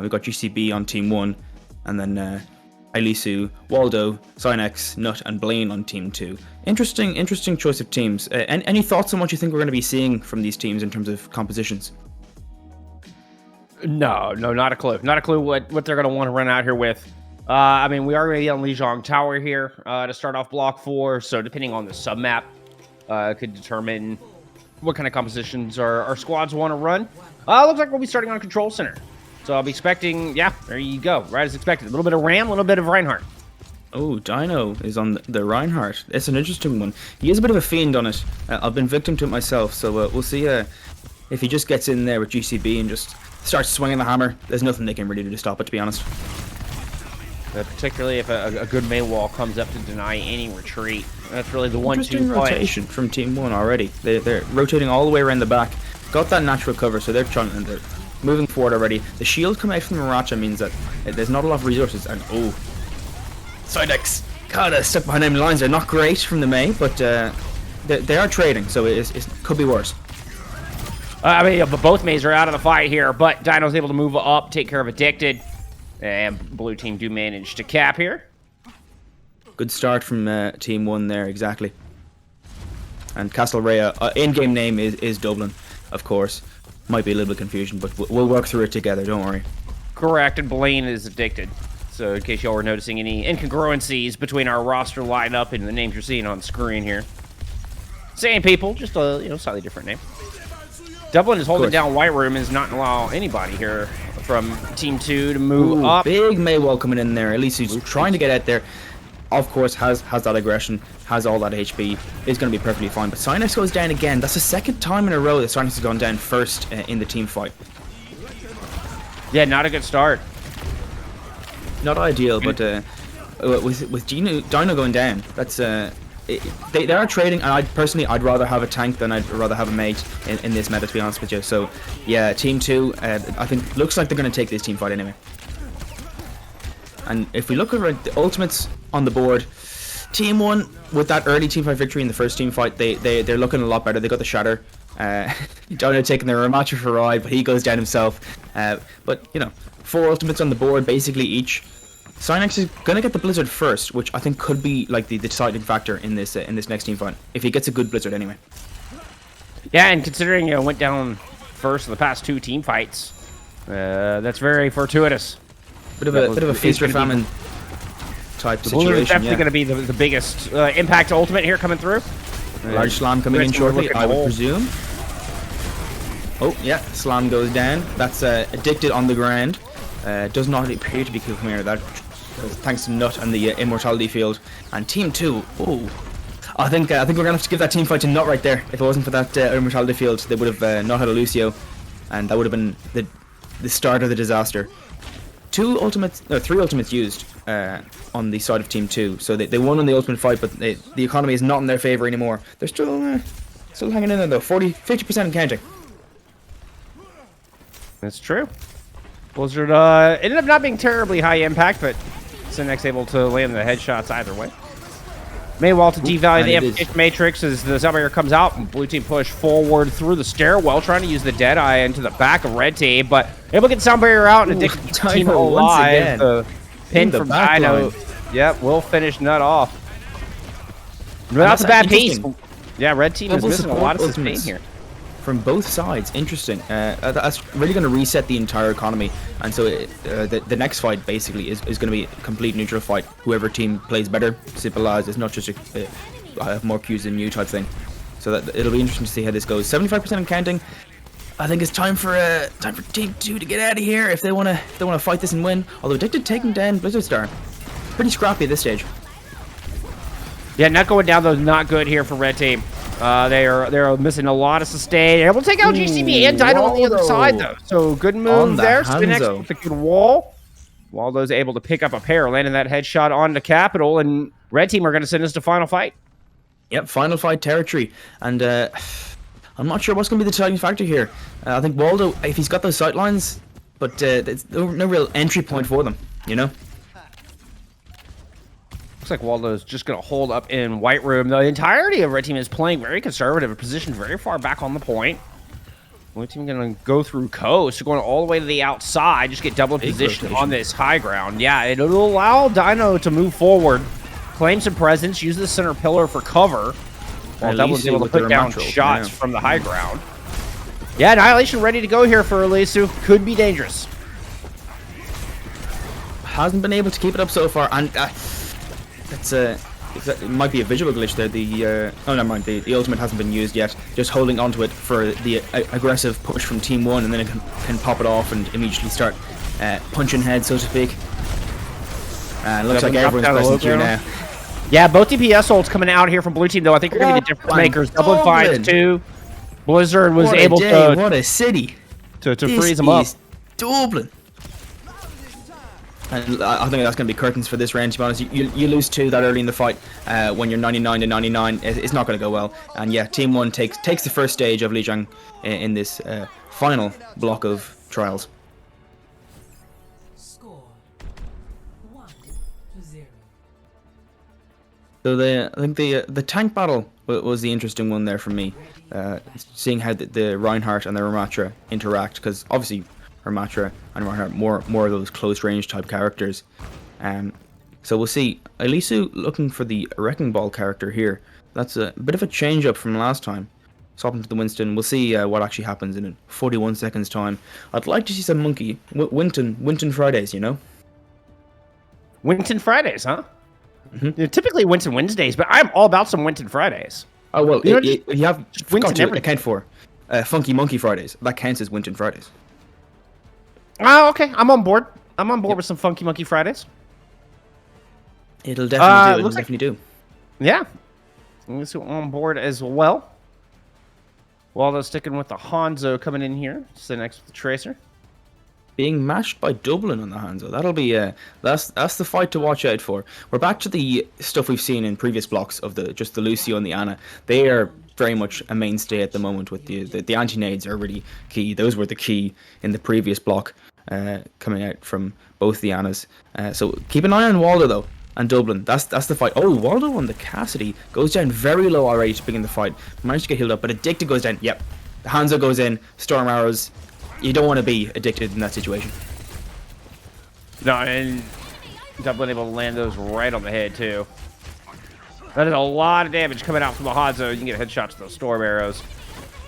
we got GCB on team 1, and then Elisu, Waldo, Synex, Nut, and Blaine on team 2. Interesting choice of teams. Any thoughts on what you think we're going to be seeing from these teams in terms of compositions? No, not a clue. Not a clue what they're going to want to run out here with. I mean, we are going to be on Lijiang Tower here to start off block 4, so depending on the submap, could determine what kind of compositions our squads want to run. Looks like we'll be starting on Control Center. So I'll be expecting, there you go, right as expected. A little bit of Ram, a little bit of Reinhardt. Oh, Dino is on the Reinhardt. It's an interesting one. He is a bit of a fiend on it. I've been victim to it myself, so we'll see if he just gets in there with GCB and just starts swinging the hammer. There's nothing they can really do to stop it, to be honest. Particularly if a good May wall comes up to deny any retreat. That's really the 1-2 Interesting rotation from Team 1 already. They're rotating all the way around the back. Got that natural cover, so they're moving forward already. The shield coming out from the Maracha means that there's not a lot of resources. And Synex kind of stuck behind enemy lines. They're not great from the May, but they are trading, so it could be worse. I mean, both Mays are out of the fight here, but Dino's able to move up, take care of Addicted. And blue team do manage to cap here. Good start from team 1 there, exactly. And Castlereagh, in-game name is Dublin, of course. Might be a little bit confusion, but we'll work through it together, don't worry. Correct, and Blaine is Addicted. So in case y'all were noticing any incongruencies between our roster lineup and the names you're seeing on screen here. Same people, just a slightly different name. Dublin is holding down White Room and is not allowing anybody here from Team 2 to move up. Big Maywall coming in there. At least he's trying to get out there. Of course, has that aggression, has all that HP, is going to be perfectly fine. But Synex goes down again. That's the 2nd time in a row that Synex has gone down first in the team fight. Yeah, not a good start. Not ideal, but with Dino going down, that's they are trading, and I'd rather have a tank than I'd rather have a mate in this meta, to be honest with you. So yeah, team 2, I think looks like they're going to take this team fight anyway. And if we look at the ultimates on the board, team 1 with that early team fight victory in the first team fight, they're looking a lot better. They got the Shatter. Dino taking the Ramacha for a ride, but he goes down himself. But 4 ultimates on the board, basically each. Synex is going to get the Blizzard first, which I think could be like the deciding factor in this next team fight, if he gets a good Blizzard anyway. Yeah, and considering went down first in the past 2 team fights, that's very fortuitous. Bit of a feast or famine type situation. It's definitely going to be the biggest impact ultimate here coming through. Large slam coming in shortly, I would presume. Oh, yeah, slam goes down. That's addicted on the ground. Does not appear to be Pachimari. That thanks to Nut and the immortality field. And team 2, oh, I think we're gonna have to give that team fight to Nut right there. If it wasn't for that immortality field, they would have not had a Lucio, and that would have been the start of the disaster. 3 ultimates used on the side of team 2, so they won on the ultimate fight, but the economy is not in their favor anymore. They're still hanging in there though. 50% and counting. That's true. Blizzard ended up not being terribly high impact, but Cinex able to land the headshots either way. Meanwhile, to devalue the amplification matrix as the Zubbear comes out, and blue team push forward through the stairwell, trying to use the Deadeye into the back of red team, but able to get Sound Barrier out and addict the team alive. The pin from Dino. Yep, will finish Nut off. But that's a bad piece. Yeah, red team is missing a lot of sustain here. From both sides, interesting. That's really going to reset the entire economy, and so the next fight basically is going to be a complete neutral fight. Whoever team plays better, simple as. It's not just I have more Qs than you type thing. So that it'll be interesting to see how this goes. 75% and counting. I think it's time for team 2 to get out of here if they want to fight this and win. Although Addicted taking down Blizzard Star, pretty scrappy at this stage. Yeah, not going down though. Not good here for red team. They're missing a lot of sustain. Able to take out GCB and Dino on the other side though. So good move there. Spinex with a good wall. Waldo's able to pick up a pair, landing that headshot on the Capital, and red team are going to send us to final fight. Yep, final fight territory, and I'm not sure what's going to be the deciding factor here. I think Waldo, if he's got those sight lines, but there's no real entry point for them, you know. Looks like Waldo's just going to hold up in White Room. The entirety of red team is playing very conservative, positioned very far back on the point. Blue team going to go through coast, going all the way to the outside, just get double position on this high ground. Yeah, it'll allow Dino to move forward, claim some presence, use the center pillar for cover, while Double's able to put down shots from the high ground. Yeah, Annihilation ready to go here for Elisu. Could be dangerous. Hasn't been able to keep it up so far, and it might be a visual glitch there. Oh, never mind. The ultimate hasn't been used yet. Just holding onto it for the aggressive push from Team 1, and then it can pop it off and immediately start punching head, so to speak. Looks like everyone's pressing through now. Yeah, both DPS ults coming out here from blue team, though. I think you're going to be the difference makers. Double finds 2. Blizzard was able to... What a city! To freeze them up. Dublin! And I think that's going to be curtains for this round, to be honest. You lose 2 that early in the fight when you're 99 to 99. It's not going to go well. And yeah, Team 1 takes the first stage of Lijiang in this final block of trials. Score 1-0. So I think the tank battle was the interesting one there for me. Seeing how the Reinhardt and the Ramatra interact, because obviously Ramatra and Reinhardt more of those close range type characters. So we'll see. Elisu looking for the Wrecking Ball character here. That's a bit of a change up from last time. Swapping to the Winston. We'll see what actually happens in 41 seconds time. I'd like to see some Monkey Winton Fridays, you know. Winton Fridays, huh? Mm-hmm. Typically Winton Wednesdays, but I'm all about some Winton Fridays. Oh well, you have forgot to account for Funky Monkey Fridays. That counts as Winton Fridays. Oh, okay. I'm on board. I'm on board with some Funky Monkey Fridays. It'll definitely do. Definitely do. Yeah. Elisu on board as well. Waldo sticking with the Hanzo coming in here. Sit next with the Tracer. Being matched by Dublin on the Hanzo. That'll be that's the fight to watch out for. We're back to the stuff we've seen in previous blocks of just the Lucio and the Ana. They are very much a mainstay at the moment with the anti-nades are really key. Those were the key in the previous block coming out from both the Anas. So keep an eye on Waldo though and Dublin. That's the fight. Oh, Waldo on the Cassidy goes down very low already to begin the fight. Managed to get healed up, but Addicted goes down. Yep. The Hanzo goes in. Storm arrows. You don't want to be Addicted in that situation. No, and Dublin able to land those right on the head too. That is a lot of damage coming out from the Hanzo. You can get headshots to those storm arrows.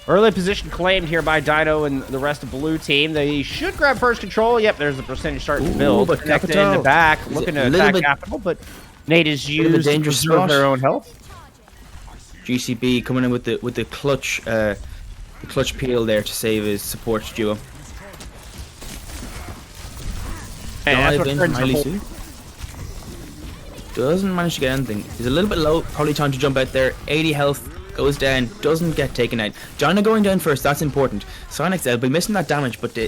Early position claimed here by Dino and the rest of blue team. They should grab first control. Yep, there's the percentage starting to build. But Connected in the back, looking to attack Capital, but nade is used to preserve their own health. GCB coming in with the clutch clutch peel there to save his support duo. Hey, that's Dive what in friends from are Ali for. Su. Doesn't manage to get anything. He's a little bit low. Probably time to jump out there. 80 health. Goes down. Doesn't get taken out. Dinah going down first. That's important. Cynex, they'll be missing that damage, but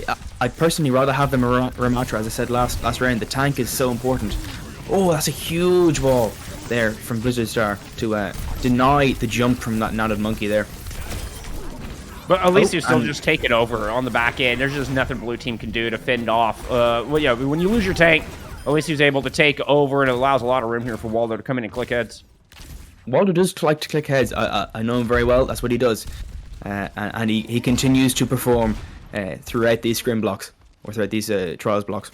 I'd personally rather have them Ramatra, as I said last round. The tank is so important. Oh, that's a huge wall there from Blizzard Star to deny the jump from that knotted monkey there. But at least you still and- just take it over on the back end. There's just nothing blue team can do to fend off. Well, yeah, when you lose your tank, at least he's able to take over, and it allows a lot of room here for Waldo to come in and click heads. Waldo does like to click heads. I know him very well. That's what he does, and he continues to perform throughout these scrim blocks or throughout these trials blocks.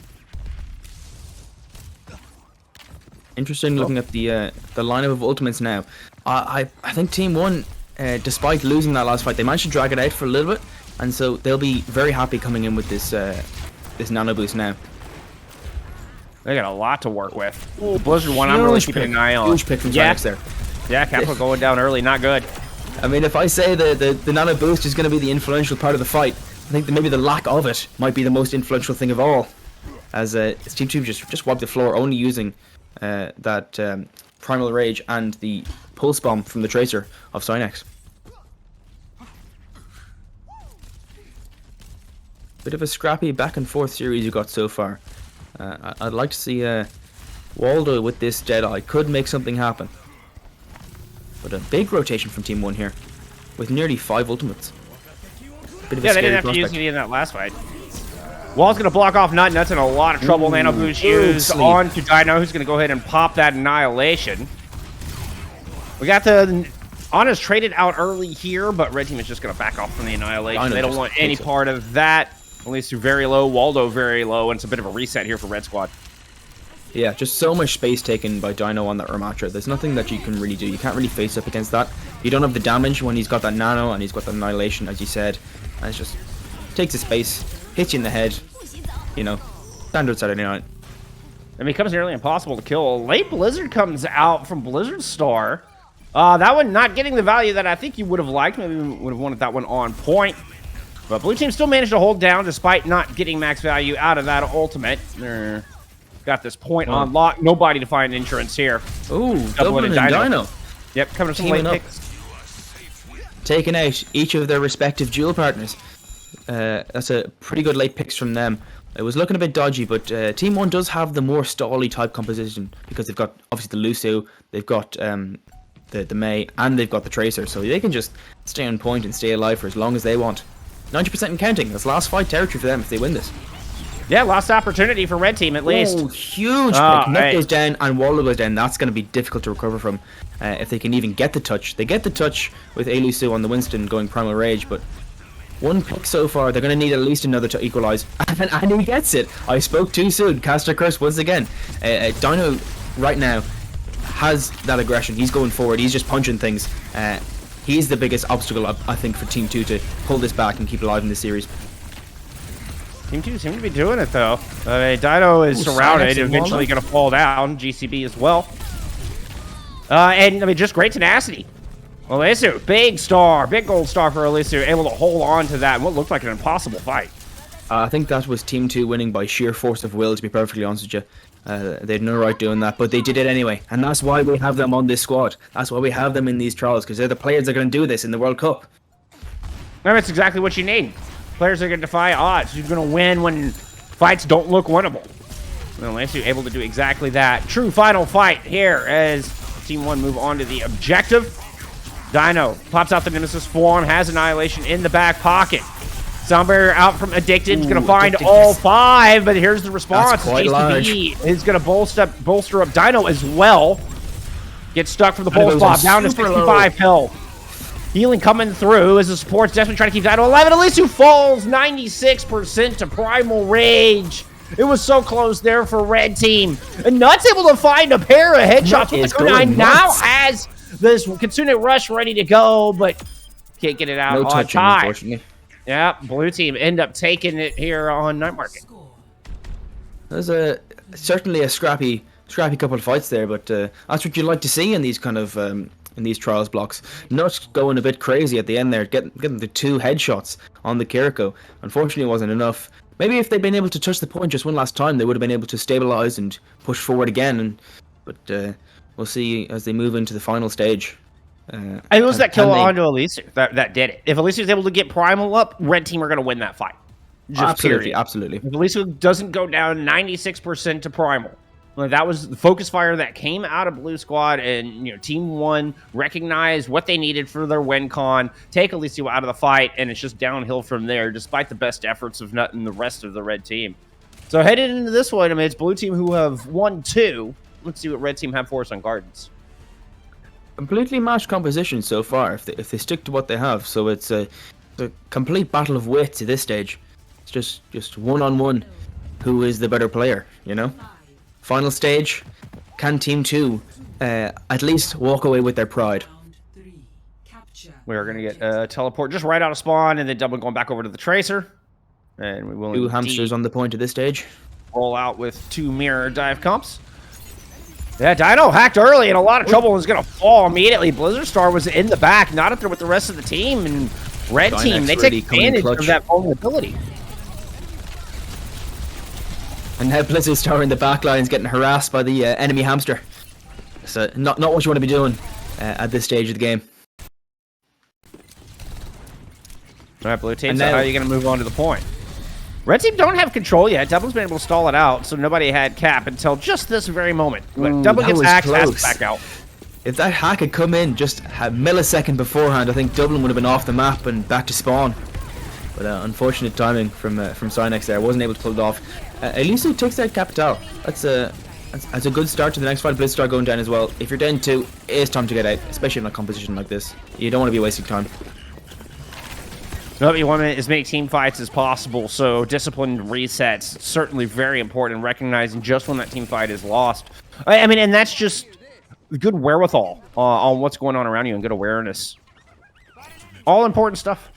Interesting looking at the lineup of ultimates now. I think Team 1, despite losing that last fight, they managed to drag it out for a little bit, and so they'll be very happy coming in with this nano boost now. They got a lot to work with. The Blizzard one, I'm really Huge keeping pick. an eye on. Huge pick from Yeah, Cynex there. yeah, Capital going down early, not good. I mean, if I say the nano boost is going to be the influential part of the fight, I think that maybe the lack of it might be the most influential thing of all. As Team 2 just wiped the floor, only using that Primal Rage and the Pulse Bomb from the Tracer of Cynex. Bit of a scrappy back and forth series you got so far. I'd like to see Waldo with this Deadeye could make something happen. But a big rotation from Team 1 here, with nearly 5 ultimates. Bit of a Yeah, they scary didn't have to use prospect. any in that last fight. Wall's going to block off Nut. Nut's in a lot of trouble. Nano boost used sleep. on to Dino, who's going to go ahead and pop that Annihilation. We got the Honest traded out early here, but Red Team is just going to back off from the Annihilation. Dino They don't just want any takes it. part of that. At least they're very low. Waldo very low, and it's a bit of a reset here for Red Squad. Yeah, just so much space taken by Dino on that Ramatra. There's nothing that you can really do. You can't really face up against that. You don't have the damage when he's got that nano and he's got the Annihilation, as you said. And it just takes the space, hits you in the head. You know, standard Saturday night. It becomes nearly impossible to kill. Late Blizzard comes out from Blizzard Star. That one not getting the value that I think you would have liked. Maybe we would have wanted that one on point. But Blue Team still managed to hold down despite not getting max value out of that ultimate. They're got this point on lock. Nobody to find insurance here. Ooh, Doubling Dublin and Dino. Yep, coming to some Teaming late up. picks. Taking out each of their respective duel partners. That's a pretty good late picks from them. It was looking a bit dodgy, but Team 1 does have the more stally type composition because they've got obviously the Lucio, they've got the Mei, and they've got the Tracer, so they can just stay on point and stay alive for as long as they want. 90% and counting. That's last fight territory for them if they win this. Yeah, lost opportunity for Red Team at least. Oh, huge Oh, pick. Nut hey. goes down and Waldo goes down. That's going to be difficult to recover from if they can even get the touch. They get the touch with Elusu on the Winston going Primal Rage, but one pick so far. They're going to need at least another to equalize. And he gets it. I spoke too soon. Caster Curse once again. Dino right now has that aggression. He's going forward. He's just punching things. He's the biggest obstacle, I think, for Team 2 to pull this back and keep alive in this series. Team 2 seem to be doing it, though. Dino is Ooh, surrounded, Cynex and eventually Waldo. going to fall down. GCB as well. And, I mean, just great tenacity. Elisu, big star, big gold star for Elisu, able to hold on to that in what looked like an impossible fight. I think that was Team 2 winning by sheer force of will, to be perfectly honest with you. They had no right doing that, but they did it anyway. And that's why we have them on this squad. That's why we have them in these trials, because they're the players that are going to do this in the World Cup. And that's exactly what you need. Players are going to defy odds. You're going to win when fights don't look winnable. And Elisu able to do exactly that. True final fight here as Team 1 move on to the objective. Dino pops out the Nemesis form, has Annihilation in the back pocket. Sound Barrier out from Addicted. He's going to find Addicted, all yes. 5, but here's the response. That's quite JCB is going to bolster up Dino as well. Gets stuck from the Dino pulse goes bomb, down to super 65 health. Healing coming through as the support's definitely trying to keep Dino alive. And Elisu falls 96% to Primal Rage. It was so close there for Red Team. And Nut's able to find a pair of headshots Nut with is the Kunai. going Now nuts. has this Kitsune Rush ready to go, but can't get it out No on touching, time. unfortunately. Yeah, Blue Team end up taking it here on Night Market. There's certainly a scrappy couple of fights there, but that's what you like to see in these kind of in these trials blocks. Not going a bit crazy at the end there, getting the 2 headshots on the Kiriko. Unfortunately, it wasn't enough. Maybe if they'd been able to touch the point just one last time, they would have been able to stabilize and push forward again. But we'll see as they move into the final stage. It was that kill can they- onto Elisu that did it. If Elisu was able to get Primal up, red team are going to win that fight. Just Absolutely, period. absolutely. If Elisu doesn't go down 96% to Primal, like, that was the focus fire that came out of Blue Squad, and Team 1 recognized what they needed for their win con, take Elisu out of the fight, and it's just downhill from there, despite the best efforts of Nut and the rest of the red team. So headed into this one, I mean, it's blue team who have won 2. Let's see what red team have for us on Gardens. Completely matched composition so far, if they stick to what they have. So it's a complete battle of wits at this stage. It's just one-on-one. Who is the better player, Final stage, can Team 2 at least walk away with their pride? We're going to get a teleport just right out of spawn, and then double going back over to the Tracer. And we will 2 hamsters on the point at this stage. roll out with 2 mirror dive comps. Yeah, Dino hacked early, in a lot of trouble, and was going to fall immediately. Blizzard Star was in the back, not up there with the rest of the team, and red team, they take really coming advantage clutch. of that vulnerability. And now Blizzard Star in the back line is getting harassed by the enemy hamster. So not what you want to be doing at this stage of the game. All right, blue team, And so now- how are you going to move on to the point? Red team don't have control yet. Double's been able to stall it out, so nobody had cap until just this very moment. But Ooh, Double that gets was hacked, has to close. back out. If that hack had come in just a millisecond beforehand, I think Dublin would have been off the map and back to spawn. But unfortunate timing from Cynex there. Wasn't able to pull it off. Elisu takes that capital. That's a good start to the next fight. Blitz start going down as well. If you're down 2, it's time to get out, especially in a composition like this. You don't want to be wasting time. No, you want as many team fights as possible, so disciplined resets certainly very important, recognizing just when that team fight is lost. I mean, and that's just good wherewithal on what's going on around you and good awareness. All important stuff.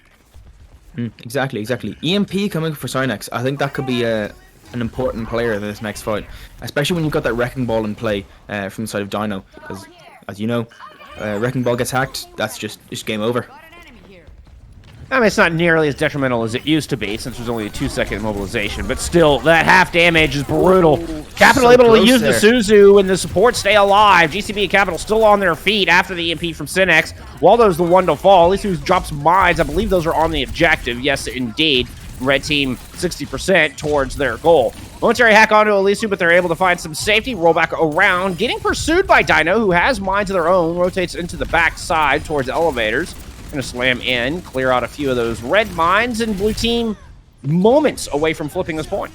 Exactly. EMP coming for Cynex. I think that could be an important player in this next fight, especially when you've got that Wrecking Ball in play from the side of Dino. Because, as you know, Wrecking Ball gets hacked, that's just game over. I mean, it's not nearly as detrimental as it used to be, since there's only a 2-second immobilization, but still, that half damage is brutal. Capital so able to close use there. the Suzu, and the support stay alive. GCB and Capital still on their feet after the EMP from Cinex. Waldo's the one to fall. At least he drops mines. I believe those are on the objective. Yes, indeed. Red team 60% towards their goal. Momentary hack onto Elisu, but they're able to find some safety. Roll back around. Getting pursued by Dino, who has mines of their own. Rotates into the back side towards elevators. Gonna slam in, clear out a few of those red mines, and blue team moments away from flipping this point.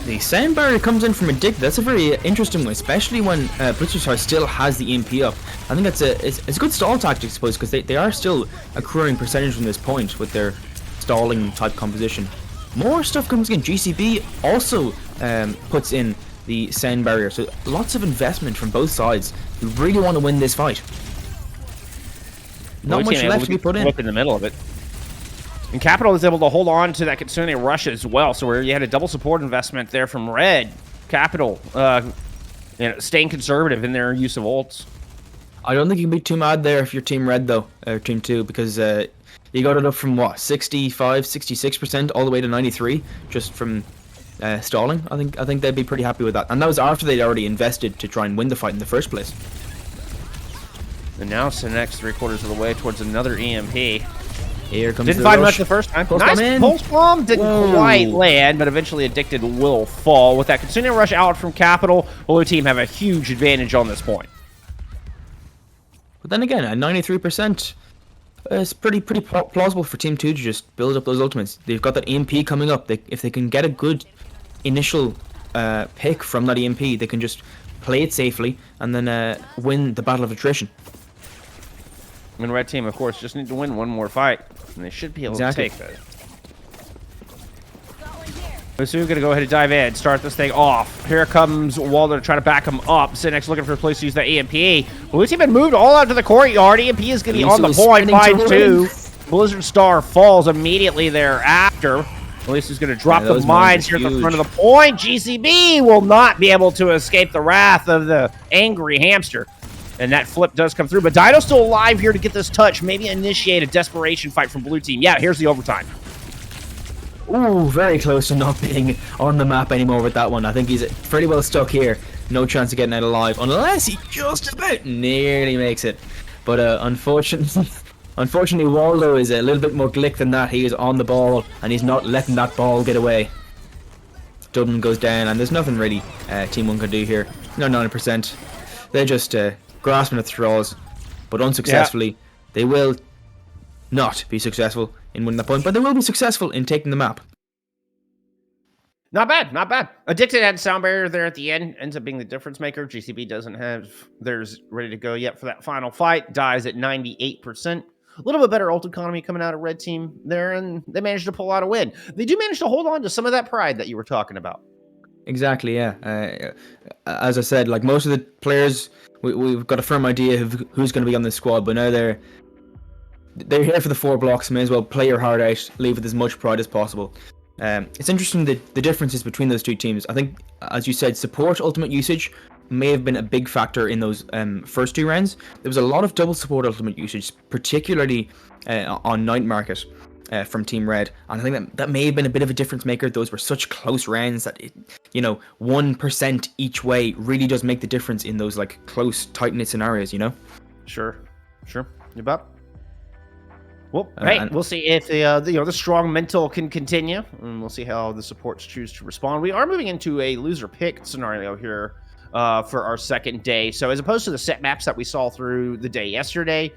The sound barrier comes in from Addicted. That's a very interesting one, especially when Blitzstar still has the EMP up. I think it's a good stall tactic, I suppose, because they are still accruing percentage from this point with their stalling type composition. More stuff comes in. GCB also puts in the sound barrier, so lots of investment from both sides who really want to win this fight. Not Blue much team able left to be put in. flip in the middle of it. And Capital is able to hold on to that Kitsune rush as well, so where you had a double support investment there from Red. Capital, staying conservative in their use of ults. I don't think you can be too mad there if you're Team Red, though, or Team 2, because you got it up from, 65, 66% all the way to 93, just from stalling. I think they'd be pretty happy with that. And that was after they'd already invested to try and win the fight in the first place. And now Cinex 3/4 of the way towards another EMP. Here comes Didn't the find rush. much the first time. Pulse Nice bomb in. pulse bomb. Didn't Whoa. quite land, but eventually Addicted will fall. With that Kitsune rush out from Capital, Blue team have a huge advantage on this point. But then again, at 93%, it's pretty plausible for Team 2 to just build up those ultimates. They've got that EMP coming up. If they can get a good initial pick from that EMP, they can just play it safely and then win the battle of attrition. And Red team, of course, just need to win one more fight, and they should be able Exactly. to take that. We're going to go ahead and dive in, start this thing off. Here comes Waldo to try to back him up. Cinex looking for a place to use that EMP. Blue team been moved all out to the courtyard. EMP is going to be on the Elisu point. spinning 5-2. Blizzard Star falls immediately thereafter. Elisu's going to drop Yeah, the those mines mines here are at the front huge. of the point. GCB will not be able to escape the wrath of the angry hamster. And that flip does come through, but Dino's still alive here to get this touch. Maybe initiate a desperation fight from blue team. Yeah, here's the overtime. Ooh, very close to not being on the map anymore with that one. I think he's fairly well stuck here. No chance of getting out alive, unless he just about nearly makes it. But unfortunately, Waldo is a little bit more glick than that. He is on the ball, and he's not letting that ball get away. Dublin goes down, and there's nothing really Team 1 can do here. No 90%. They're just grasping at straws, but unsuccessfully. Yeah. They will not be successful in winning the point, but they will be successful in taking the map. Not bad, not bad. Addicted had sound barrier there at the end, ends up being the difference maker. GCB doesn't have theirs ready to go yet for that final fight. Dies at 98%. A little bit better ult economy coming out of red team there, and they managed to pull out a win. They do manage to hold on to some of that pride that you were talking about. Exactly, yeah. As I said, like most of the players, we've got a firm idea of who's going to be on this squad, but now they're here for the 4 blocks. May as well play your heart out, leave with as much pride as possible. It's interesting the differences between those two teams. I think, as you said, support ultimate usage may have been a big factor in those first 2 rounds. There was a lot of double support ultimate usage, particularly on Night Market. From Team Red, and I think that may have been a bit of a difference maker. Those were such close rounds that 1% each way really does make the difference in those like close, tight-knit scenarios. Sure. You bet. Well, hey, we'll see if the strong mental can continue, and we'll see how the supports choose to respond. We are moving into a loser pick scenario here for our second day. So as opposed to the set maps that we saw through the day yesterday,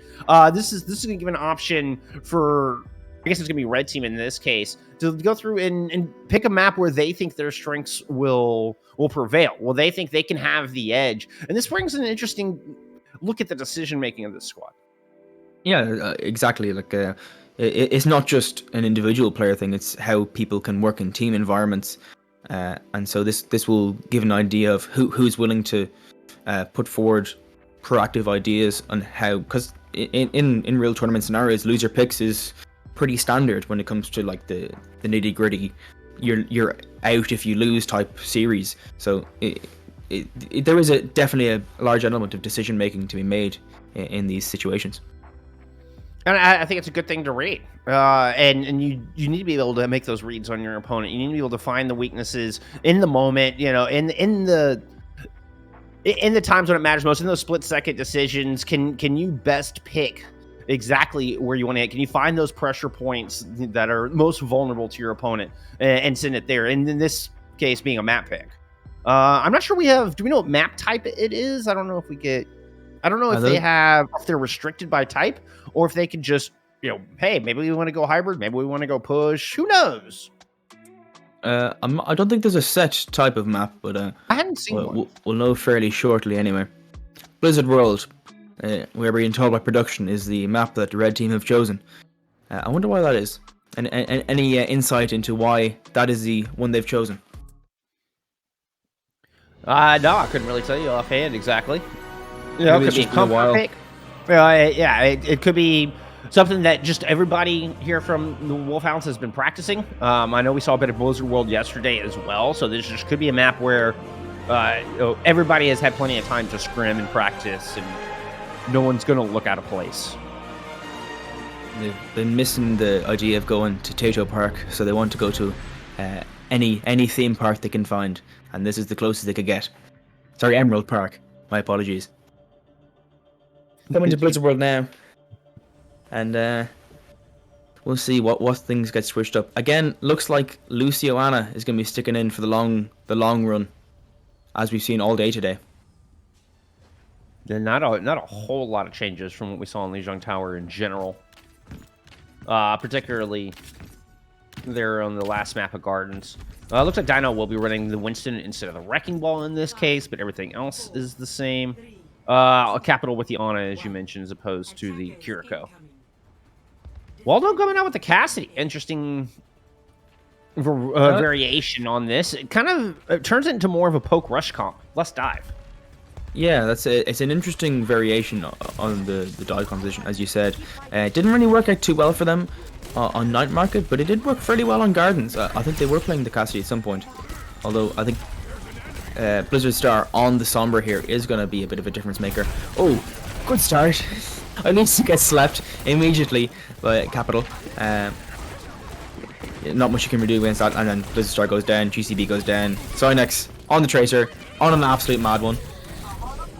this is going to give an option for, I guess it's going to be red team in this case, to go through and pick a map where they think their strengths will prevail. Well, they think they can have the edge. And this brings an interesting look at the decision-making of this squad. Yeah, exactly. Like, it's not just an individual player thing. It's how people can work in team environments. And so this will give an idea of who's willing to put forward proactive ideas on how, because in real tournament scenarios, loser picks is pretty standard when it comes to like the nitty gritty. You're out if you lose type series. So there is definitely a large element of decision making to be made in these situations. And I think it's a good thing to read. And you need to be able to make those reads on your opponent. You need to be able to find the weaknesses in the moment. In the times when it matters most, in those split-second decisions, can you best pick exactly where you want to hit? Can you find those pressure points that are most vulnerable to your opponent and send it there? And in this case, being a map pick. I'm not sure do we know what map type it is? I don't know if if they're restricted by type, or if they can just, hey, maybe we want to go hybrid, maybe we want to go push. Who knows? I don't think there's a set type of map, but I hadn't seen one. We'll know fairly shortly anyway. Blizzard World, we're being told by production, is the map that the red team have chosen. I wonder why that is. And any insight into why that is the one they've chosen? No, I couldn't really tell you offhand exactly. It could be a comfort pick. It could be something that just everybody here from the Wolfhounds has been practicing. I know we saw a bit of Blizzard World yesterday as well, so this just could be a map where everybody has had plenty of time to scrim and practice, and no one's going to look out of place. They've been missing the idea of going to Tato Park, so they want to go to any theme park they can find, and this is the closest they could get. Sorry, Emerald Park. My apologies. Coming to Blizzard World now, and we'll see what things get switched up. Again, looks like Lucio Anna is going to be sticking in for the long run, as we've seen all day today. Yeah, not a whole lot of changes from what we saw in Lijiang Tower in general. Particularly there on the last map of Gardens. Looks like Dino will be running the Winston instead of the Wrecking Ball in this case, but everything else is the same. A capital with the Ana, as you mentioned, as opposed to the Kiriko. Waldo coming out with the Cassidy. Interesting variation on this. It kind of turns it into more of a poke rush comp. Less dive. Yeah, it's an interesting variation on the dive composition, as you said. It didn't really work out too well for them on Night Market, but it did work fairly well on Gardens. I think they were playing the Cassidy at some point. Although I think Blizzard Star on the Sombra here is going to be a bit of a difference maker. Oh, good start. At least he gets slapped immediately by Capital. Not much you can do against that, and then Blizzard Star goes down, GCB goes down. Cynex on the Tracer, on an absolute mad one.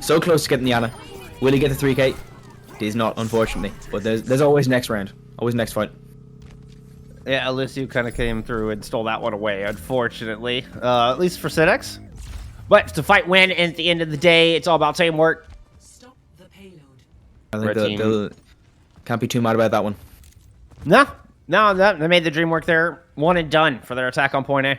So close to getting the Ana. Will he get the 3k? He's not, unfortunately. But there's always next round. Always next fight. Yeah, Elysiu kind of came through and stole that one away, unfortunately. At least for Cynex. But to fight win, and at the end of the day, it's all about teamwork. Stop the payload. I think Red they'll can't be too mad about that one. No, they made the dream work there. One and done for their attack on point A.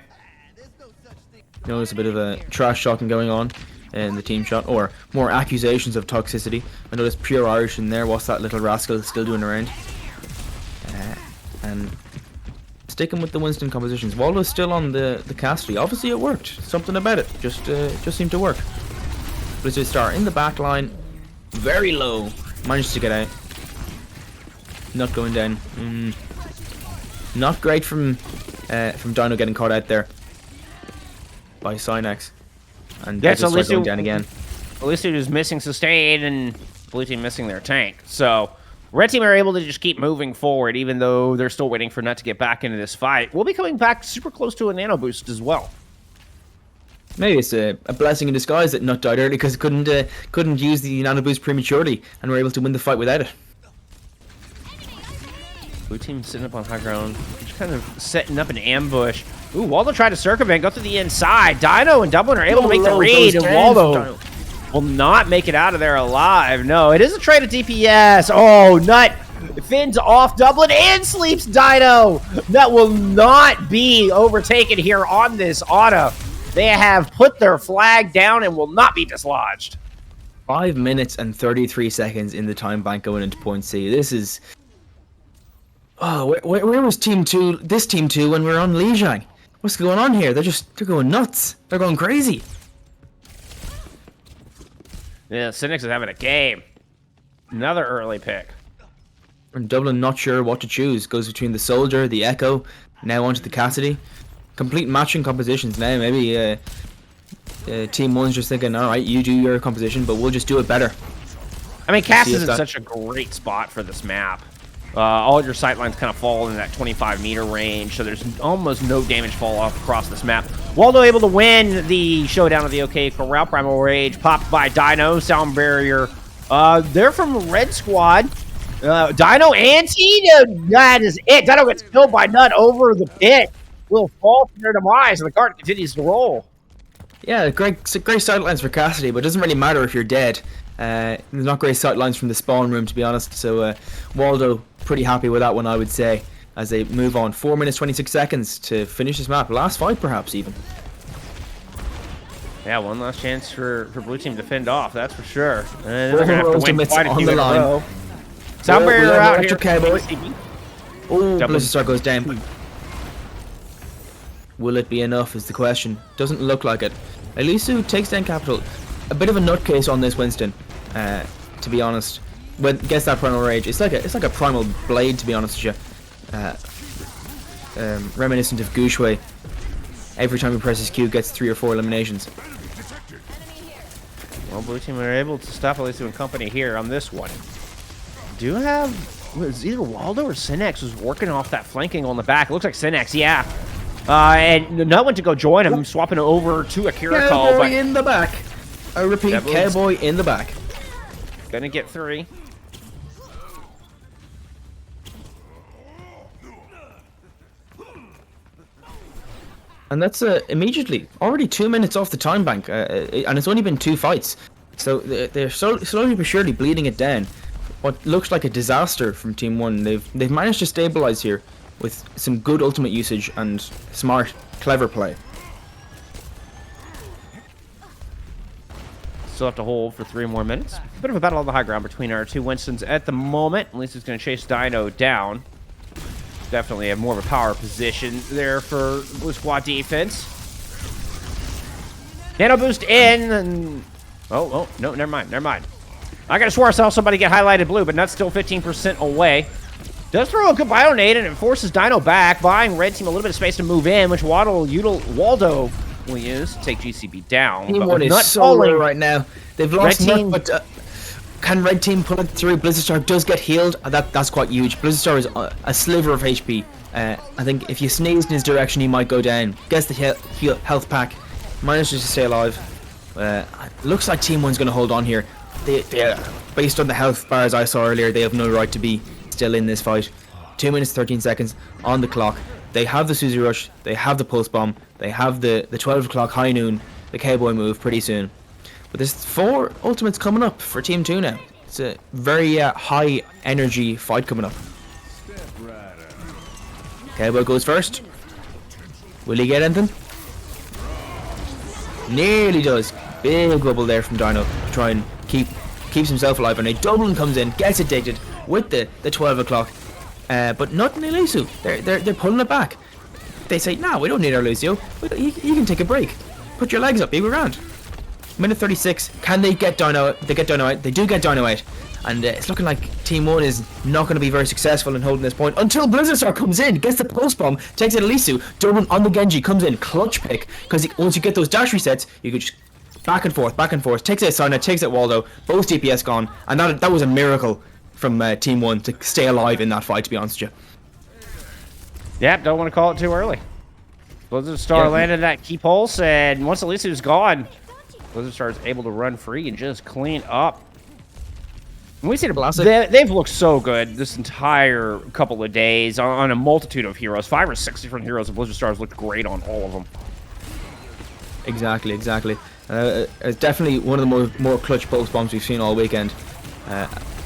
Notice a bit of a trash talking going on in the team shot, or more accusations of toxicity. I noticed Pure Irish in there. What's that little rascal still doing around? And sticking with the Winston compositions. Waldo's still on the Cassidy. Obviously it worked. Something about it just seemed to work. Blizzard Star in the back line, very low. Managed to get out. Not going down. Not great from Dino getting caught out there by Cynex. And Yeah, so Blizzard Star going down again. Elysiu is missing sustain, and blue team missing their tank. So red team are able to just keep moving forward, even though they're still waiting for Nut to get back into this fight. We'll be coming back super close to a nano boost as well. Maybe it's a blessing in disguise that Nut died early because couldn't use the nano boost prematurely and were able to win the fight without it. Blue team sitting up on high ground, just kind of setting up an ambush. Ooh, Waldo tried to circumvent, go to the inside. Dino and Dublin are able to make the read, and Waldo will not make it out of there alive. No, it is a trade of DPS. Oh, Nut fins off Dublin and sleeps Dino. Nut will not be overtaken here on this auto. They have put their flag down and will not be dislodged. 5 minutes and 33 seconds in the time bank going into point C. This is... Oh, where was Team 2, this Team 2, when we were on Lijiang? What's going on here? They're going nuts. They're going crazy. Yeah, Cynics is having a game. Another early pick. And Dublin not sure what to choose. Goes between the Soldier, the Echo, now onto the Cassidy. Complete matching compositions now. Maybe Team 1's just thinking, alright, you do your composition, but we'll just do it better. I mean, Cass is in such a great spot for this map. All your sightlines kind of fall in that 25-meter range, so there's almost no damage fall off across this map. Waldo able to win the showdown of the OK Corral. Primal Rage popped by Dino. Sound Barrier. They're from Red Squad. Dino and Tito. That is it. Dino gets killed by Nut over the pit. Will fall to their demise, and the card continues to roll. Yeah, great sightlines for Cassidy, but it doesn't really matter if you're dead. There's not great sightlines from the spawn room, to be honest. So Waldo pretty happy with that one, I would say, as they move on. 4 minutes 26 seconds to finish this map. Last fight, perhaps even. Yeah, one last chance for blue team to fend off. That's for sure. And they're gonna have to win ultimates quite a on few the in a line. row. Sound Barrier out here. Cowboy. Oh, Double. Blizzard Star goes down. Will it be enough is the question. Doesn't look like it. Elysiu takes down Capital. A bit of a nutcase on this Winston, to be honest. When gets that Primal Rage, it's like a Primal Blade, to be honest with you. Reminiscent of Gushui. Every time he presses Q, gets 3 or 4 eliminations. Well, blue team are able to stop Elysiu and company here on this one. Do have... Was either Waldo or Cynex was working off that flanking on the back. It looks like Cynex, yeah. And Nut went to go join him, swapping over to Akira Call. Cowboy in the back. I repeat, Cowboy in the back. Gonna get 3. And that's immediately already 2 minutes off the time bank, and it's only been 2 fights, so they're slowly but surely bleeding it down. What looks like a disaster from Team 1. They've managed to stabilize here with some good ultimate usage and smart, clever play. Still have to hold for 3 more minutes. Bit of a battle on the high ground between our two Winstons at the moment. At least it's going to chase Dino down. Definitely have more of a power position there for Blue Squad defense. Nano boost in, and... Oh, no, never mind. I gotta swear I saw somebody get highlighted blue, but Nut's still 15% away. Does throw a good bionade, and it forces Dino back, buying red team a little bit of space to move in, which Waldo will use to take GCB down. Team but one with is Nut so falling, low right now. They've lost Red team- Nut, but can Red Team pull it through? Blizzardstar does get healed. That's quite huge. Blizzardstar is a sliver of HP. I think if you sneezed in his direction, he might go down. Gets the health pack. Manages to stay alive. Looks like Team 1's going to hold on here. They based on the health bars I saw earlier, they have no right to be still in this fight. 2 minutes 13 seconds on the clock. They have the Suzy Rush. They have the Pulse Bomb. They have the 12 o'clock high noon, the Cowboy move pretty soon. But there's 4 ultimates coming up for Team 2 now. It's a very high energy fight coming up. Cowboy goes first. Will he get anything? Nearly does. Big bubble there from Dino to try and keeps himself alive. And a Dublin comes in, gets addicted with the 12 o'clock. But not in Lucio. They're pulling it back. They say, "No, we don't need our Lucio. You can take a break. Put your legs up. You go around." Minute 36. Can they get Dino? They get Dino out. They do get Dino out. And it's looking like Team 1 is not going to be very successful in holding this point until Blizzardstar comes in, gets the pulse bomb, takes it Elisu. Dublin on the Genji comes in, clutch pick, because once you get those dash resets, you could just back and forth, takes it Sarna, takes it Waldo, both DPS gone, and that was a miracle from Team 1 to stay alive in that fight, to be honest with you. Yeah, don't want to call it too early. Blizzardstar landed that key pulse, and once Elisu's gone, Blizzardstar is able to run free and just clean up. And we see they've looked so good this entire couple of days on a multitude of heroes. 5 or 6 different heroes, and Blizzardstar's looked great on all of them. Exactly. It's definitely one of the more clutch pulse bombs we've seen all weekend.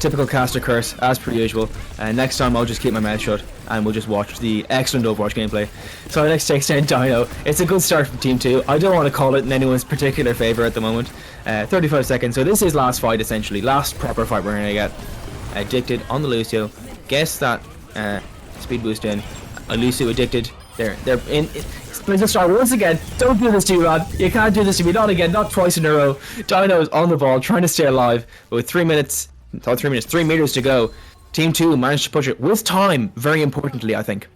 Typical caster curse, as per usual. Next time I'll just keep my mouth shut and we'll just watch the excellent Overwatch gameplay. So next takes down Dino. It's a good start from Team 2. I don't want to call it in anyone's particular favour at the moment. 35 seconds, so this is last fight essentially. Last proper fight we're going to get. Addicted on the Lucio. Gets that speed boost in. Lucio addicted. They're in. Blizzardstar once again. Don't do this to you, Rod. You can't do this to me. Not again. Not twice in a row. Dino is on the ball, trying to stay alive. But with 3 meters to go. Team 2 managed to push it with time. Very importantly, I think.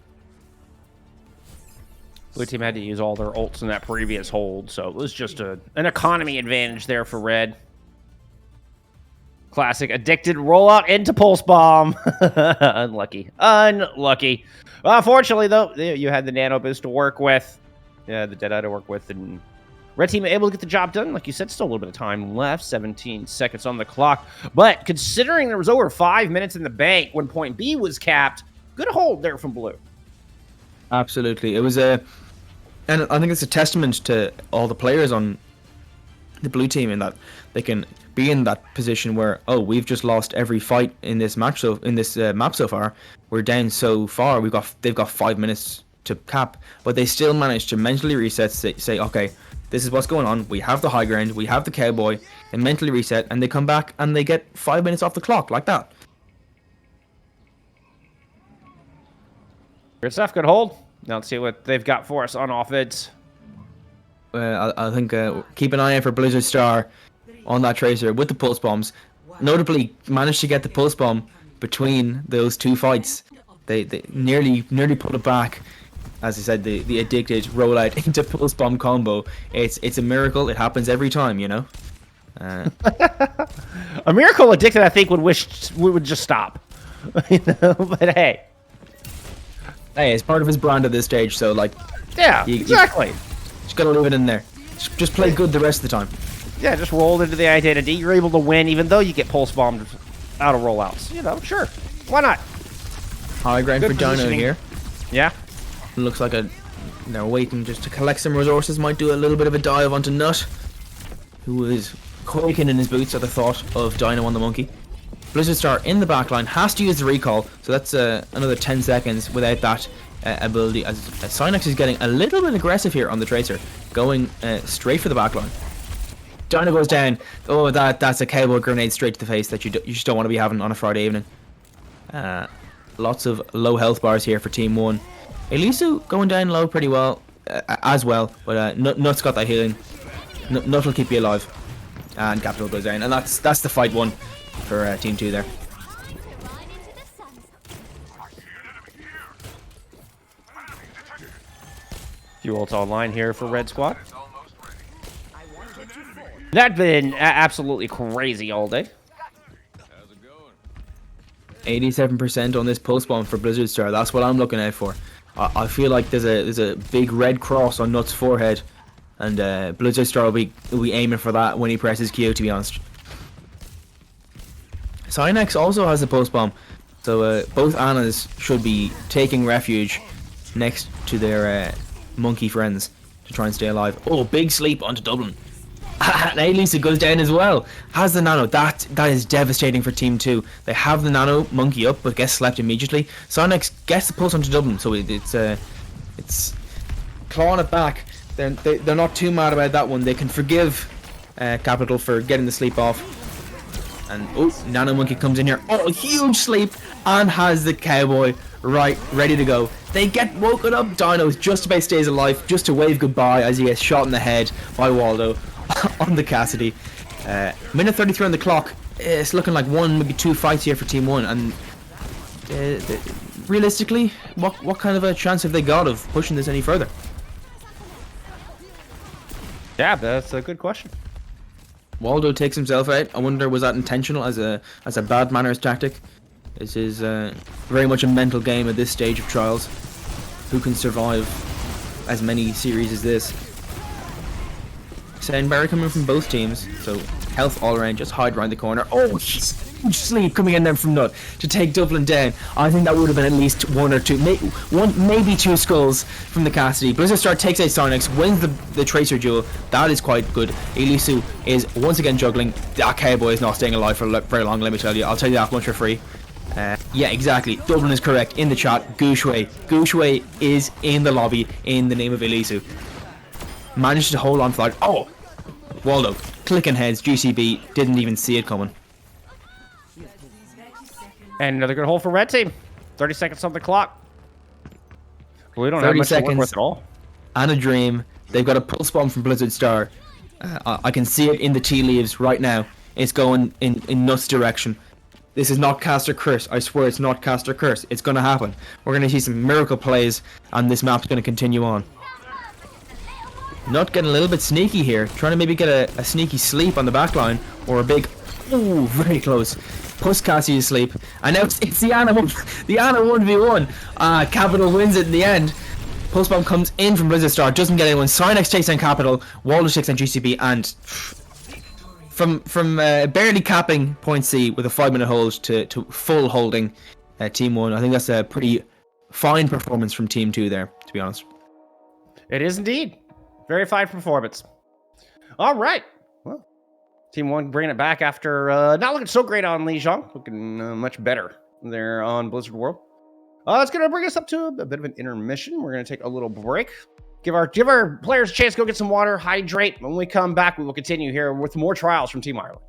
Blue team had to use all their ults in that previous hold, so it was just an economy advantage there for Red. Classic addicted rollout into Pulse Bomb. Unlucky. Fortunately, though, you had the Nano Boost to work with. Yeah, the Deadeye to work with, and Red team able to get the job done. Like you said, still a little bit of time left. 17 seconds on the clock. But considering there was over 5 minutes in the bank when point B was capped, good hold there from Blue. Absolutely. It was and I think it's a testament to all the players on the Blue team in that they can be in that position where, oh, we've just lost every fight in this match, so in this map so far. We're down so far. They've got 5 minutes to cap, but they still managed to mentally reset. Say, okay, this is what's going on. We have the high ground. We have the Cowboy. They mentally reset, and they come back and they get 5 minutes off the clock like that. Good stuff. Good hold. Now let's see what they've got for us on offense. I think keep an eye out for Blizzardstar on that Tracer with the pulse bombs. Notably, managed to get the pulse bomb between those two fights. They nearly put it back. As I said, the addicted rollout into pulse bomb combo. It's a miracle. It happens every time, you know. A miracle addicted, I think, would just stop. You know, but hey, it's part of his brand at this stage. So like, yeah, exactly. Just gotta leave it in there. Just play good the rest of the time. Yeah, just rolled into the identity. You're able to win, even though you get pulse bombed out of rollouts. You know, sure, why not? High ground for Dino here. Yeah. Looks like they're waiting just to collect some resources. Might do a little bit of a dive onto Nut, who is quaking in his boots at the thought of Dino on the monkey. Blizzardstar in the backline has to use the recall, so that's another 10 seconds without that ability. As Synex is getting a little bit aggressive here on the Tracer, going straight for the backline. Dino goes down. Oh, that's a Cowboy grenade straight to the face that you just don't want to be having on a Friday evening. Lots of low health bars here for Team 1. Elisu going down low pretty well as well, but Nut's got that healing. Nut will keep you alive, and Capital goes down, and that's the fight one for Team 2 there. Few ults online here for Red Squad. That's been absolutely crazy all day. 87% on this pulse bomb for Blizzard Star. That's what I'm looking out for. I feel like there's a big red cross on Nut's forehead, and Blizzard Star will be aiming for that when he presses Q, to be honest. Cynex also has a pulse bomb, so both Annas should be taking refuge next to their monkey friends to try and stay alive. Oh, big sleep onto Dublin. And Elisa goes down as well. Has the nano. That is devastating for Team 2. They have the nano monkey up, but gets slept immediately. Sonex gets the pulse onto Dublin, so it's clawing it back. They're not too mad about that one. They can forgive Capital for getting the sleep off. And oh, Nano Monkey comes in here. Oh, huge sleep, and has the cowboy ready to go. They get woken up. Dino just about stays alive, just to wave goodbye as he gets shot in the head by Waldo on the Cassidy. Minute 33 on the clock. It's looking like one, maybe two fights here for Team 1. And realistically, what kind of a chance have they got of pushing this any further? Yeah, that's a good question. Waldo takes himself out. I wonder, was that intentional as a bad manners tactic? This is very much a mental game at this stage of Trials. Who can survive as many series as this? Soundbarrier coming from both teams, so health all around. Just hide around the corner. Oh, huge sleep coming in there from Nut to take Dublin down. I think that would have been at least one or two, maybe two skulls from the Cassidy. Blizzard Star takes out Sonics, wins the Tracer duel. That is quite good. Elisu is once again juggling. That cowboy is not staying alive for very long, let me tell you. I'll tell you that much for free. Yeah, exactly. Dublin is correct in the chat. Gushue is in the lobby in the name of Elisu. Managed to hold on for that. Oh, Waldo clicking heads. GCB didn't even see it coming. And another good hole for red team. 30 seconds on the clock. We don't have much to work with at all. And a dream. They've got a pulse bomb from Blizzard Star. I can see it in the tea leaves right now. It's going in Nut's direction. This is not Caster Curse. I swear it's not Caster Curse. It's going to happen. We're going to see some miracle plays, and this map's going to continue on. Nut getting a little bit sneaky here. Trying to maybe get a sneaky sleep on the back line, or a big... Ooh, very close. Puts Cassie to sleep. And now it's the Ana 1v1. Capital wins it in the end. Pulse Bomb comes in from Blizzard Star. Doesn't get anyone. Cynex takes down Capital. Waldo takes down GCB. And... From barely capping point C with a 5-minute hold to full holding Team 1, I think that's a pretty fine performance from Team 2 there, to be honest. It is indeed. Very fine performance. All right. Well, Team 1 bringing it back after not looking so great on Lijiang. Looking much better there on Blizzard World. It's going to bring us up to a bit of an intermission. We're going to take a little break. Give our players a chance to go get some water, hydrate. When we come back, we will continue here with more trials from Team Ireland.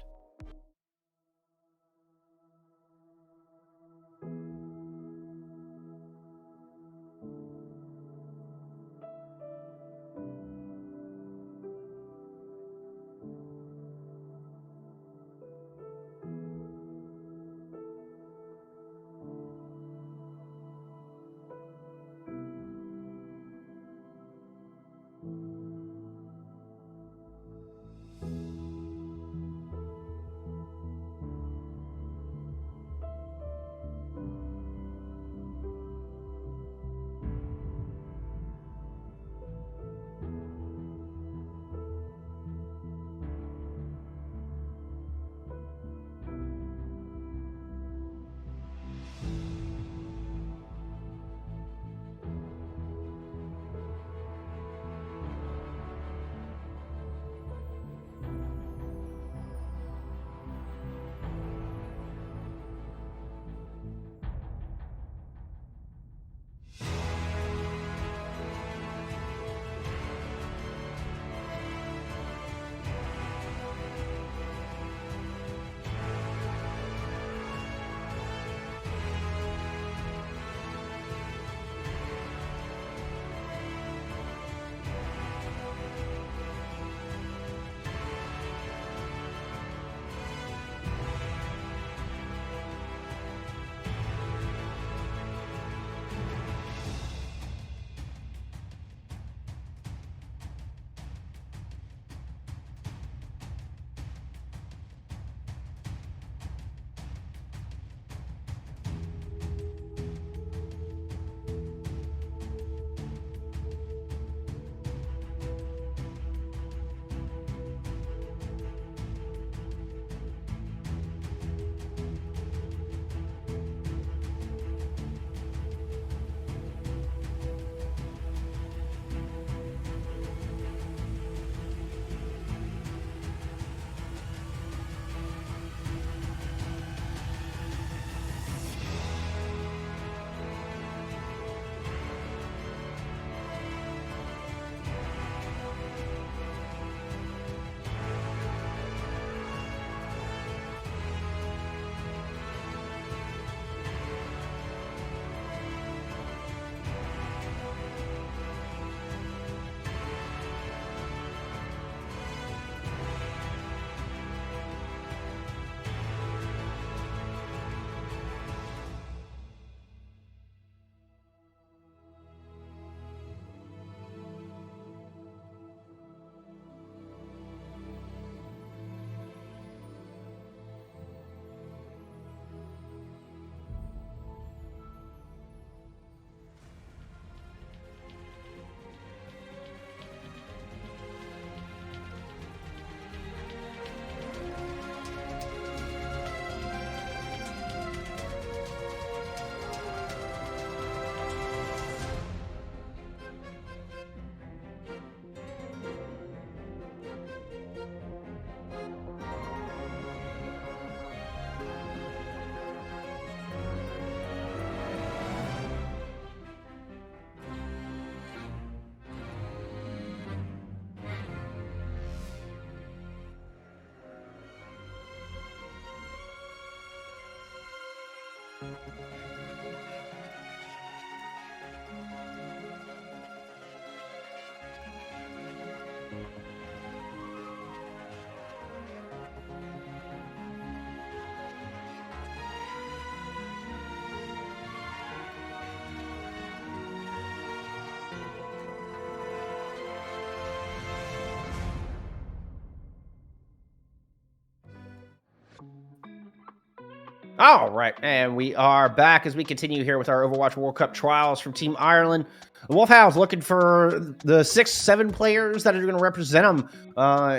All right, and we are back as we continue here with our Overwatch World Cup trials from Team Ireland. The Wolfhounds looking for the 6-7 players that are going to represent them,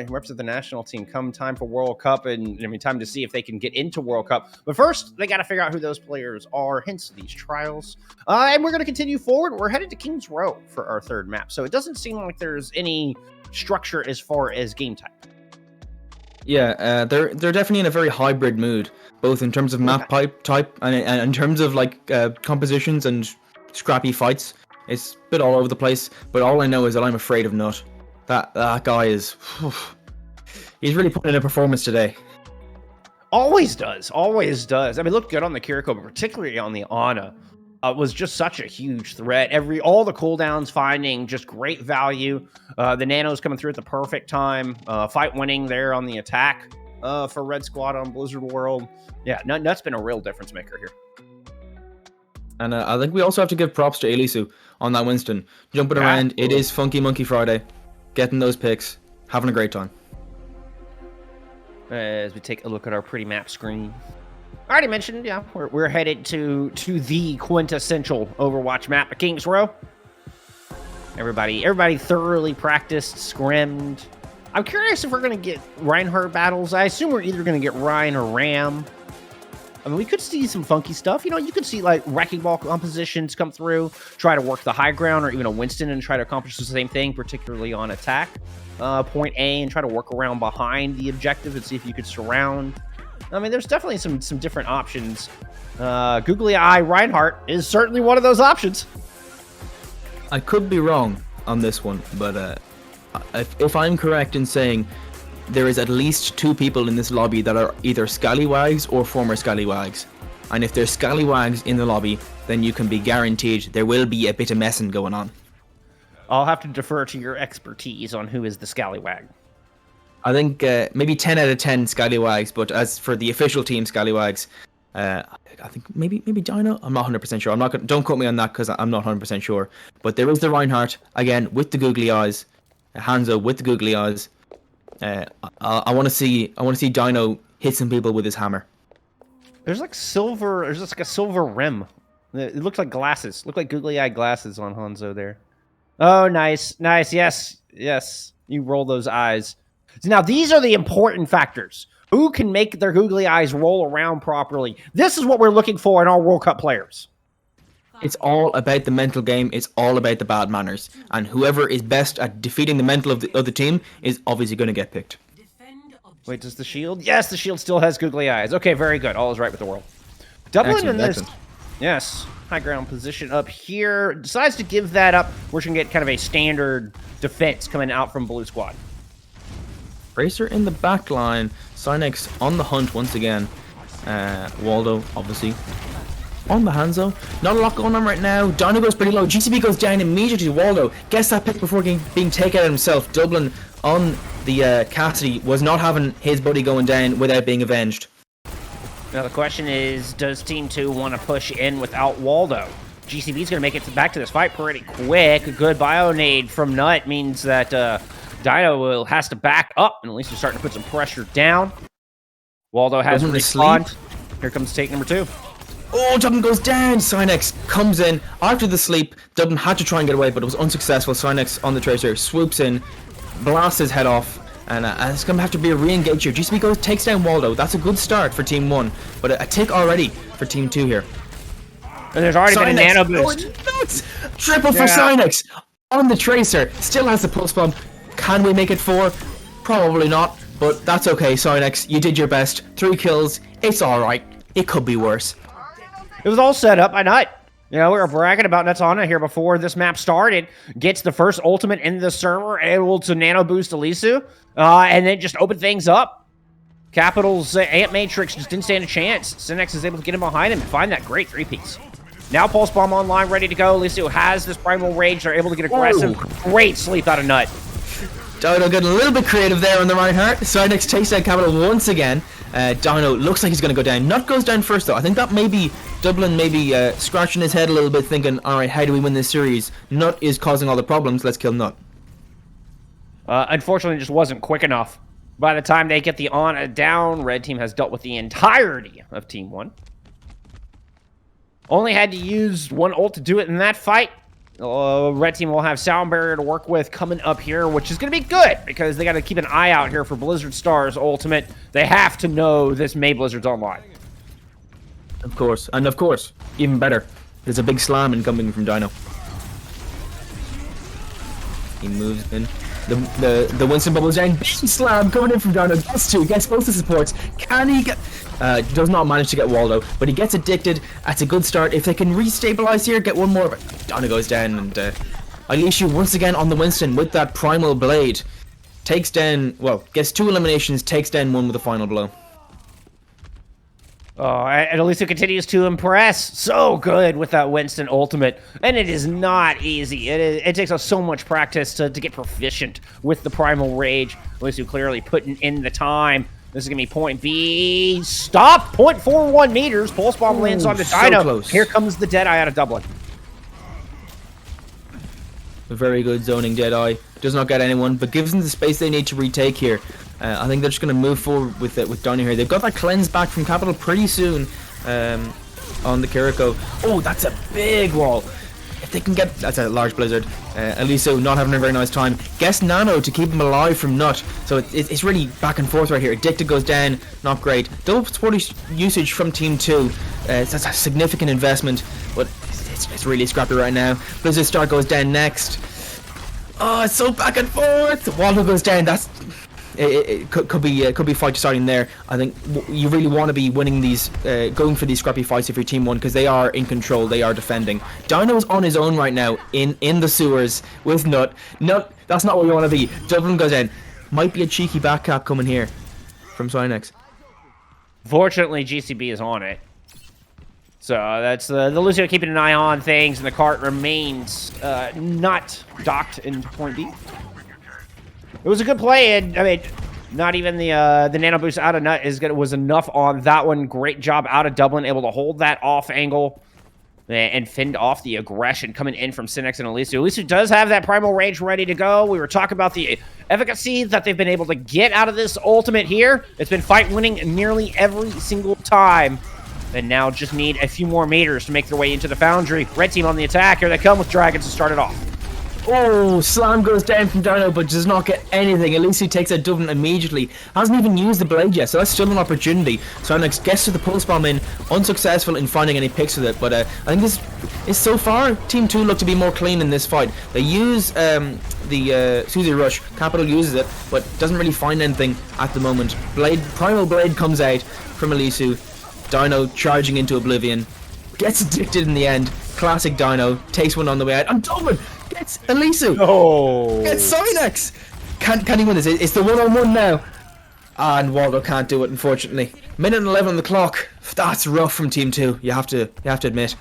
represent the national team come time for World Cup, and I mean time to see if they can get into World Cup. But first, they got to figure out who those players are. Hence these trials, and we're going to continue forward. We're headed to Kings Row for our third map, so it doesn't seem like there's any structure as far as game type. Yeah, they're definitely in a very hybrid mood, both in terms of map type and in terms of like compositions and scrappy fights. It's a bit all over the place, but all I know is that I'm afraid of Nut. That guy is, he's really putting in a performance today. Always does, always does. I mean, looked good on the Kiriko, but particularly on the Ana. Was just such a huge threat. All the cooldowns finding just great value. The nanos coming through at the perfect time. Fight winning there on the attack for Red Squad on Blizzard World. Yeah, Nut's been a real difference maker here. And I think we also have to give props to Elisu on that Winston. Jumping around, it is Funky Monkey Friday. Getting those picks, having a great time. As we take a look at our pretty map screen. I already mentioned, yeah, we're headed to the quintessential Overwatch map, Kings Row. Everybody thoroughly practiced, scrimmed. I'm curious if we're going to get Reinhardt battles. I assume we're either going to get Ryan or Ram. I mean, we could see some funky stuff. You know, you could see, like, Wrecking Ball compositions come through, try to work the high ground, or even a Winston and try to accomplish the same thing, particularly on attack. Point A, and try to work around behind the objective and see if you could surround. I mean, there's definitely some different options. Googly Eye Reinhardt is certainly one of those options. I could be wrong on this one, but if I'm correct in saying there is at least 2 people in this lobby that are either scallywags or former scallywags, and if there's scallywags in the lobby, then you can be guaranteed there will be a bit of messing going on. I'll have to defer to your expertise on who is the scallywag. I think maybe 10 out of 10 scallywags, but as for the official team scallywags, I think maybe Dino. I'm not 100% sure. Don't quote me on that because I'm not 100% sure. But there is the Reinhardt again with the googly eyes, Hanzo with the googly eyes. I want to see Dino hit some people with his hammer. There's like silver. There's just like a silver rim. It looks like glasses. Look like googly eye glasses on Hanzo there. Oh, nice. Yes. You roll those eyes. Now, these are the important factors. Who can make their googly eyes roll around properly? This is what we're looking for in our World Cup players. It's all about the mental game. It's all about the bad manners. And whoever is best at defeating the mental of the team is obviously going to get picked. Wait, does the shield? Yes, the shield still has googly eyes. Okay, very good. All is right with the world. Dublin in this... Yes, high ground position up here. Decides to give that up. We're going to get kind of a standard defense coming out from Blue Squad. Racer in the back line. Cynex on the hunt once again. Waldo, obviously, on the Hanzo. Not a lot going on right now. Dino goes pretty low. GCB goes down immediately to Waldo. Gets that pick before being taken out himself. Dublin on the Cassidy was not having his buddy going down without being avenged. Now the question is, does Team 2 want to push in without Waldo? GCB's going to make it back to this fight pretty quick. A good bio-nade from Nut means that... Dino has to back up, and at least he's starting to put some pressure down. Waldo has respawned. Here comes take number 2. Oh, Dublin goes down. Cynex comes in after the sleep. Dublin had to try and get away, but it was unsuccessful. Cynex on the Tracer swoops in, blasts his head off, and it's going to have to be a re-engage here. GCB takes down Waldo. That's a good start for Team 1, but a tick already for Team 2 here. And there's already been a nano boost. Nuts. Triple for Cynex on the Tracer. Still has the pulse bomb. Can we make it 4? Probably not, but that's okay, Cynex. You did your best. 3 kills. It's alright. It could be worse. It was all set up by Nut. You know, we were bragging about Nutsana here before this map started. Gets the first ultimate into the server, able to nano boost Elisu, and then just open things up. Capital's Ant Matrix just didn't stand a chance. Synex is able to get him behind him and find that great 3-piece. Now Pulse Bomb online, ready to go. Lisu has this Primal Rage. They're able to get aggressive. Great sleep out of Nut. Dino getting a little bit creative there on the right heart. Synex takes out Capital once again. Dino looks like he's going to go down. Nut goes down first, though. I think that may be Dublin maybe scratching his head a little bit, thinking, all right, how do we win this series? Nut is causing all the problems. Let's kill Nut. Unfortunately, it just wasn't quick enough. By the time they get the on down, Red Team has dealt with the entirety of Team 1. Only had to use one ult to do it in that fight. Red Team will have Sound Barrier to work with coming up here, which is going to be good because they got to keep an eye out here for Blizzard Star's ultimate. They have to know this May Blizzard's online. Of course. And of course, even better, there's a big slam incoming from Dino. He moves in. The Winston bubbles down. Big slam coming in from Dino. Gets two. Gets both the supports. Can he get... does not manage to get Waldo, but he gets addicted. That's a good start. If they can restabilize here, get one more. But Dino goes down, and Alishu once again on the Winston with that Primal Blade. Takes down... Well, gets 2 eliminations. Takes down 1 with a final blow. Oh, and Alishu continues to impress. So good with that Winston ultimate. And it is not easy. It takes us so much practice to get proficient with the Primal Rage. Alishu clearly putting in the time. This is going to be point B. Stop! 0.41 meters. Pulse Bomb lands on the so Dino. close. Here comes the Deadeye out of Dublin. A very good zoning Deadeye. Does not get anyone, but gives them the space they need to retake here. I think they're just going to move forward with it with Dino here. They've got that cleanse back from Capital pretty soon on the Kiriko. Oh, that's a big wall. If they can get... That's a large blizzard. Aliso not having a very nice time. Guess Nano to keep him alive from Nut. So it's really back and forth right here. Addicted goes down. Not great. Double support usage from Team 2. That's a significant investment, but it's really scrappy right now. Blizzard Star goes down next. Oh, it's so back and forth. Waldo goes down. That's... It could be fight starting there. I think you really want to be winning these, going for these scrappy fights if you're Team 1 because they are in control, they are defending. Dino's on his own right now in the sewers with Nut. Nut, that's not where you want to be. Dublin goes in. Might be a cheeky back cap coming here from Synex. Fortunately, GCB is on it. So that's the Lucio keeping an eye on things, and the cart remains not docked into point B. It was a good play, and I mean, not even the nano boost out of Nut was enough on that one. Great job out of Dublin, able to hold that off angle and fend off the aggression coming in from Synex and Alissu. Alissu does have that Primal Rage ready to go. We were talking about the efficacy that they've been able to get out of this ultimate here. It's been fight winning nearly every single time. And now just need a few more meters to make their way into the Foundry. Red Team on the attack. Here they come with Dragons to start it off. Oh, slam goes down from Dino, but does not get anything. Alissu takes out Dublin immediately. Hasn't even used the blade yet, so that's still an opportunity. Synex gets to the pulse bomb in, unsuccessful in finding any picks with it. But I think this is so far, Team 2 look to be more clean in this fight. They use the Suzy Rush. Capital uses it, but doesn't really find anything at the moment. Primal Blade comes out from Alissu. Dino charging into Oblivion. Gets addicted in the end. Classic Dino. Takes one on the way out. And Dublin gets Alissu. Oh. Gets Synex. Can he win this? It's the 1-on-1 now. And Waldo can't do it, unfortunately. Minute and 11 on the clock. That's rough from Team 2. You have to admit.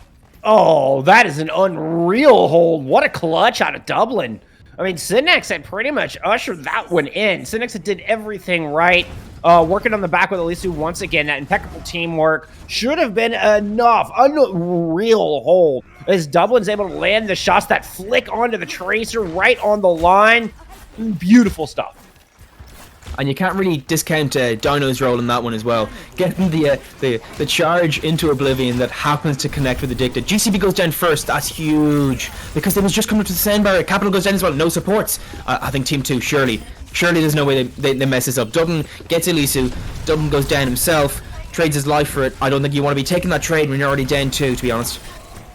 Oh, that is an unreal hold. What a clutch out of Dublin. I mean, Synex had pretty much ushered that one in. Synex did everything right. Working on the back with Alissu once again. That impeccable teamwork should have been enough. Unreal hold. As Dublin's able to land the shots that flick onto the Tracer right on the line. Beautiful stuff. And you can't really discount Dino's role in that one as well. Getting the charge into Oblivion that happens to connect with Addicted. GCB goes down first. That's huge. Because they was just coming up to the sand barrier. Capital goes down as well. No supports. I think Team 2, surely there's no way they mess this up. Dublin gets Alissu. Dublin goes down himself. Trades his life for it. I don't think you want to be taking that trade when you're already down 2, to be honest.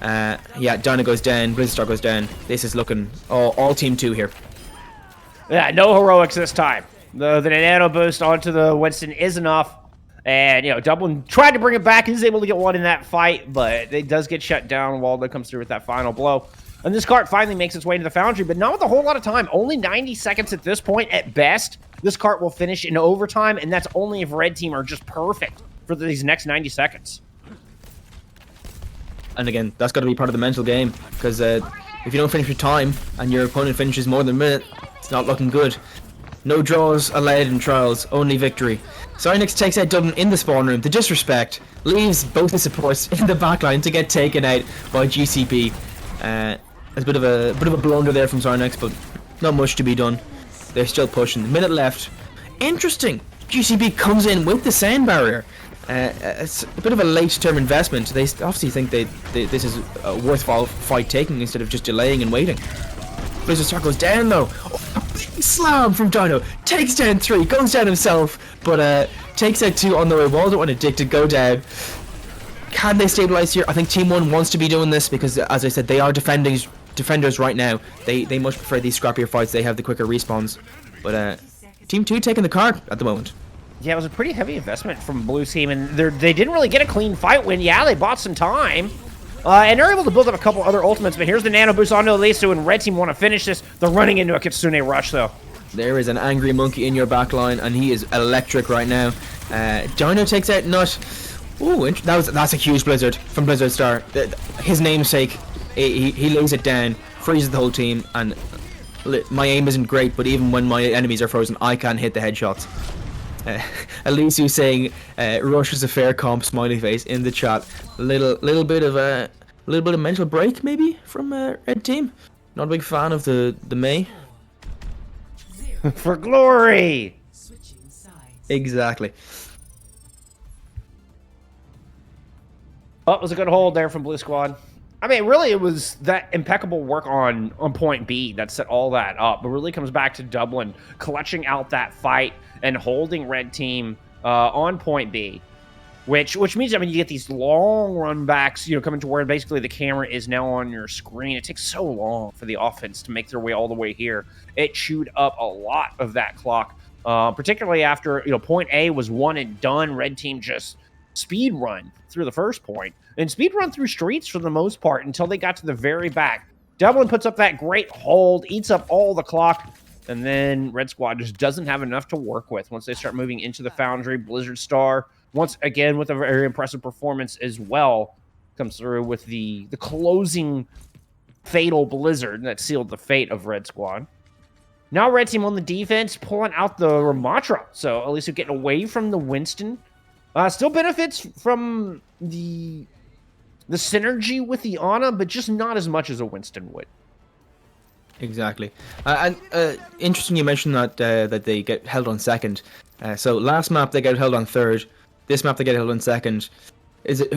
Yeah, Dino goes down. Blizzstar goes down. This is looking all Team 2 here. Yeah, no heroics this time. The nano boost onto the Winston is enough. And, Dublin tried to bring it back. He's able to get one in that fight, but it does get shut down. Waldo comes through with that final blow. And this cart finally makes its way to the Foundry, but not with a whole lot of time. Only 90 seconds at this point at best. this cart will finish in overtime, and that's only if red team are just perfect for these next 90 seconds. And again, that's got to be part of the mental game, because if you don't finish your time and your opponent finishes more than a minute, it's not looking good. No draws allowed in trials, only victory. Cynix takes out Dublin in the spawn room. The disrespect leaves both the supports in the backline to get taken out by GCP. It's a bit of a blunder there from Cynix, but not much to be done. They're still pushing. Minute left. Interesting. GCP comes in with the sound barrier. It's a bit of a late-term investment. They obviously think this is a worthwhile fight taking instead of just delaying and waiting. Blizzard Star goes down though. Oh, big slam from Dino. Takes down 3, goes down himself, but takes out 2 on the way. Waldo and Addicted go down. Can they stabilize here? I think Team 1 wants to be doing this because, as I said, they are defenders right now. They much prefer these scrappier fights. They have the quicker respawns. But Team 2 taking the card at the moment. Yeah, it was a pretty heavy investment from Blue Team, and they didn't really get a clean fight win. Yeah, they bought some time. And they're able to build up a couple other ultimates, but here's the nano boost onto Elisu, and red team want to finish this. They're running into a Kitsune rush, though. There is an angry monkey in your backline, and he is electric right now. Dino takes out Nut. Ooh, that's a huge blizzard from Blizzard Star. His namesake, he lays it down, freezes the whole team, and my aim isn't great, but even when my enemies are frozen, I can hit the headshots. Elisu saying Rush is a fair comp, smiley face in the chat. Little bit of mental break maybe from red team. Not a big fan of the May. For glory. Switching sides. Exactly. Oh, it was a good hold there from Blue Squad. I mean, really, it was that impeccable work on point B that set all that up. But really comes back to Dublin clutching out that fight and holding red team on point B, which means, I mean, you get these long run backs, coming to where basically the camera is now on your screen. It takes so long for the offense to make their way all the way here. It chewed up a lot of that clock, particularly after, point A was one and done. Red team just speed run through the first point and speed run through streets for the most part until they got to the very back. Dublin puts up that great hold, eats up all the clock, and then Red Squad just doesn't have enough to work with once they start moving into the Foundry. Blizzard Star, once again with a very impressive performance as well, comes through with the closing fatal blizzard that sealed the fate of Red Squad. Now Red Team on the defense, pulling out the Ramatra. So at least they're getting away from the Winston. Still benefits from the synergy with the Ana, but just not as much as a Winston would. Exactly. And interesting you mentioned that that they get held on second. So last map they get held on third. This map they get held on second.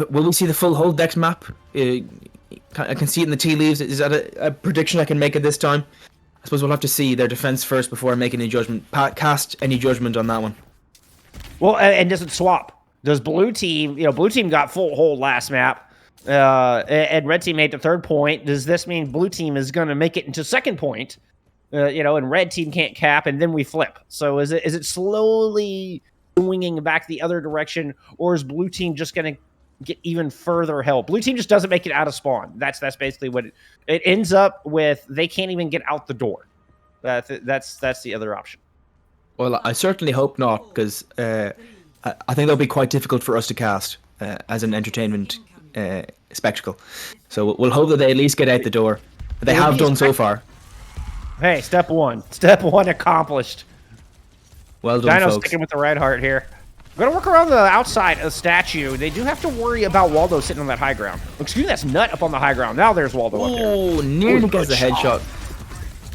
Will we see the full hold next map? I can see it in the tea leaves. Is that a prediction I can make at this time? I suppose we'll have to see their defense first before I make any judgment. Cast any judgment on that one. Well, and does it swap? Does Blue Team, Blue Team got full hold last map, and Red Team made the third point. Does this mean Blue Team is going to make it into second point, and Red Team can't cap, and then we flip? So is it slowly swinging back the other direction, or is Blue Team just going to get even further help? Blue Team just doesn't make it out of spawn. That's basically what it ends up with. They can't even get out the door. That's the other option. Well, I certainly hope not, because I think that'll be quite difficult for us to cast as an entertainment spectacle. So we'll hope that they at least get out the door. They have done so far. Hey, step one accomplished. Well done, Dino's folks. sticking with the red heart here. We're going to work around the outside of the statue. They do have to worry about Waldo sitting on that high ground. Excuse me, that's Nut up on the high ground. Now there's Waldo up there. Oh, nearly gets the headshot.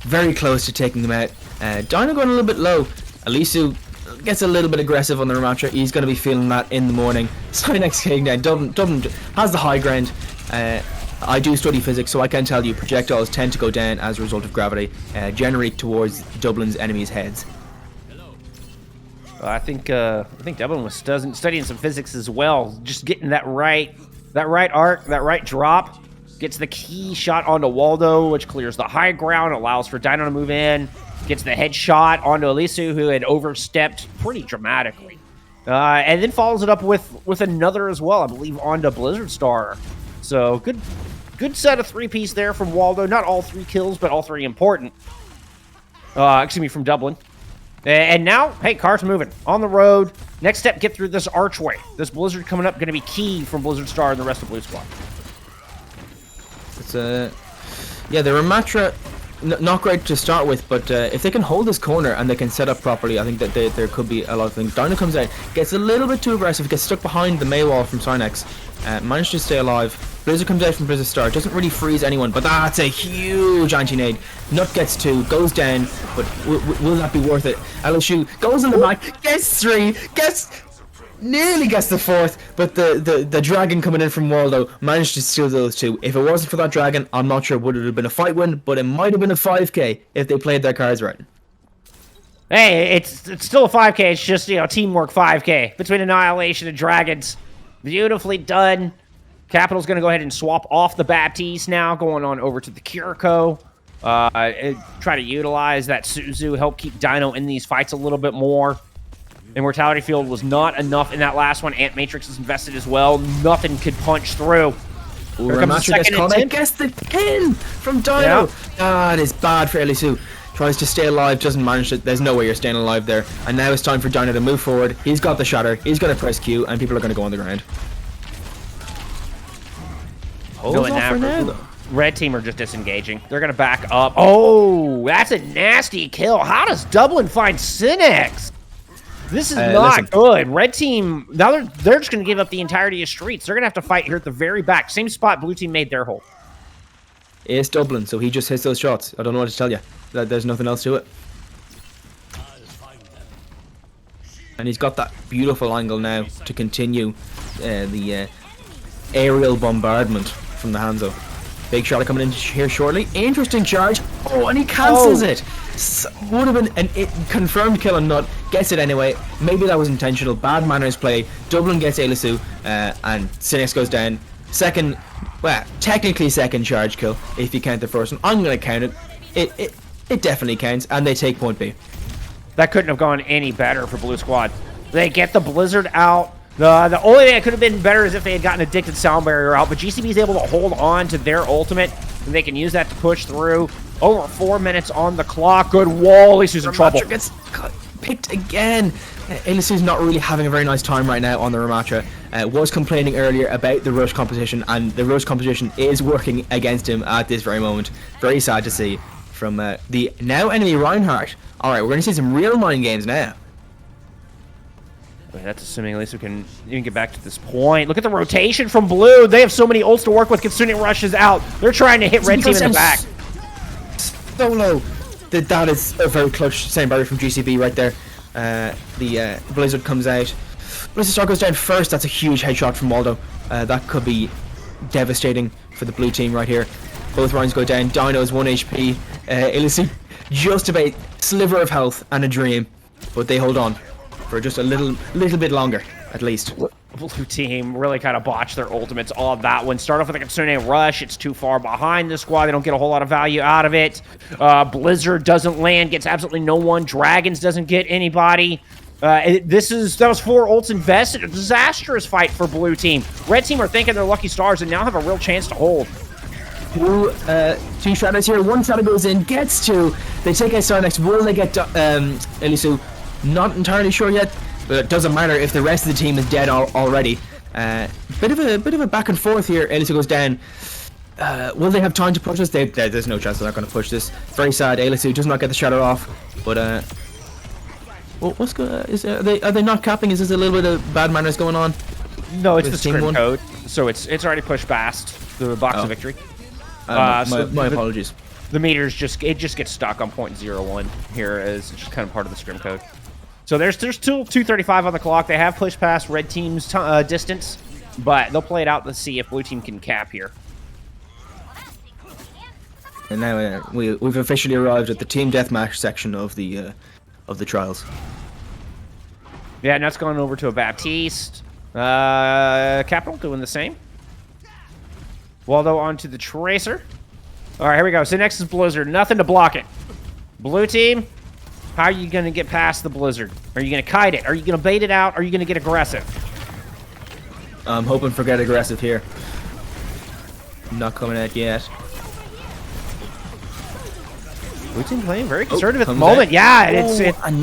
Very close to taking him out. Dino going a little bit low. Elisu gets a little bit aggressive on the Ramatra. He's going to be feeling that in the morning. Cynex getting down. Dublin has the high ground. I do study physics, so I can tell you projectiles tend to go down as a result of gravity, generally towards Dublin's enemies' heads. I think Dublin was studying some physics as well. Just getting that right arc, that right drop. Gets the key shot onto Waldo, which clears the high ground, allows for Dino to move in. Gets the headshot onto Elisu, who had overstepped pretty dramatically. And then follows it up with another as well, I believe, onto Blizzard Star. So good set of three-piece there from Waldo. Not all 3 kills, but all 3 important. From Dublin. And now, hey, car's moving on the road. Next step, get through this archway. This blizzard coming up going to be key from Blizzard Star and the rest of Blue Squad. It's yeah, the Ramatra, not great to start with, but if they can hold this corner and they can set up properly, I think that there could be a lot of things. Dino comes out, gets a little bit too aggressive, gets stuck behind the May wall from Cynex, managed to stay alive. Blizzard comes out from Blizzard Star, doesn't really freeze anyone, but that's a huge anti-nade. Nut gets 2, goes down, but will that be worth it? LSU goes in the back, gets 3, nearly gets the 4th, but the dragon coming in from Waldo managed to steal those 2. If it wasn't for that dragon, I'm not sure would it have been a fight win, but it might have been a 5k if they played their cards right. Hey, it's still a 5k. It's just, teamwork 5k between Annihilation and Dragons. Beautifully done. Capital's going to go ahead and swap off the Baptiste now, going on over to the Kiriko. Try to utilize that Suzu, help keep Dino in these fights a little bit more. Immortality Field was not enough in that last one. Ant Matrix is invested as well. Nothing could punch through. Here comes the second attempt. Guess the pin from Dino. Yeah. That is bad for Elisu. Tries to stay alive, doesn't manage it. There's no way you're staying alive there. And now it's time for Dino to move forward. He's got the shatter. He's going to press Q, and people are going to go on the ground. Going after Red team are just disengaging. They're going to back up. Oh, that's a nasty kill. How does Dublin find Cynex? This is not good. Red team, now they're just going to give up the entirety of streets. They're going to have to fight here at the very back. Same spot blue team made their hole. It's Dublin, so he just hits those shots. I don't know what to tell you. There's nothing else to it. And he's got that beautiful angle now to continue the aerial bombardment from the Hanzo. Big shot coming in here shortly. Interesting charge. Oh, and he cancels it. Would have been a confirmed kill on Nut. Gets it anyway. Maybe that was intentional. Bad manners play. Dublin gets Elisu, and Cynex goes down. Second, well, technically second charge kill if you count the first one. I'm going to count it. It definitely counts, and they take point B. That couldn't have gone any better for Blue Squad. They get the Blizzard out. The only thing that could have been better is if they had gotten Addicted Sound Barrier out, but GCB is able to hold on to their ultimate, and they can use that to push through. Over 4 minutes on the clock. Good wall. Elisu's in trouble. Gets picked again. Elisu's not really having a very nice time right now on the Ramatra. Was complaining earlier about the rush composition, and the rush composition is working against him at this very moment. Very sad to see from the now enemy Reinhardt. Alright, we're going to see some real mind games now. Wait, that's assuming Elisu can even get back to this point. Look at the rotation from Blue. They have so many ults to work with. Kitsune rushes out. They're trying to hit Red team in the back. So low. That is a very clutch same barrier from GCB right there. The Blizzard comes out. Blizzard Star goes down first. That's a huge headshot from Waldo. That could be devastating for the blue team right here. Both rounds go down. Dino's 1 HP. Elisu just about sliver of health and a dream, but they hold on for just a little bit longer at least. Blue team really kind of botched their ultimates on that one. Start off with a Kitsune rush. It's too far behind the squad. They don't get a whole lot of value out of it. Blizzard doesn't land, gets absolutely no one. Dragons doesn't get anybody. That was 4 ults invested. A disastrous fight for blue team. Red team are thinking they're lucky stars and now have a real chance to hold. Two shadows here. One shadow goes in, gets 2. They take out Cynex. Will they get Elisu? Not entirely sure yet. But it doesn't matter if the rest of the team is dead already. Bit of a back and forth here. Elisu goes down. Will they have time to push this? There's no chance they're not going to push this. Very sad. Elisu does not get the shadow off. But what's going? Are they not capping? Is this a little bit of bad manners going on? No, it's the scrim code. So it's already pushed past the box of victory. My apologies. The meters just gets stuck on 0.01 here as just kind of part of the scrim code. So there's still 2:35 on the clock. They have pushed past red team's distance, but they'll play it out to see if blue team can cap here. And now we've officially arrived at the team deathmatch section of the trials. Yeah, and that's going over to a Baptiste. Capital doing the same. Waldo onto the Tracer. All right, here we go. So next is Blizzard. Nothing to block it. Blue team, how are you going to get past the Blizzard? Are you going to kite it? Are you going to bait it out? Are you going to get aggressive? I'm hoping for get aggressive here. Not coming out yet. Blue team playing very conservative at the moment. Yeah, and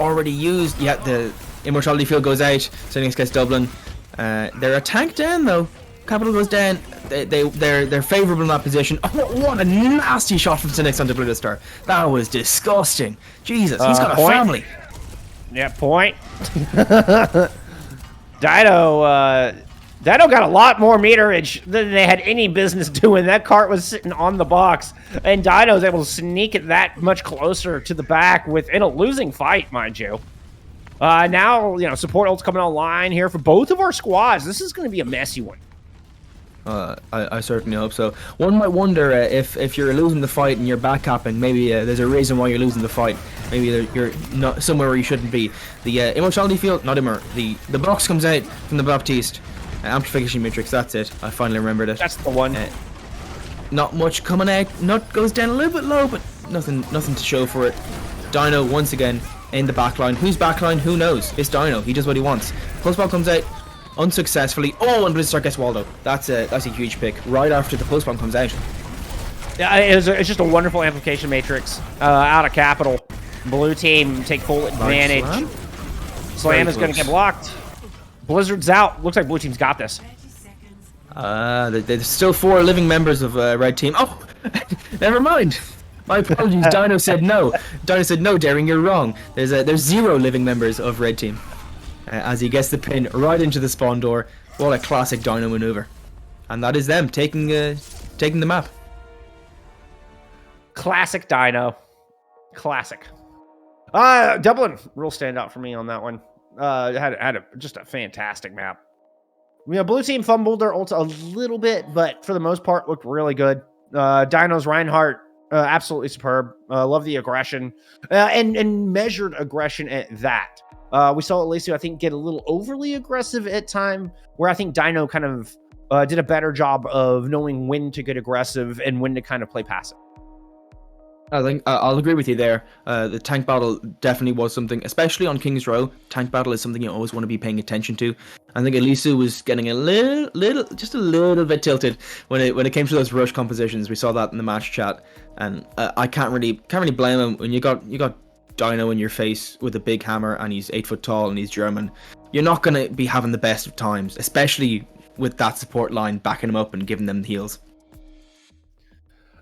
already used. Yeah, the immortality field goes out. Cynics gets Dublin. They're a tank down though. Capital goes down. They're favourable in that position. Oh, what a nasty shot from Cynics onto Blue Star. That was disgusting. Jesus, he's got a Point. family. Yeah, point. Dino got a lot more meterage than they had any business doing. That cart was sitting on the box, and Dino was able to sneak it that much closer to the back within a losing fight, mind you. Now, support ult's coming online here for both of our squads. This is going to be a messy one. I certainly hope so. One might wonder if you're losing the fight and you're backcapping, maybe there's a reason why you're losing the fight. Maybe you're not somewhere where you shouldn't be. The immortality field, not the box comes out from the Baptiste. Amplification matrix, that's it. I finally remembered it. That's the one. Not much coming out. Nut goes down a little bit low, but nothing to show for it. Dino once again in the backline. Who's backline? Who knows? It's Dino. He does what he wants. Pulse bomb comes out unsuccessfully. Oh, and Blizzard gets Waldo. That's a huge pick. Right after the pulse bomb comes out. Yeah, it's just a wonderful amplification matrix out of Capital. Blue team take full advantage. Slam is going to get blocked. Blizzard's out. Looks like blue team's got this. There's still 4 living members of red team. Oh, never mind. My apologies. Dino said no. Dino said no, Daring, you're wrong. There's 0 living members of red team. As he gets the pin right into the spawn door. What a classic Dino maneuver. And that is them taking the map. Classic Dino. Classic. Dublin, real standout for me on that one. Had just a fantastic map. Blue team fumbled their ult a little bit, but for the most part looked really good. Dino's Reinhardt, absolutely superb. Love the aggression and measured aggression at that. We saw Alessio, I think, get a little overly aggressive at time, where I think Dino kind of did a better job of knowing when to get aggressive and when to kind of play passive. I think I'll agree with you there. The tank battle definitely was something, especially on King's Row. Tank battle is something you always want to be paying attention to. I think Elisu was getting a little bit tilted when it came to those rush compositions. We saw that in the match chat, and I can't really blame him when you got Dino in your face with a big hammer and he's 8 foot tall and he's German. You're not gonna be having the best of times, especially with that support line backing him up and giving them the heals.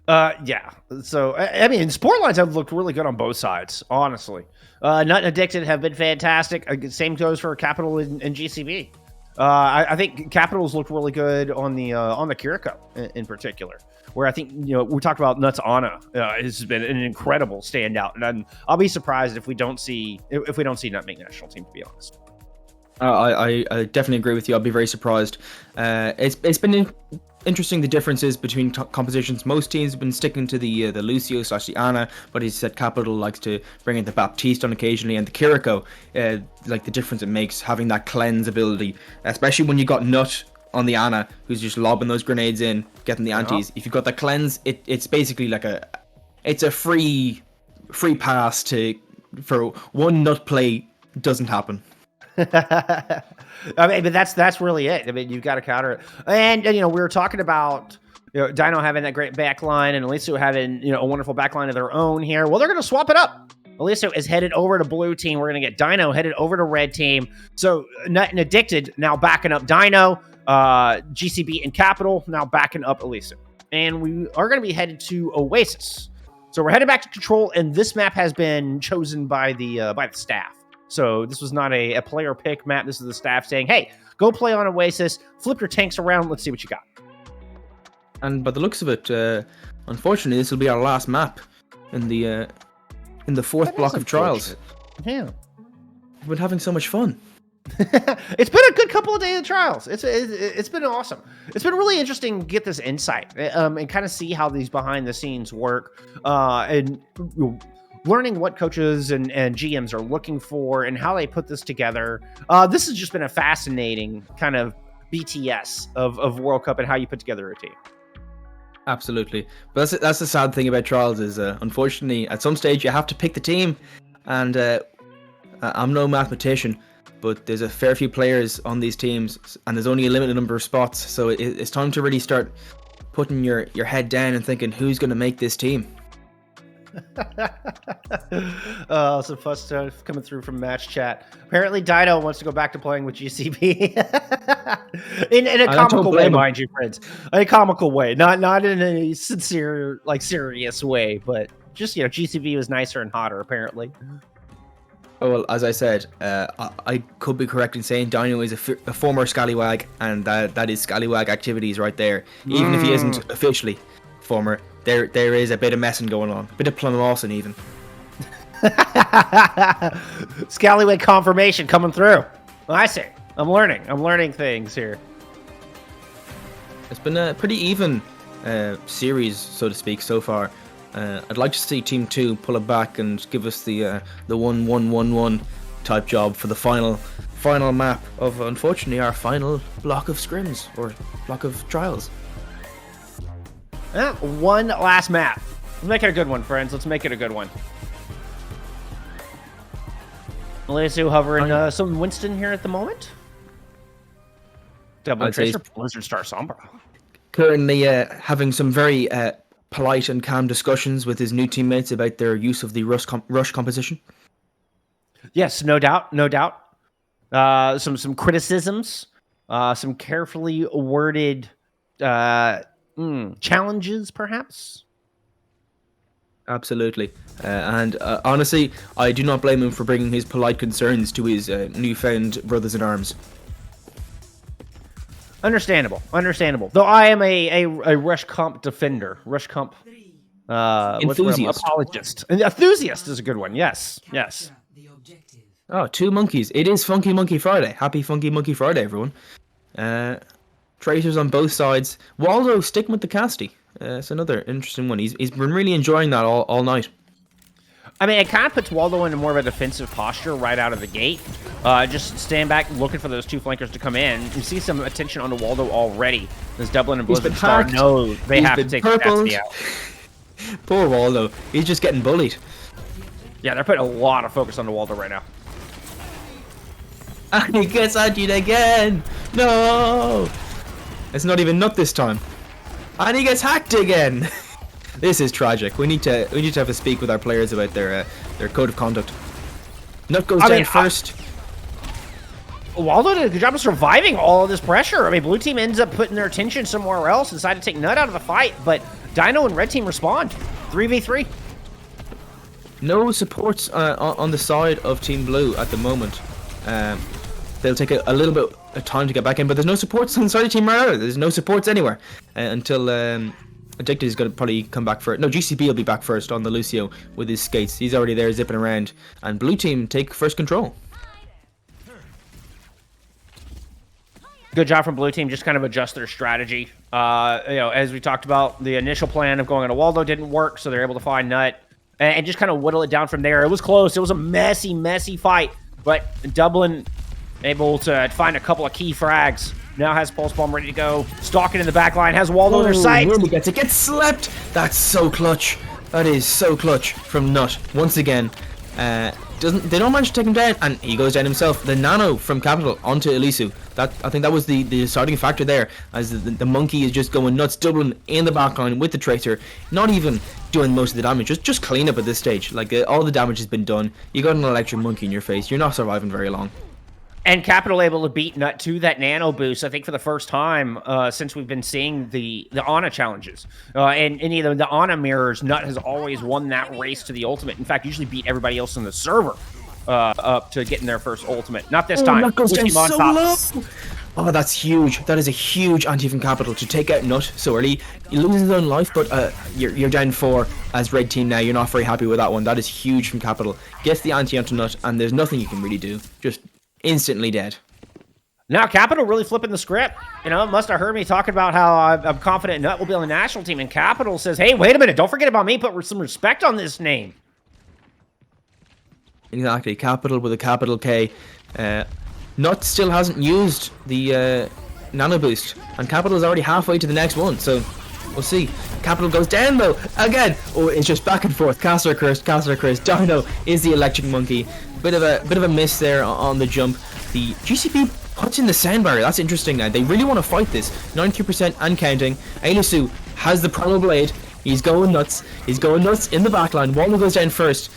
Yeah. So, I mean, support lines have looked really good on both sides, honestly. Nut and Addicted have been fantastic. Same goes for Capital and GCB. I think Capital's looked really good on the Kiriko in particular, where I think, we talked about Nuts Ana has been an incredible standout, and I'll be surprised if we don't see Nut make national team, to be honest. I definitely agree with you. I'll be very surprised. It's been interesting, the differences between compositions. Most teams have been sticking to the Lucio / the Ana, but he said Capital likes to bring in the Baptiste on occasionally, and the Kiriko, like the difference it makes having that cleanse ability, especially when you got Nut on the Ana, who's just lobbing those grenades in, getting the antis. If you've got the cleanse, it's basically like it's a free pass for one Nut play doesn't happen. I mean, but that's really it. I mean, you've got to counter it. And we were talking about Dino having that great backline and Aliso having a wonderful backline of their own here. Well, they're going to swap it up. Aliso is headed over to blue team. We're going to get Dino headed over to red team. So Nut and Addicted now backing up Dino. GCB and Capital now backing up Aliso. And we are going to be headed to Oasis. So we're headed back to Control, and this map has been chosen by the staff. So this was not a player pick map. This is the staff saying, hey, go play on Oasis, flip your tanks around, let's see what you got. And by the looks of it, unfortunately, this will be our last map in the fourth block of trials. Yeah. We've been having so much fun. It's been a good couple of days of trials. It's been awesome. It's been really interesting to get this insight and kind of see how these behind the scenes work and learning what coaches and GMs are looking for and how they put this together. This has just been a fascinating kind of BTS of World Cup and how you put together a team. Absolutely. But that's the sad thing about trials is, unfortunately, at some stage you have to pick the team. And I'm no mathematician, but there's a fair few players on these teams, and there's only a limited number of spots. So it's time to really start putting your head down and thinking, who's going to make this team? Some fun stuff coming through from match chat. Apparently, Dino wants to go back to playing with GCB in a don't comical way, blame him. mind you, friends. In a comical way, not in a sincere, like serious way, but just GCB was nicer and hotter apparently. Oh, well, as I said, I could be correct in saying Dino is a former scallywag, and that is scallywag activities right there. Even if he isn't officially former, there is a bit of messing going on, a bit of plumawson even. Scallywag confirmation coming through. I see. I'm learning things here. It's been a pretty even series, so to speak, so far. I'd like to see Team 2 pull it back and give us the 1-1-1-1 type job for the final map of, unfortunately, our final block of scrims or block of trials. One last map. Let's make it a good one, friends. Let's make it a good one. Elisu hovering some Winston here at the moment. Double I'd say Tracer, Blizzard Star Sombra. Currently having some very polite and calm discussions with his new teammates about their use of the rush composition. Yes, no doubt, no doubt. Some criticisms, some carefully worded challenges, perhaps. Absolutely. And honestly, I do not blame him for bringing his polite concerns to his newfound brothers in arms. Understandable. Though I am a rush comp defender. Rush comp enthusiast. Apologist. Enthusiast is a good one. Yes. Oh, 2 monkeys. It is Funky Monkey Friday. Happy Funky Monkey Friday, everyone. Traitors on both sides. Waldo sticking with the casty. It's another interesting one. He's been really enjoying that all night. I mean, it kind of puts Waldo into more of a defensive posture right out of the gate. Just stand back, looking for those 2 flankers to come in. You see some attention onto Waldo already. As Dublin and Blizzard Star know they have to take the casty out. Poor Waldo. He's just getting bullied. Yeah, they're putting a lot of focus on Waldo right now. And he gets antied again. No. It's not even nut this time. And he gets hacked again. This is tragic. We need to have a speak with our players about their code of conduct. Nut goes down first. Waldo did a good job of surviving all of this pressure. I mean, blue team ends up putting their attention somewhere else, decide to take Nut out of the fight, but Dino and red team respond. 3v3. No supports on the side of Team Blue at the moment. They'll take a little bit of time to get back in, but there's no supports on the side of Team Red. There's no supports anywhere until Addicted is going to probably come back first. No, GCB will be back first on the Lucio with his skates. He's already there zipping around. And blue team take first control. Good job from blue team, just kind of adjust their strategy. As we talked about, the initial plan of going into Waldo didn't work, so they're able to find Nut and just kind of whittle it down from there. It was close. It was a messy fight, but Dublin able to find a couple of key frags. Now has Pulse Bomb ready to go. Stalking in the back line. Has Waldo in their sights. Really gets slept. That's so clutch. That is so clutch from Nut. Once again, they don't manage to take him down, and he goes down himself. The nano from Capital onto Elisu. I think that was the deciding factor there, as the monkey is just going nuts. Dublin in the back line with the Tracer, not even doing most of the damage. Just clean up at this stage. Like all the damage has been done. You got an electric monkey in your face. You're not surviving very long. And Capital able to beat Nut to that nano boost, I think, for the first time since we've been seeing the Ana challenges. And either the Ana mirrors, Nut has always won that race to the ultimate. In fact, usually beat everybody else in the server up to getting their first ultimate. Not this time. Nut goes down so low. Oh, that's huge. That is a huge anti from Capital to take out Nut so early. You lose his own life, but you're down 4 as red team now. You're not very happy with that one. That is huge from Capital. Gets the anti onto Nut, and there's nothing you can really do. Just instantly dead. Now Capital really flipping the script. Must have heard me talking about how I'm confident Nut will be on the national team, and Capital says, hey, wait a minute, don't forget about me, put some respect on this name. Exactly, Capital with a capital K. Nut still hasn't used the nano boost, and Capital is already halfway to the next one, so we'll see. Capital goes down though, again. Oh, it's just back and forth. Caster curse. Dino is the electric monkey. Bit of a miss there on the jump. The GCP puts in the sound barrier. That's interesting now. They really want to fight this. 93% and counting. Elisu has the promo blade. He's going nuts. He's going nuts in the backline. Waldo goes down first.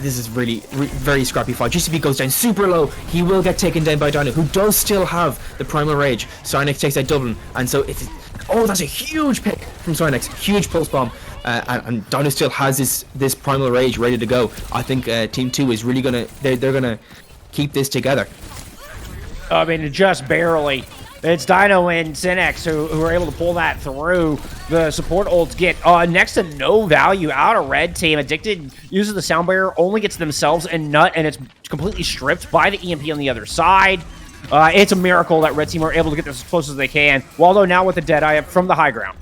This is really very scrappy fight. GCB goes down super low. He will get taken down by Dino, who does still have the Primal Rage. Cynex takes out Dublin, and so it's... Oh, that's a huge pick from Cynex. Huge pulse bomb. And Dino still has this Primal Rage ready to go. I think Team 2 is really gonna... They're gonna keep this together. I mean, just barely. It's Dino and Cynex who are able to pull that through. The support ults get next to no value out of red team. Addicted uses the sound barrier, only gets themselves and Nut, and it's completely stripped by the EMP on the other side. It's a miracle that red team are able to get this as close as they can. Waldo now with the Deadeye from the high ground.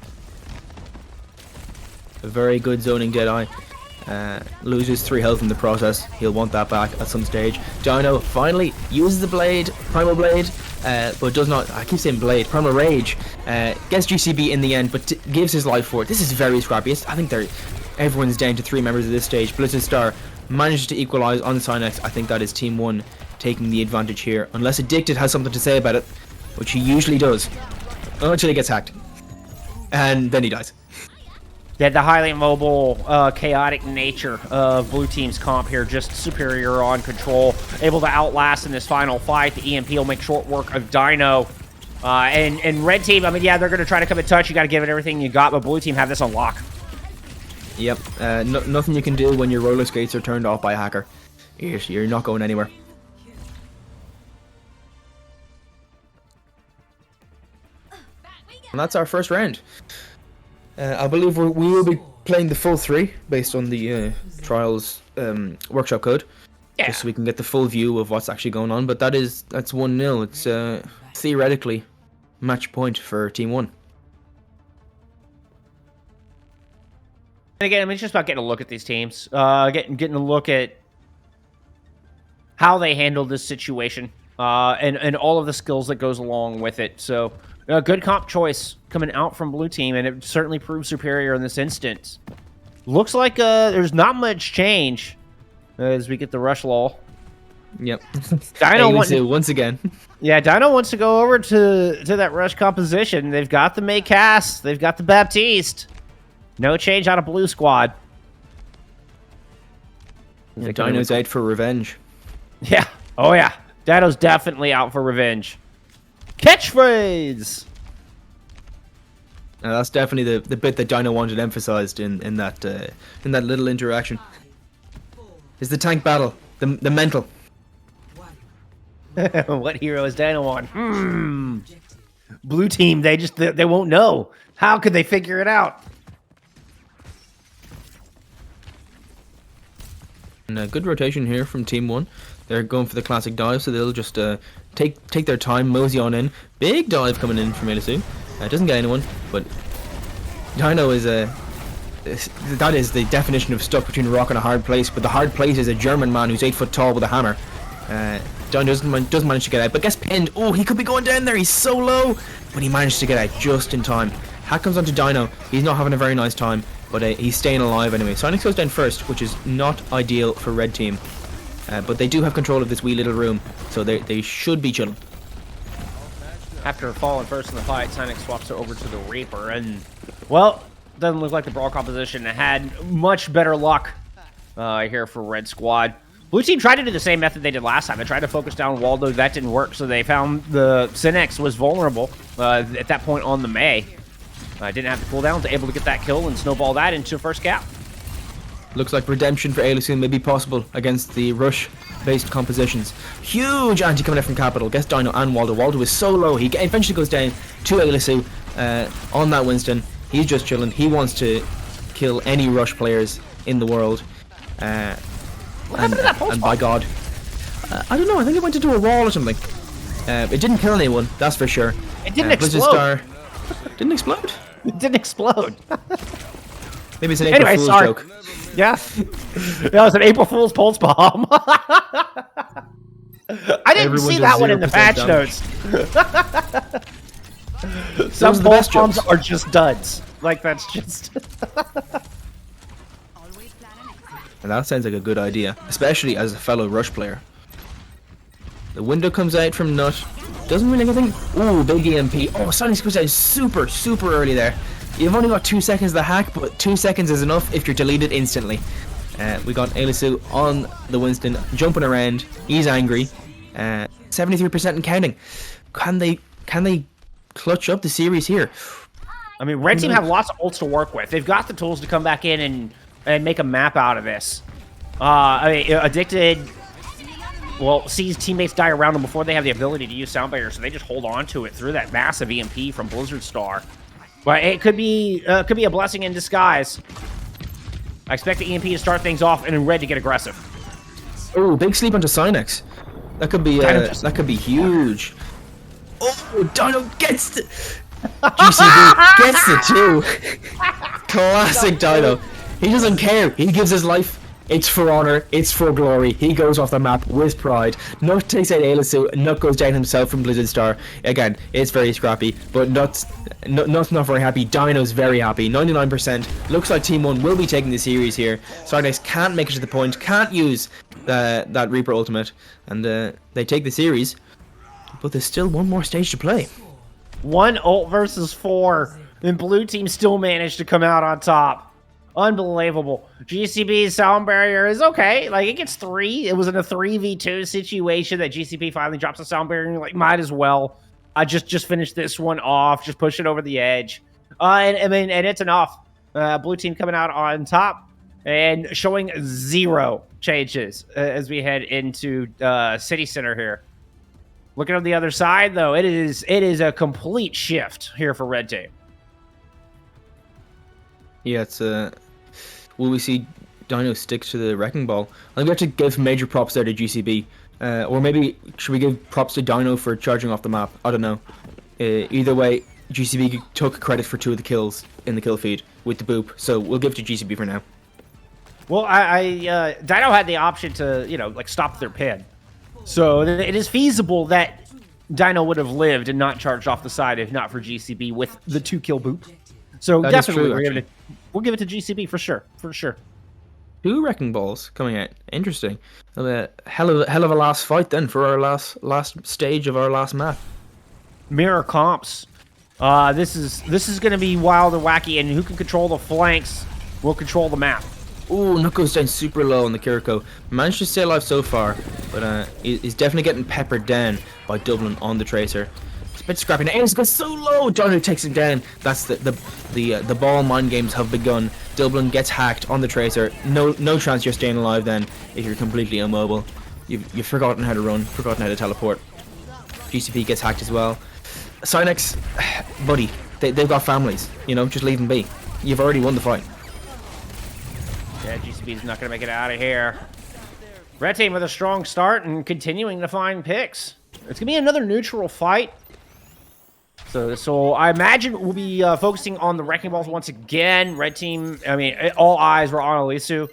A very good zoning Deadeye. Loses 3 health in the process. He'll want that back at some stage. Dino finally uses the blade, Primal Blade, but does not, I keep saying blade, Primal Rage. Gets GCB in the end, but gives his life for it. This is very scrappy. I think everyone's down to 3 members at this stage. Blizzard Star manages to equalize on Cynex. I think that is Team 1 taking the advantage here. Unless Addicted has something to say about it, which he usually does. Until he gets hacked. And then he dies. Yeah, the highly mobile, chaotic nature of blue team's comp here, just superior on control, able to outlast in this final fight. The EMP will make short work of Dino. And red team, I mean, yeah, they're going to try to come in touch. You got to give it everything you got, but blue team have this on lock. Yep, nothing you can do when your roller skates are turned off by a hacker. You're not going anywhere. And that's our first round. I believe we will be playing the full 3 based on the Trials workshop code. Yeah. Just so we can get the full view of what's actually going on. But that's 1-0. It's theoretically match point for Team 1. And again, I mean, it's just about getting a look at these teams. Getting a look at how they handle this situation. And all of the skills that goes along with it. So... a good comp choice coming out from blue team, and it certainly proves superior in this instance. Looks like there's not much change as we get the rush lull. Yep. Dino once again. Yeah, Dino wants to go over to that rush composition. They've got the May Cass. They've got the Baptiste. No change out of blue squad. Yeah, Dino's out for revenge. Yeah. Oh, yeah. Dino's definitely out for revenge. Catchphrase! That's definitely the bit that Dino wanted emphasized in that little interaction. Is the tank battle, the mental. What hero is Dino on? Blue team, they won't know. How could they figure it out? And a good rotation here from Team 1. They're going for the classic dive, so they'll just take their time, mosey on in. Big dive coming in from Elisu. Doesn't get anyone, but Dino is that is the definition of stuck between a rock and a hard place. But the hard place is a German man who's 8 foot tall with a hammer. Dino doesn't manage to get out, but gets pinned. Oh, he could be going down there. He's so low, but he managed to get out just in time. Hack comes onto Dino. He's not having a very nice time, but he's staying alive anyway. Cynex goes down first, which is not ideal for red team. But they do have control of this wee little room, so they should be chilling. After falling first in the fight, Cynex swaps it over to the Reaper, and, well, doesn't look like the brawl composition had much better luck here for red squad. Blue team tried to do the same method they did last time. They tried to focus down Waldo. That didn't work, so they found the Cynex was vulnerable at that point on the May. Didn't have the cooldown, to able to get that kill and snowball that into first cap. Looks like redemption for Alice may be possible against the rush-based compositions. Huge anti coming out from Capital. Gets Dino and Waldo. Waldo is so low. He eventually goes down to Alisu on that Winston. He's just chilling. He wants to kill any rush players in the world. What happened to that pulse and by God. I don't know. I think it went into a wall or something. It didn't kill anyone, that's for sure. It didn't explode. Star didn't explode? It didn't explode. Maybe it's an April Fool's joke. Yeah. That was an April Fool's pulse bomb. I didn't see that one in the patch notes. Some pulse bombs are just duds. Like, that's just... And that sounds like a good idea, especially as a fellow rush player. The window comes out from Nut. Doesn't really get anything. Ooh, big EMP. Oh, Cynex goes out super early there. You've only got 2 seconds to hack, but 2 seconds is enough if you're deleted instantly. We got Elisu on the Winston, jumping around. He's angry. 73% and counting. Can they clutch up the series here? I mean, red team have lots of ults to work with. They've got the tools to come back in and make a map out of this. I mean, Addicted, well, sees teammates die around them before they have the ability to use sound barrier, so they just hold on to it through that massive EMP from Blizzard Star. But it could be a blessing in disguise. I expect the EMP to start things off and then red to get aggressive. Oh, big sleep onto Synex. That could be huge. Oh, Dino gets the GCB gets the 2. Classic Dino. He doesn't care. He gives his life. It's for honor. It's for glory. He goes off the map with pride. Nut takes out Elisu. Nut goes down himself from Blizzard Star. Again, it's very scrappy, but Nut's not very happy. Dino's very happy. 99%. Looks like Team 1 will be taking the series here. Sardex can't make it to the point. Can't use that Reaper ultimate, and they take the series. But there's still one more stage to play. 1 ult versus 4, and blue team still managed to come out on top. Unbelievable. GCB's sound barrier is okay. Like, it gets 3. It was in a 3v2 situation that GCB finally drops a sound barrier, and you're like, might as well. I just finished this one off. Just push it over the edge. And it's enough. Blue team coming out on top and showing 0 changes as we head into City Center here. Looking on the other side, though, it is a complete shift here for red team. Yeah, it's will we see Dino stick to the wrecking ball? I think we have to give major props there to GCB, or maybe should we give props to Dino for charging off the map? I don't know. Either way, GCB took credit for 2 of the kills in the kill feed with the boop, so we'll give it to GCB for now. Well, Dino had the option to stop their pin, so it is feasible that Dino would have lived and not charged off the side if not for GCB with the 2 kill boop. So that definitely, true, we'll give it to GCB for sure, for sure. 2 wrecking balls coming out. Interesting. Hell of a last fight then for our last stage of our last map. Mirror comps. This is going to be wild and wacky, and who can control the flanks will control the map. Ooh, Nook goes down super low on the Kiriko. Managed to stay alive so far, but he's definitely getting peppered down by Dublin on the Tracer. It's a bit scrappy. Now Ames goes so low. Dino takes him down. That's the ball mind games have begun. Dublin gets hacked on the Tracer. No chance you're staying alive then if you're completely immobile. You've forgotten how to run, forgotten how to teleport. GCP gets hacked as well. Synex, buddy, they've got families. Just leave them be. You've already won the fight. Yeah, GCB's not going to make it out of here. Red team with a strong start and continuing to find picks. It's going to be another neutral fight. So I imagine we'll be focusing on the wrecking balls once again. Red team, all eyes were on Elisu,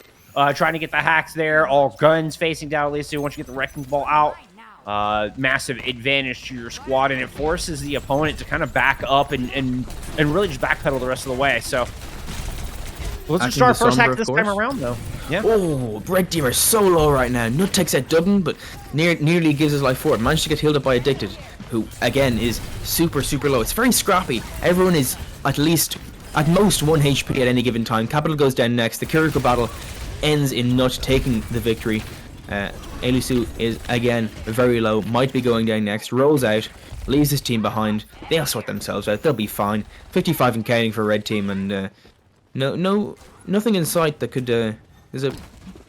trying to get the hacks there. All guns facing down Elisu. Once you get the wrecking ball out, massive advantage to your squad, and it forces the opponent to kind of back up and really just backpedal the rest of the way. So let's start first hack this time around, though. Yeah. Oh, red team are so low right now. Nut takes out Dublin, but nearly gives his life for it. Managed to get healed up by Addicted, who again is super low. It's very scrappy. Everyone is at most 1 HP at any given time. Capital goes down next. The Kiriko battle ends in Nut taking the victory. Elisu is again very low. Might be going down next. Rolls out, leaves his team behind. They'll sort themselves out. They'll be fine. 55 and counting for red team, and nothing in sight that could. There's a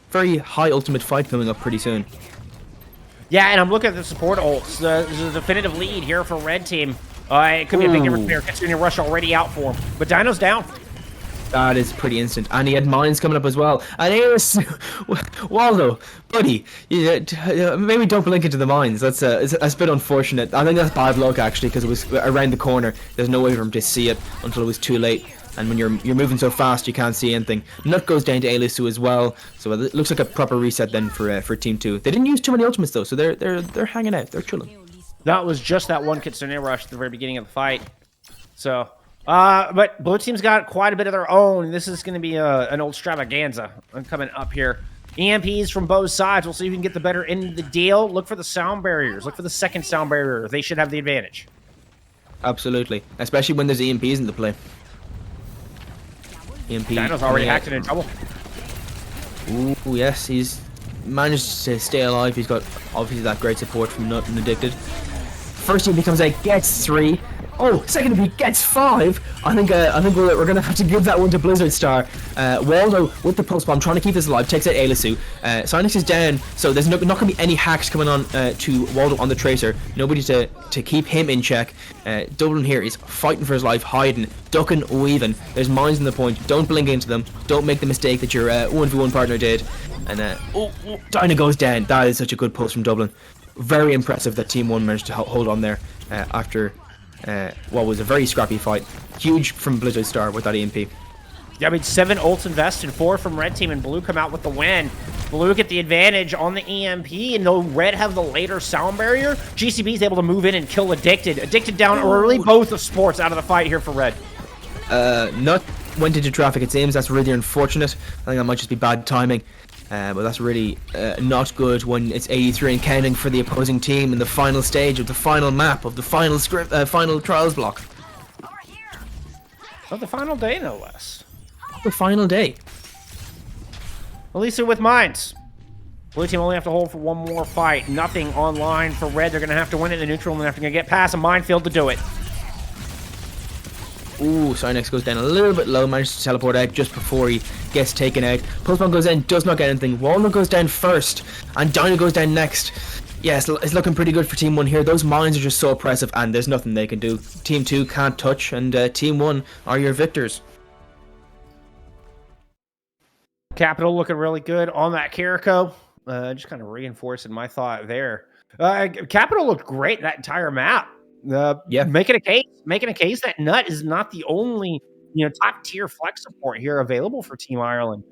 very high ultimate fight coming up pretty soon. Yeah, and I'm looking at the support ults. There's a definitive lead here for red team. It could be a big difference there. Kitsune Rush already out for him, but Dino's down. That is pretty instant. And he had mines coming up as well. And here's Waldo, buddy, maybe don't blink into the mines. That's a bit unfortunate. I think that's bad luck actually, because it was around the corner. There's no way for him to see it until it was too late. And when you're moving so fast, you can't see anything. Nut goes down to Elisu as well, so it looks like a proper reset then for Team 2. They didn't use too many ultimates though, so they're hanging out, they're chilling. That was just that one Kitsune Rush at the very beginning of the fight. So, but blue team's got quite a bit of their own. This is going to be an old extravaganza coming up here. EMPs from both sides. We'll see if we can get the better end of the deal. Look for the sound barriers. Look for the second sound barrier. They should have the advantage. Absolutely, especially when there's EMPs in the play. EMP. Dino's already hacked and in trouble. Ooh, yes, he's managed to stay alive. He's got obviously that great support from Nut and Addicted. First EMP comes out, gets 3. Oh, second EMP gets 5. I think we're gonna have to give that one to Blizzard Star. Waldo with the pulse bomb, trying to keep this alive, takes out Ailisu. Sinix is down, so there's not gonna be any hacks coming on to Waldo on the Tracer. Nobody to keep him in check. Dublin here is fighting for his life, hiding, ducking, weaving. There's mines in the point. Don't blink into them. Don't make the mistake that your 1v1 partner did. And Dinah goes down. That is such a good pulse from Dublin. Very impressive that Team 1 managed to hold on there after what was a very scrappy fight. Huge from Blizzard Star with that EMP. Yeah, I mean, 7 ults invested, 4 from Red Team, and Blue come out with the win. Blue get the advantage on the EMP, and though Red have the later sound barrier, GCB is able to move in and kill Addicted. Addicted down early, both of sports out of the fight here for Red. Nut went into traffic, it seems. That's really unfortunate. I think that might just be bad timing. But that's really not good when it's 83 and counting for the opposing team in the final stage of the final map of the final final trials block. Of the final day, no less. The final day. Elisa with mines. Blue team only have to hold for one more fight. Nothing online for Red. They're going to have to win it in the neutral, and they're going to get past a minefield to do it. Ooh, Sinix goes down a little bit low, manages to teleport out just before he gets taken out. Pulsebomb goes in, does not get anything. Walnut goes down first, and Dino goes down next. Yes, it's looking pretty good for Team 1 here. Those mines are just so oppressive, and there's nothing they can do. Team 2 can't touch, and Team 1 are your victors. Capital looking really good on that Kiriko. Just kind of reinforcing my thought there. Capital looked great that entire map. Yeah, making a case that Nut is not the only top tier flex support here available for Team Ireland.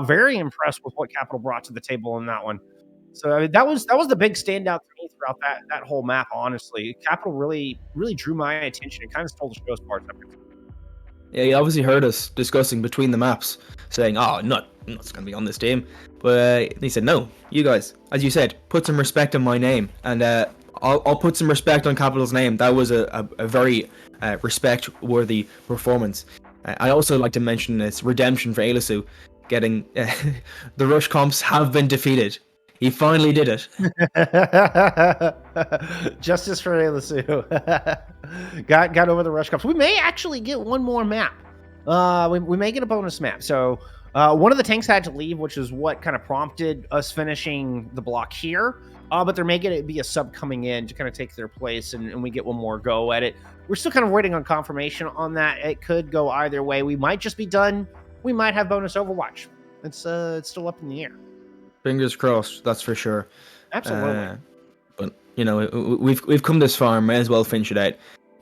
Very impressed with what Capital brought to the table in that one. So I mean, that was the big standout for me throughout that whole map. Honestly, Capital really drew my attention and kind of stole the show's parts. Yeah, he obviously heard us discussing between the maps, saying, "Oh, Nut's gonna be on this team," but he said, "No, you guys, as you said, put some respect on my name, and I'll put some respect on Capital's name." That was a very respect-worthy performance. I also like to mention this redemption for Ailisu, getting the Rush comps have been defeated. He finally did it. Justice for Ailisu. got over the Rush comps. We may actually get one more map. We may get a bonus map. So one of the tanks had to leave, which is what kind of prompted us finishing the block here. But there may be a sub coming in to kind of take their place, and we get one more go at it. We're still kind of waiting on confirmation on that. It could go either way. We might just be done. We might have bonus Overwatch. It's still up in the air. Fingers crossed, that's for sure. Absolutely. But we've come this far. May as well finish it out.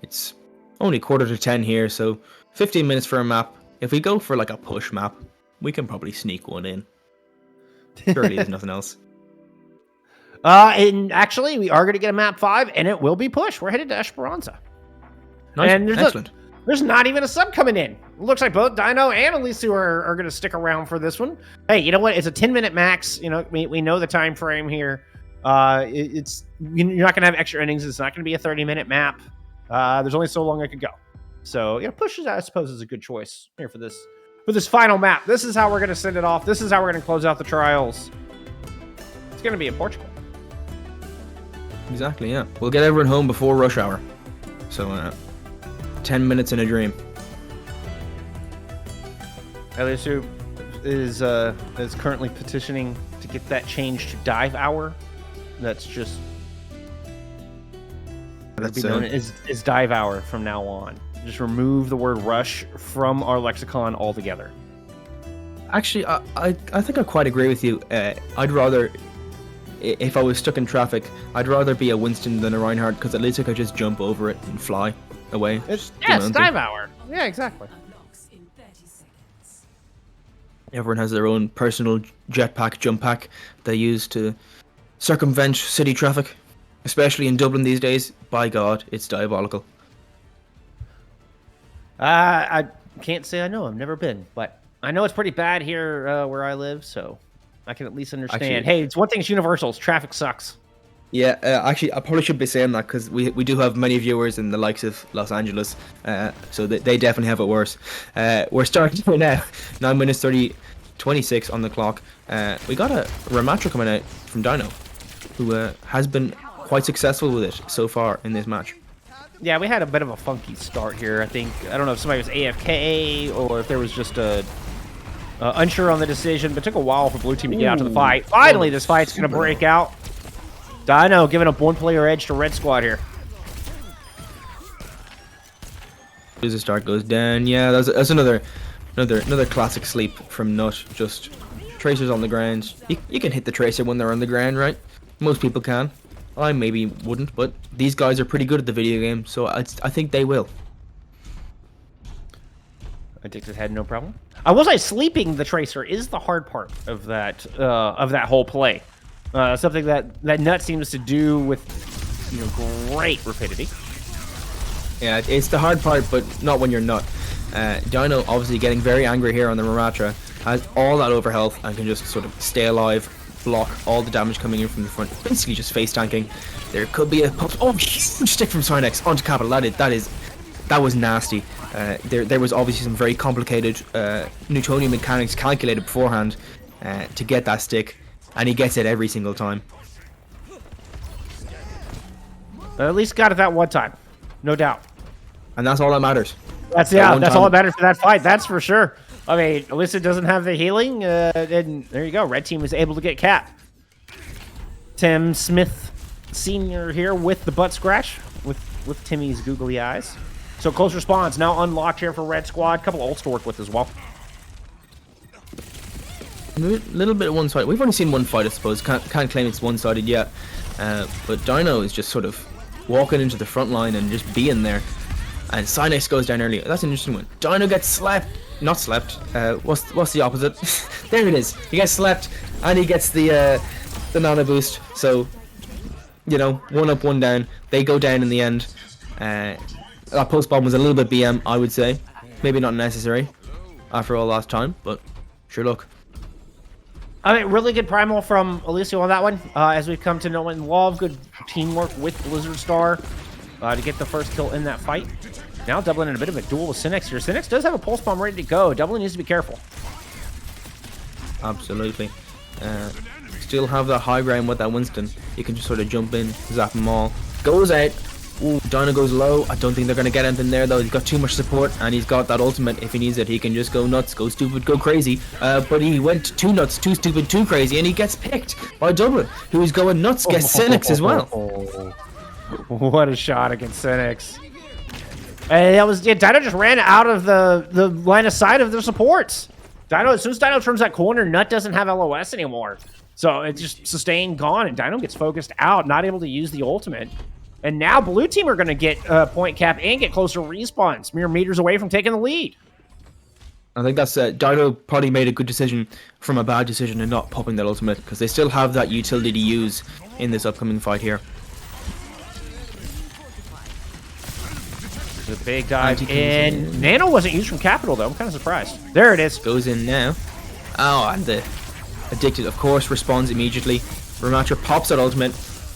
It's only 9:45 here, so 15 minutes for a map. If we go for like a push map, we can probably sneak one in. Surely there's nothing else. And actually, we are going to get a map 5, and it will be push. We're headed to Esperanza. Nice. And Excellent. There's not even a sub coming in. It looks like both Dino and Elisu are going to stick around for this one. Hey, you know what? It's a 10-minute max. We know the time frame here. You're not going to have extra innings. It's not going to be a 30-minute map. There's only so long it could go. So, push, I suppose, is a good choice here for this final map. This is how we're going to send it off. This is how we're going to close out the trials. It's going to be in Portugal. Exactly, yeah. We'll get everyone home before rush hour. So, 10 minutes in a dream. Elisu is currently petitioning to get that changed to dive hour. That's just be known as dive hour from now on. Just remove the word rush from our lexicon altogether. Actually, I think I quite agree with you. I'd rather, if I was stuck in traffic, I'd rather be a Winston than a Reinhardt, because at least I could just jump over it and fly away. It's dive hour. Yeah, exactly. Everyone has their own personal jetpack, jump pack they use to circumvent city traffic, especially in Dublin these days. By God, it's diabolical. I can't say I know. I've never been, but I know it's pretty bad here where I live, so I can at least understand. Actually, hey, it's one thing. It's universal. Traffic sucks. Yeah, actually, I probably should be saying that because we do have many viewers in the likes of Los Angeles, so they definitely have it worse. We're starting right now, 9 minutes 26 on the clock. We got a rematcher coming out from Dino, who has been quite successful with it so far in this match. Yeah, we had a bit of a funky start here. I don't know if somebody was AFK or if there was just a unsure on the decision, but it took a while for blue team to get out to the fight. Finally, this fight's going to break out. Dino giving up 1-player edge to red squad here. As the start goes down, yeah, that's another classic sleep from Nut. Just tracers on the ground. You can hit the tracer when they're on the ground, right? Most people can. I maybe wouldn't, but these guys are pretty good at the video game, so I think they will. Addicted head, no problem. I will say sleeping the tracer is the hard part of that whole play. Something that Nut seems to do with great rapidity. Yeah, it's the hard part, but not when you're Nut. Dino obviously getting very angry here on the Ramatra, has all that overhealth and can just sort of stay alive, block all the damage coming in from the front, basically just face tanking. There could be a huge stick from Cynex onto Capital. That was nasty. There was obviously some very complicated Newtonian mechanics calculated beforehand to get that stick, and he gets it every single time. At least got it that one time, no doubt. And that's all that matters. That's all that matters for that fight. That's for sure. I mean, Alyssa doesn't have the healing, and there you go. Red team was able to get Cap. Tim Smith Sr. here with the butt scratch, with Timmy's googly eyes. So close response now unlocked here for Red Squad. Couple ults to work with as well. A little bit of one-sided. We've only seen one fight, I suppose. Can't claim it's one-sided yet. But Dino is just sort of walking into the front line and just being there. And Cynex goes down early. That's an interesting one. Dino gets slept. Not slept. What's the opposite? There it is. He gets slept, and he gets the nano boost. So, 1 up, 1 down. They go down in the end. That post bomb was a little bit BM, I would say. Maybe not necessary after all last time, but sure look. I mean, really good primal from Alicio on that one. As we've come to know and love, good teamwork with Blizzard Star to get the first kill in that fight. Now Dublin in a bit of a duel with Cynex here. Cynex does have a pulse bomb ready to go. Dublin needs to be careful. Absolutely. Still have that high ground with that Winston. You can just sort of jump in, zap them all. Goes out. Ooh, Dino goes low. I don't think they're going to get anything there, though. He's got too much support, and he's got that ultimate. If he needs it, he can just go nuts, go stupid, go crazy. But he went too nuts, too stupid, too crazy, and he gets picked by Dublin, who is going nuts, gets Cynex as well. What a shot against Cynex. And that was, Dino just ran out of the line of sight of their supports. Dino, as soon as Dino turns that corner, Nut doesn't have LOS anymore. So it's just sustained, gone, and Dino gets focused out, not able to use the ultimate. And now blue team are going to get point cap and get closer respawns, mere meters away from taking the lead. I think that's Dino probably made a good decision from a bad decision in not popping that ultimate, because they still have that utility to use in this upcoming fight here. The big dive in. Nano wasn't used from Capital, though. I'm kind of surprised. There it is. Goes in now. Oh, and the Addicted, of course, responds immediately. Ramatra pops that ultimate.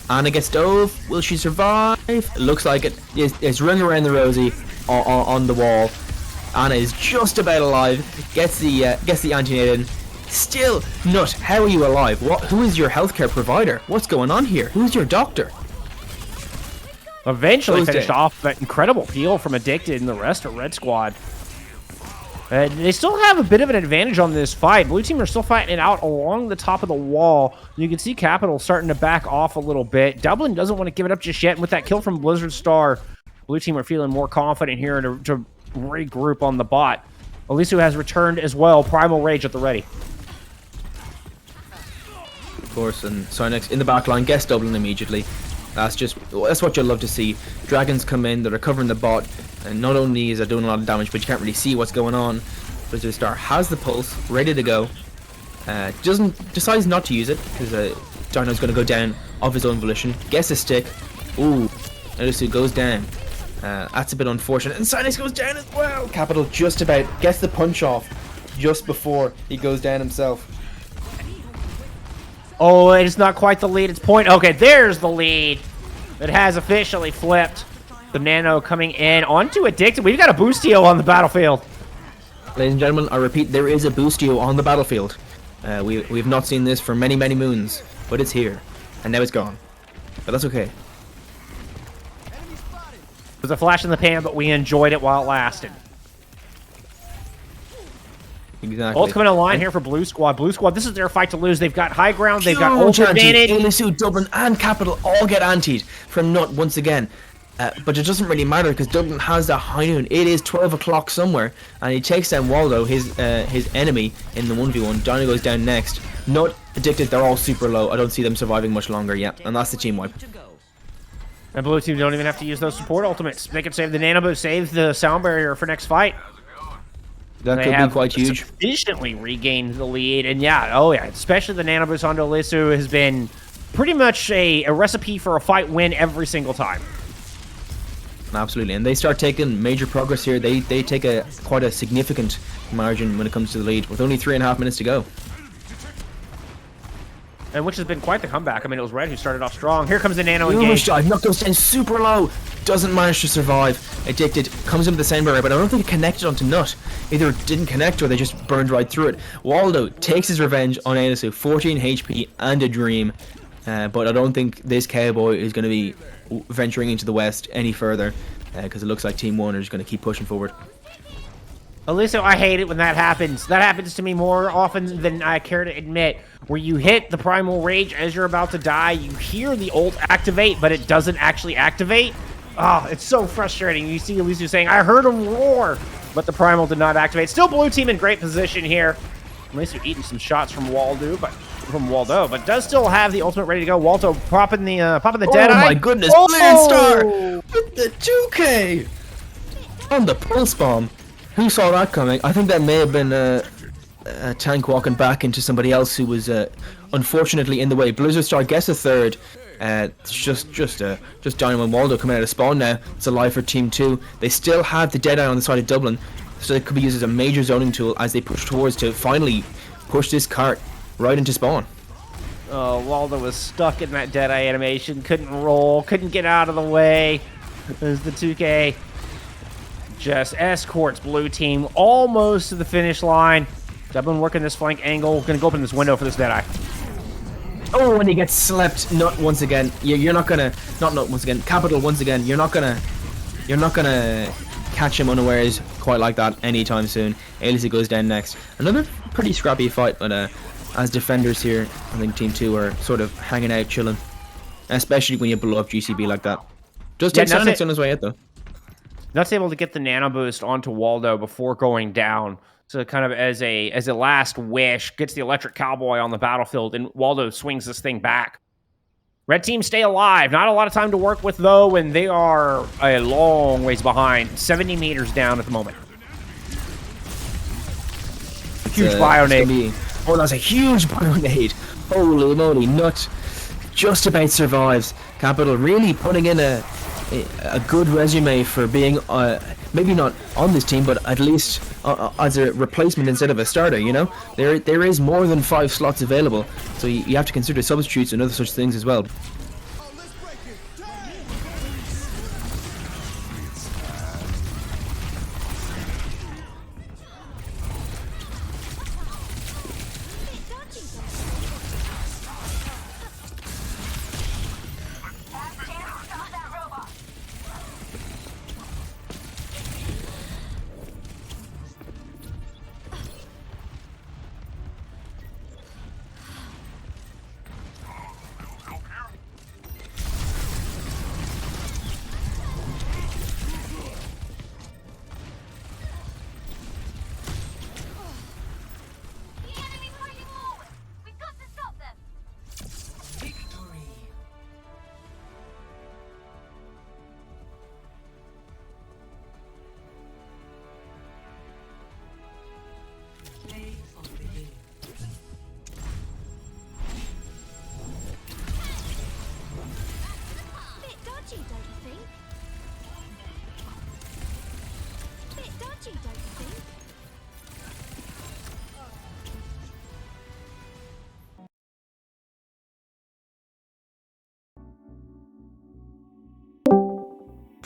Anna gets dove. Will she survive? Looks like it. It's running around the Rosie on the wall. Anna is just about alive. Gets the anti-nade in. Still, Nut, how are you alive? Who is your healthcare provider? What's going on here? Who's your doctor? Eventually finished off that incredible peel from Addicted and the rest of Red Squad. They still have a bit of an advantage on this fight. Blue team are still fighting it out along the top of the wall. You can see Capital starting to back off a little bit. Dublin doesn't want to give it up just yet. And with that kill from Blizzard Star, blue team are feeling more confident here to regroup on the bot. Alisu has returned as well. Primal Rage at the ready. Of course, and Cynex in the back line gets Dublin immediately. That's what you'll love to see. Dragons come in, they're covering the bot, and not only is it doing a lot of damage, but you can't really see what's going on. Blizzard Star has the pulse, ready to go. Decides not to use it, because Dino's going to go down of his own volition. Gets a stick. Ooh, Alisu goes down. That's a bit unfortunate. And Cynex goes down as well. Capital just about gets the punch off just before he goes down himself. Oh, it is not quite the lead. It's point. Okay, there's the lead. It has officially flipped. The Nano coming in onto Addicted. We've got a Boostio on the battlefield. Ladies and gentlemen, I repeat, there is a Boostio on the battlefield. We've not seen this for many, many moons, but it's here, and now it's gone. But that's okay. It was a flash in the pan, but we enjoyed it while it lasted. Exactly. Ult's coming in line here for Blue Squad. Blue Squad, this is their fight to lose. They've got high ground, they've got ult advantage. Ilisu, Dublin, and Capital all get antied from Nut once again. But it doesn't really matter because Dublin has that high noon. It is 12 o'clock somewhere, and he takes down Waldo, his enemy, in the 1v1. Dino goes down next. Nut, Addicted, they're all super low. I don't see them surviving much longer yet, and that's the team wipe. And Blue Team don't even have to use those support ultimates. They can save the Nano Boost, save the sound barrier for next fight. That could be quite huge. Sufficiently regained the lead, and yeah, oh yeah, especially the Nano Boost onto Ilisu has been pretty much a recipe for a fight win every single time. Absolutely, and they start taking major progress here. They take quite a significant margin when it comes to the lead, with only 3.5 minutes to go. And which has been quite the comeback. I mean, it was Red who started off strong. Here comes the Nano engage. Knocked goes down super low. Doesn't manage to survive. Addicted comes in with the sound barrier, but I don't think it connected onto Nut. Either it didn't connect or they just burned right through it. Waldo takes his revenge on Ilisu, 14 HP and a dream. But I don't think this cowboy is going to be venturing into the west any further, because it looks like Team 1 are just going to keep pushing forward. Ilisu, I hate it when that happens. That happens to me more often than I care to admit. Where you hit the Primal Rage as you're about to die, you hear the ult activate, but it doesn't actually activate. Oh, it's so frustrating. You see Ilisu saying, I heard him roar, but the Primal did not activate. Still Blue Team in great position here. Ilisu eating some shots from Waldo, but does still have the ultimate ready to go. Waldo popping the Deadeye. Oh my goodness, Brilliant Star with the 2K on the Pulse Bomb. Who saw that coming? I think that may have been a tank walking back into somebody else who was unfortunately in the way. Blizzard Star gets a third. It's just Dynamo and Waldo coming out of spawn now. It's a life for Team 2. They still have the Deadeye on the side of Dublin, so it could be used as a major zoning tool as they push towards to finally push this cart right into spawn. Oh, Waldo was stuck in that Deadeye animation. Couldn't roll, couldn't get out of the way. There's the 2K. Just escorts Blue Team almost to the finish line. Dublin working this flank angle. Gonna go open this window for this Deadeye. Oh, when he gets slept, Nut once again. You're not gonna, not Nut once again. Capital once again. You're not gonna catch him unawares quite like that anytime soon. Ilisu goes down next. Another pretty scrappy fight, but as defenders here, I think Team 2 are sort of hanging out, chilling. Especially when you blow up GCB like that. Just take Sanix on his way out though. Nut's able to get the Nano Boost onto Waldo before going down. So kind of as a last wish, gets the Electric Cowboy on the battlefield, and Waldo swings this thing back. Red Team stay alive. Not a lot of time to work with, though, and they are a long ways behind. 70 meters down at the moment. Huge Bionade. Oh, that's a huge Bionade. Holy moly, Nut just about survives. Capital really putting in a good resume for being maybe not on this team, but at least as a replacement instead of a starter. You know, there is more than 5 slots available, so you have to consider substitutes and other such things as well.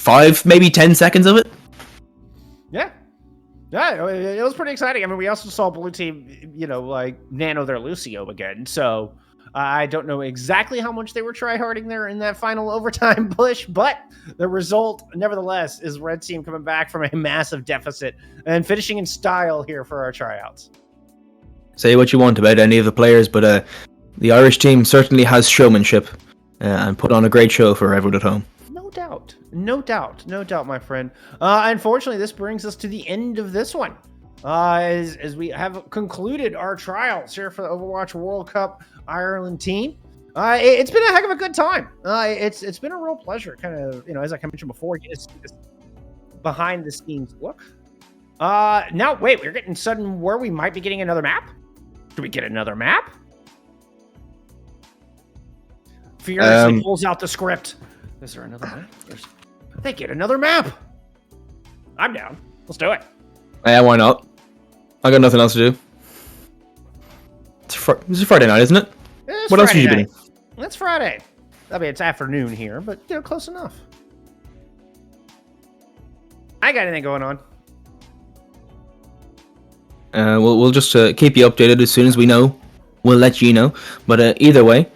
5, maybe 10 seconds of it. Yeah. Yeah, it was pretty exciting. I mean, we also saw blue team, like nano their Lucio again. So I don't know exactly how much they were tryharding there in that final overtime push, but the result, nevertheless, is red team coming back from a massive deficit and finishing in style here for our tryouts. Say what you want about any of the players, but the Irish team certainly has showmanship and put on a great show for everyone at home. No doubt, my friend. Unfortunately, this brings us to the end of this one. As we have concluded our trials here for the Overwatch World Cup Ireland team. It's been a heck of a good time. It's been a real pleasure, kind of, as I mentioned before, get to see this behind the scenes look. Now, wait, we're getting sudden where we might be getting another map? Do we get another map? Furiously pulls out the script. Is there another map? They get another map. I'm down. Let's do it. Yeah, why not? I got nothing else to do. It's Friday night, isn't it? It's What else have Friday you been night. doing? It's Friday. I mean, it's afternoon here, but close enough. I got anything going on. We'll just keep you updated as soon as we know. We'll let you know. But either way,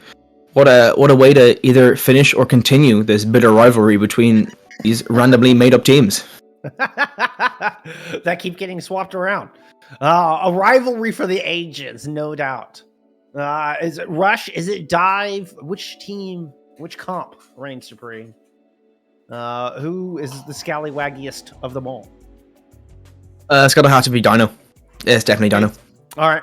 what a way to either finish or continue this bitter rivalry between these randomly made up teams. That keep getting swapped around. A rivalry for the ages, no doubt. Is it Rush? Is it Dive? Which team, which comp reigns supreme? Who is the scallywaggiest of them all? It's gotta have to be Dino. Yeah, it's definitely Dino. All right.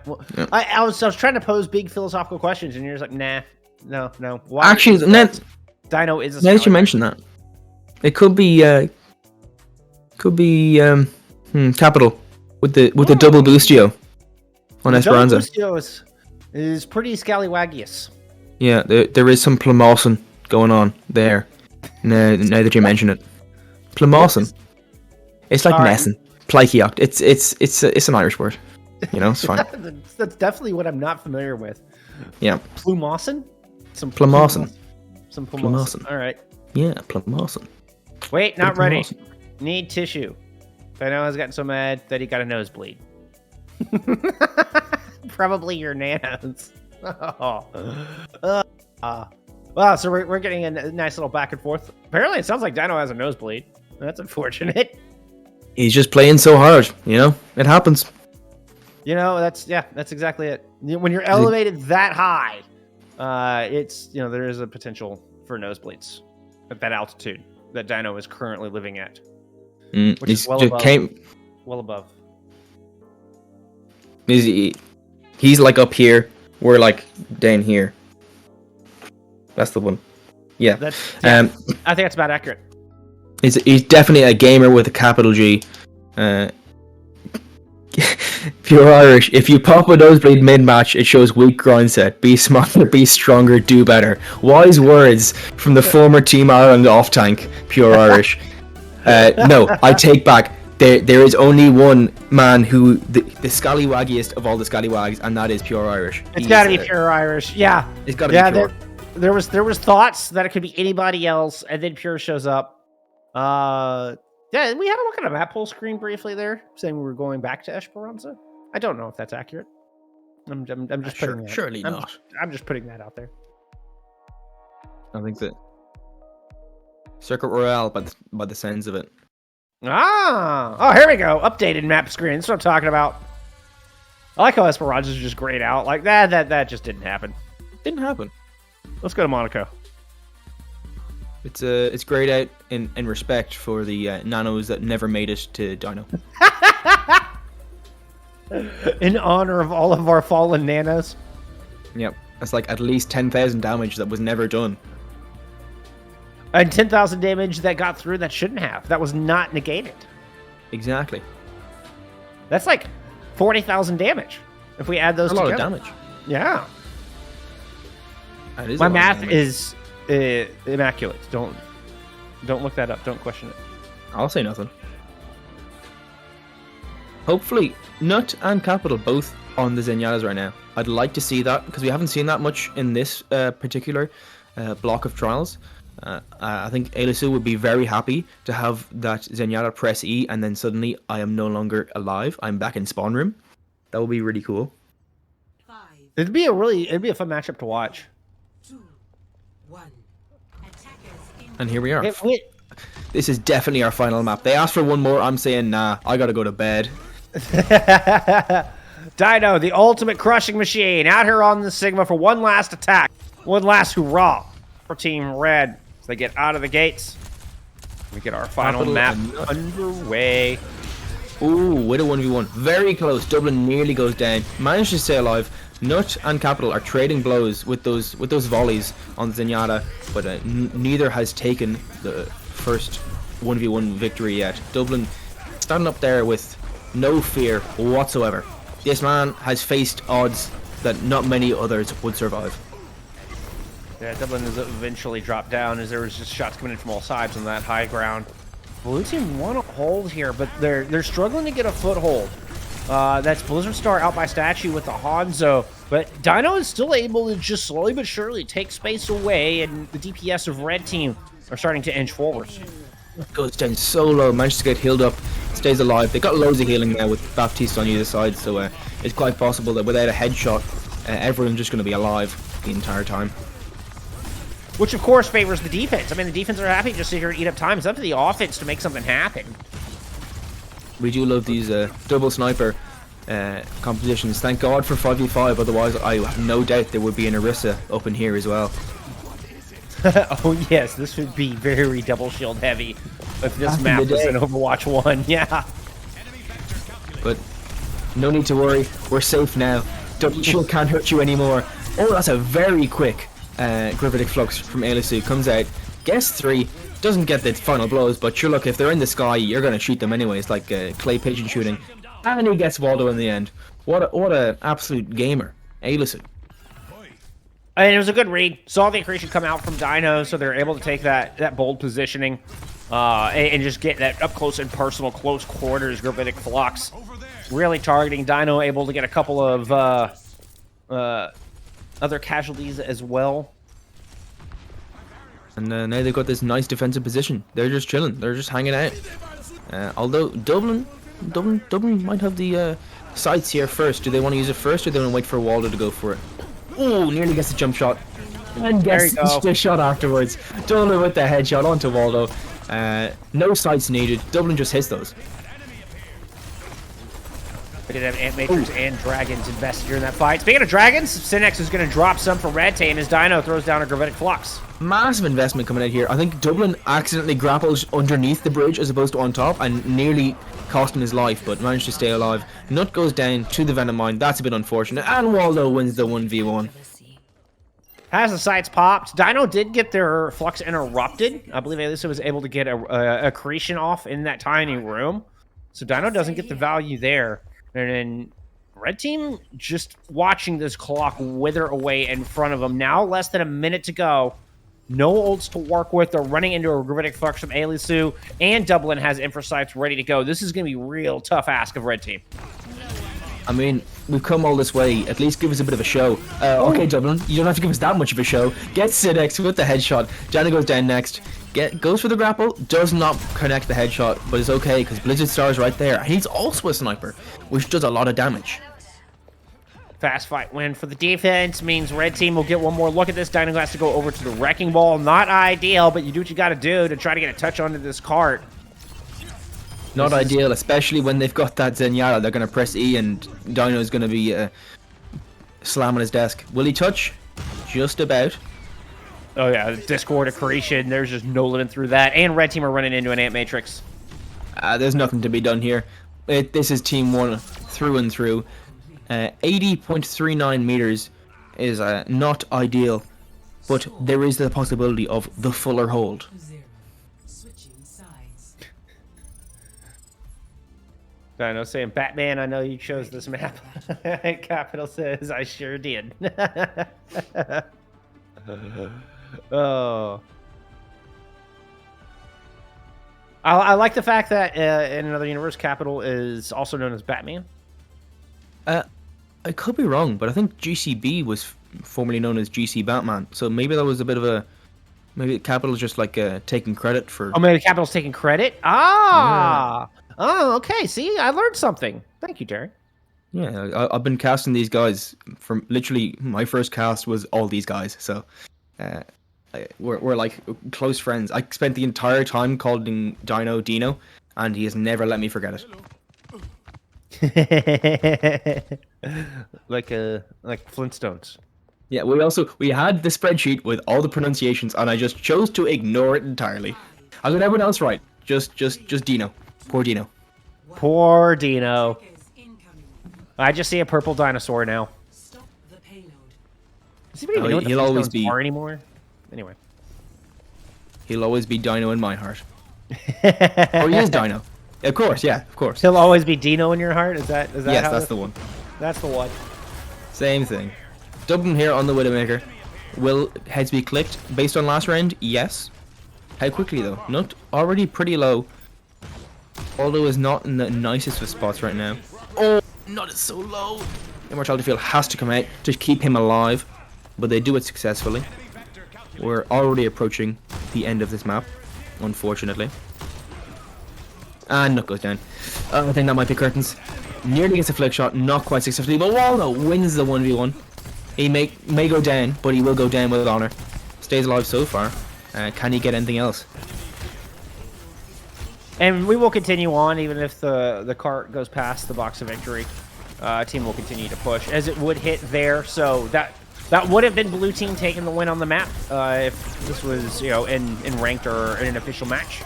Well, Yeah. I was trying to pose big philosophical questions, and you're just like, nah, no. Why? Actually, Dino is a now that you scallywag. mention that, it could be Capital with the double boostio on Esperanza. Double Bustio is pretty scallywaggiest. Yeah, there is some Plumawson going on there. Now that you mention it, Plumawson. It's like All right. Nesson, Plykeocht. It's an Irish word. It's fine. That's definitely what I'm not familiar with. Yeah, Plumawson? Some Plumawson. Some Plumawson. All right. Yeah, Plumawson. Wait, not ready. Plumawson. Need tissue. Dino has gotten so mad that he got a nosebleed. Probably your nanos. Wow, so we're getting a nice little back and forth. Apparently, it sounds like Dino has a nosebleed. That's unfortunate. He's just playing so hard. It happens. That's exactly it. When you're elevated that high, it's there is a potential for nosebleeds at that altitude that Dino is currently living at, which is well above. He's like up here. We're like down here. That's the one. Yeah. I think that's about accurate. He's definitely a gamer with a capital G. Pure Irish. If you pop a nosebleed mid-match, it shows weak grind set. Be smarter, be stronger, do better. Wise words from the former Team Ireland off-tank, Pure Irish. No, I take back. There is only one man who the scallywaggiest of all the scallywags, and that is Pure Irish. It's got to be Pure Irish. Yeah. It's got to be Pure. There was thoughts that it could be anybody else, and then Pure shows up. Yeah, we had a look at a map poll screen briefly there, saying we were going back to Esperanza. I don't know if that's accurate. I'm just putting that. Surely not. I'm just putting that out there. I think that Circuit Royale, by the sounds of it. Oh, here we go. Updated map screen. That's what I'm talking about. I like how Esperanza's just grayed out. Like that just didn't happen. Didn't happen. Let's go to Monaco. It's grayed out in respect for the nanos that never made it to Dino. In honor of all of our fallen nanos. Yep, that's like at least 10,000 damage that was never done. And 10,000 damage that got through that shouldn't have. That was not negated. Exactly. That's like 40,000 damage if we add those That's a together. lot of damage. Yeah. That is My a lot of math damage. is immaculate. Don't look that up. Don't question it. I'll say nothing. Hopefully, Nut and Capital both on the Zenyatas right now. I'd like to see that because we haven't seen that much in this particular block of trials. I think Elisu would be very happy to have that Zenyatta press E and then suddenly I am no longer alive. I'm back in spawn room. That would be really cool. 5, It'd be a fun matchup to watch. 2, 1. Attackers in And here we are. Wait, This is definitely our final map. They asked for one more. I'm saying, nah, I gotta go to bed. Dino, the ultimate crushing machine, out here on the Sigma for one last attack. One last hurrah for Team Red as they get out of the gates. We get our final Capital map and Nut. underway. Ooh, with a 1v1. Very close. Dublin nearly goes down. Managed to stay alive. Nut and Capital are trading blows with those volleys on Zenyatta, but neither has taken the first 1v1 victory yet. Dublin standing up there with no fear whatsoever. This man has faced odds that not many others would survive. Yeah, Dublin has eventually dropped down as there was just shots coming in from all sides on that high ground. Blue team want to hold here, but they're struggling to get a foothold. That's Blizzard Star out by statue with the Hanzo, but Dino is still able to just slowly but surely take space away, and the DPS of Red team are starting to inch forward. Goes down so low, manages to get healed up, stays alive. They got loads of healing now with Baptiste on either side, so it's quite possible that without a headshot, everyone's just going to be alive the entire time. Which, of course, favors the defense. I mean, the defense are happy to just sit here and eat up time. It's up to the offense to make something happen. We do love these double sniper compositions. Thank God for 5v5, otherwise I have no doubt there would be an Orisa up in here as well. Oh, yes, this would be very double shield heavy if this Back in map the was day. in Overwatch 1. Yeah. But no need to worry, we're safe now. Double shield can't hurt you anymore. Oh, that's a very quick Gravitic Flux from Elisu. Comes out, gets 3, doesn't get the final blows, but sure, look, if they're in the sky, you're going to shoot them anyway. It's like clay pigeon shooting. And he gets Waldo in the end. What a absolute gamer. Elisu. And it was a good read. Saw the accretion come out from Dino, so they're able to take that bold positioning and just get that up close and personal, close quarters Gravitic Flux. Really targeting Dino, able to get a couple of other casualties as well. And now they've got this nice defensive position. They're just chilling. They're just hanging out. Although Dublin might have the sights here first. Do they want to use it first, or do they want to wait for Waldo to go for it? Oh, nearly gets a jump shot. And gets the shot afterwards. Dublin with the headshot onto Waldo. No sights needed. Dublin just hits those. We did have Ant Matrix and Dragons invested here in that fight. Speaking of Dragons, Synex is going to drop some for Red Team as Dino throws down a Gravitic Flux. Massive investment coming out here. I think Dublin accidentally grappled underneath the bridge as opposed to on top and nearly cost him his life, but managed to stay alive. Nut goes down to the Venom Mine. That's a bit unfortunate. And Waldo wins the 1v1. As the sights popped, Dino did get their Flux interrupted. I believe Alyssa was able to get a accretion off in that tiny room. So Dino doesn't get the value there. And then Red Team just watching this clock wither away in front of them. Now less than a minute to go. No ults to work with. They're running into a Gravitic Flux from Elisu, and Dublin has Infra Sights ready to go. This is going to be a real tough ask of Red Team. I mean, we've come all this way. At least give us a bit of a show. Okay, Dublin, you don't have to give us that much of a show. Get Sidex with the headshot. Johnny goes down next. Goes for the grapple. Does not connect the headshot, but it's okay because Blizzard Star's right there. He's also a sniper, which does a lot of damage. Fast fight win for the defense means Red Team will get one more look at this. Dino has to go over to the Wrecking Ball. Not ideal, but you do what you got to do to try to get a touch onto this cart. Not ideal, especially when they've got that Zenyatta. They're going to press E and Dino's going to be slamming his desk. Will he touch? Just about. Oh yeah, Discord accretion. There's just no living through that. And Red Team are running into an Ant Matrix. There's nothing to be done here. This is Team 1 through and through. 80.39 meters is not ideal, but there is the possibility of the fuller hold. 0. Switching sides. Dino saying, Batman, I know you chose this map. Capital says, I sure did. Oh. I like the fact that in another universe, Capital is also known as Batman. I could be wrong, but I think GCB was formerly known as GC Batman, so maybe that was a bit of a Maybe Capital's just like taking credit for. Oh, maybe Capital's taking credit. Ah. Oh, okay. See, I learned something. Thank you, Derek. Yeah, I've been casting these guys from literally my first cast was all these guys. So we're like close friends. I spent the entire time calling Dino Dino, and he has never let me forget it. like Flintstones. Yeah, we had the spreadsheet with all the pronunciations, and I just chose to ignore it entirely. I got everyone else right. Just Dino. Poor Dino. Poor Dino. Attackers incoming. I just see a purple dinosaur now. Stop the payload. Does anybody even know what the he'll always Flintstones be- are anymore? Anyway. He'll always be Dino in my heart. Oh, he is Dino. Of course, yeah, of course. He'll always be Dino in your heart? Is that Yes, how that's the one. That's the one. Same thing. Dublin here on the Widowmaker. Will heads be clicked based on last round? Yes. How quickly though? Not already pretty low. Although is not in the nicest of spots right now. Oh, not so low. Immortality Field has to come out to keep him alive, but they do it successfully. We're already approaching the end of this map, unfortunately. And Nook goes down. I think that might be curtains. Nearly gets a flick shot, not quite successfully, but Waldo wins the 1v1. He may go down, but he will go down with honor. Stays alive so far. Can he get anything else? And we will continue on, even if the cart goes past the box of victory. Team will continue to push, as it would hit there. So that would have been blue team taking the win on the map if this was, you know, in ranked or in an official match.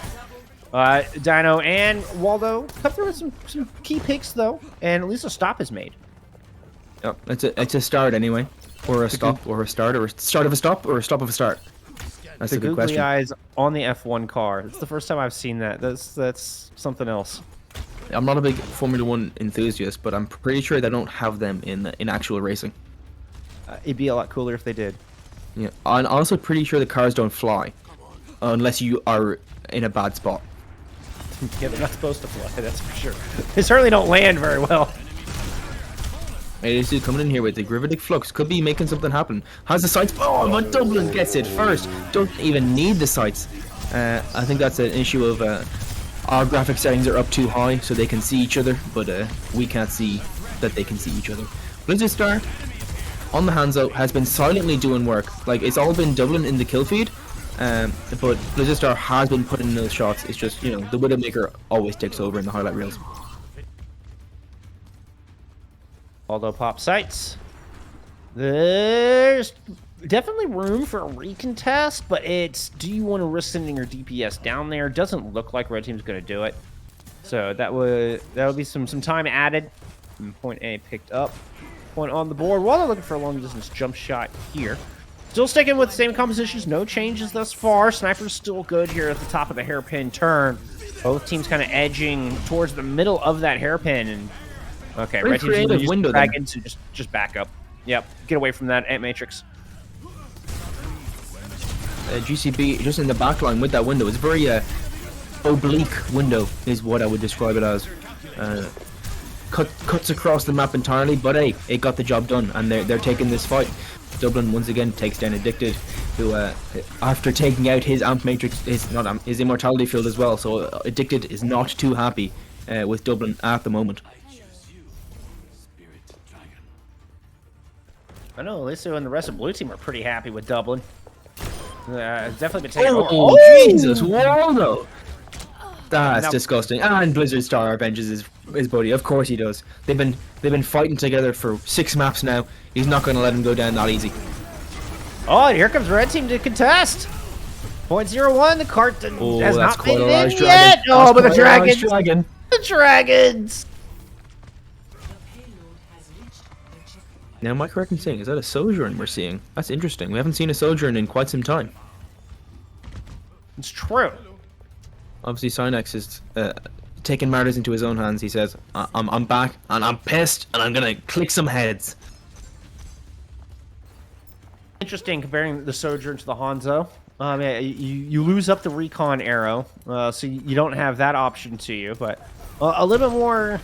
Dino and Waldo come through with some key picks though, and at least a stop is made. Yep, it's a start anyway, or a stop, or a start, or a start of a stop, or a stop of a start. That's The a good googly question. eyes on the F1 car. It's the first time I've seen that. That's something else. I'm not a big Formula 1 enthusiast, but I'm pretty sure they don't have them in actual racing. It'd be a lot cooler if they did. Yeah, I'm also pretty sure the cars don't fly, unless you are in a bad spot. Yeah, they're not supposed to fly, that's for sure. They certainly don't land very well. Hey, this dude coming in here with the Gravitic Flux could be making something happen. Has the sights? Oh, but Dublin gets it first. Don't even need the sights. I think that's an issue of our graphic settings are up too high, so they can see each other, but we can't see that they can see each other. Blizzard Star on the Hanzo has been silently doing work. Like, it's all been Dublin in the kill feed, but Blizzard Star has been putting in those shots. It's just, you know, the Widowmaker always takes over in the highlight reels. Although pop sights, there's definitely room for a recontest, but it's, do you want to risk sending your DPS down there? Doesn't look like red team's going to do it, so that would be some time added. Point A picked up, point on the board. While they're looking for a long distance jump shot here, still sticking with the same compositions, no changes thus far. Sniper's still good here at the top of the hairpin turn. Both teams kind of edging towards the middle of that hairpin, and okay, Very red team's creative use window dragon to just back up. Yep, get away from that Ant Matrix. GCB just in the back line with that window. It's very oblique window is what I would describe it as. Cuts across the map entirely, but hey, it got the job done, and they're taking this fight. Dublin once again takes down Addicted, who after taking out his Amp Matrix, his Immortality Field as well. So Addicted is not too happy with Dublin at the moment. I know Aliso and the rest of blue team are pretty happy with Dublin. It's definitely been taken over. Oh, Jesus, Waldo! That's Now- disgusting. And Blizzard Star avenges his buddy. Of course he does. They've been fighting together for 6 maps now. He's not going to let him go down that easy. Oh, and here comes red team to contest. 0.01, the cart Oh, has that's not quite made a it large in dragon. yet. Oh, but the That's quite a large dragons! dragon. The dragons! The payload has reached the checkpoint. Now, am I correct in saying, is that a Sojourn we're seeing? That's interesting. We haven't seen a Sojourn in quite some time. It's true. Obviously, Synex is taking matters into his own hands. He says, I'm back, and I'm pissed, and I'm going to click some heads. Interesting comparing the Sojourn to the Hanzo. Yeah, you lose up the recon arrow, so you don't have that option to you, but a little bit more,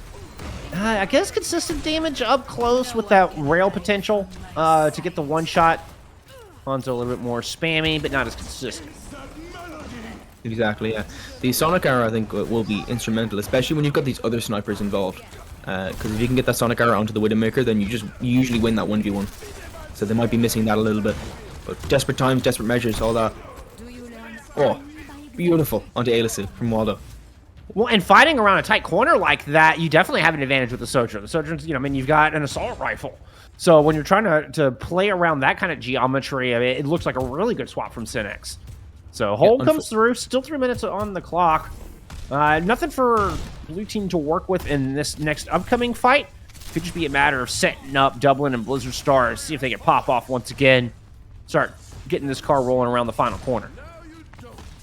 I guess, consistent damage up close with that rail potential to get the one shot Hanzo a little bit more spammy, but not as consistent. Exactly, yeah. The Sonic Arrow, I think, will be instrumental, especially when you've got these other snipers involved. Because if you can get that Sonic Arrow onto the Widowmaker, then you usually win that 1v1. So they might be missing that a little bit. But desperate times, desperate measures, all that. Oh, beautiful onto Ailisu from Waldo. Well, and fighting around a tight corner like that, you definitely have an advantage with the Sojourn. The Sojourn's, I mean, you've got an assault rifle. So when you're trying to play around that kind of geometry, I mean, it looks like a really good swap from Synex. So Hold comes through, still 3 minutes on the clock. Nothing for blue team to work with in this next upcoming fight. Could just be a matter of setting up Dublin and Blizzard Stars, see if they can pop off once again, start getting this car rolling around the final corner.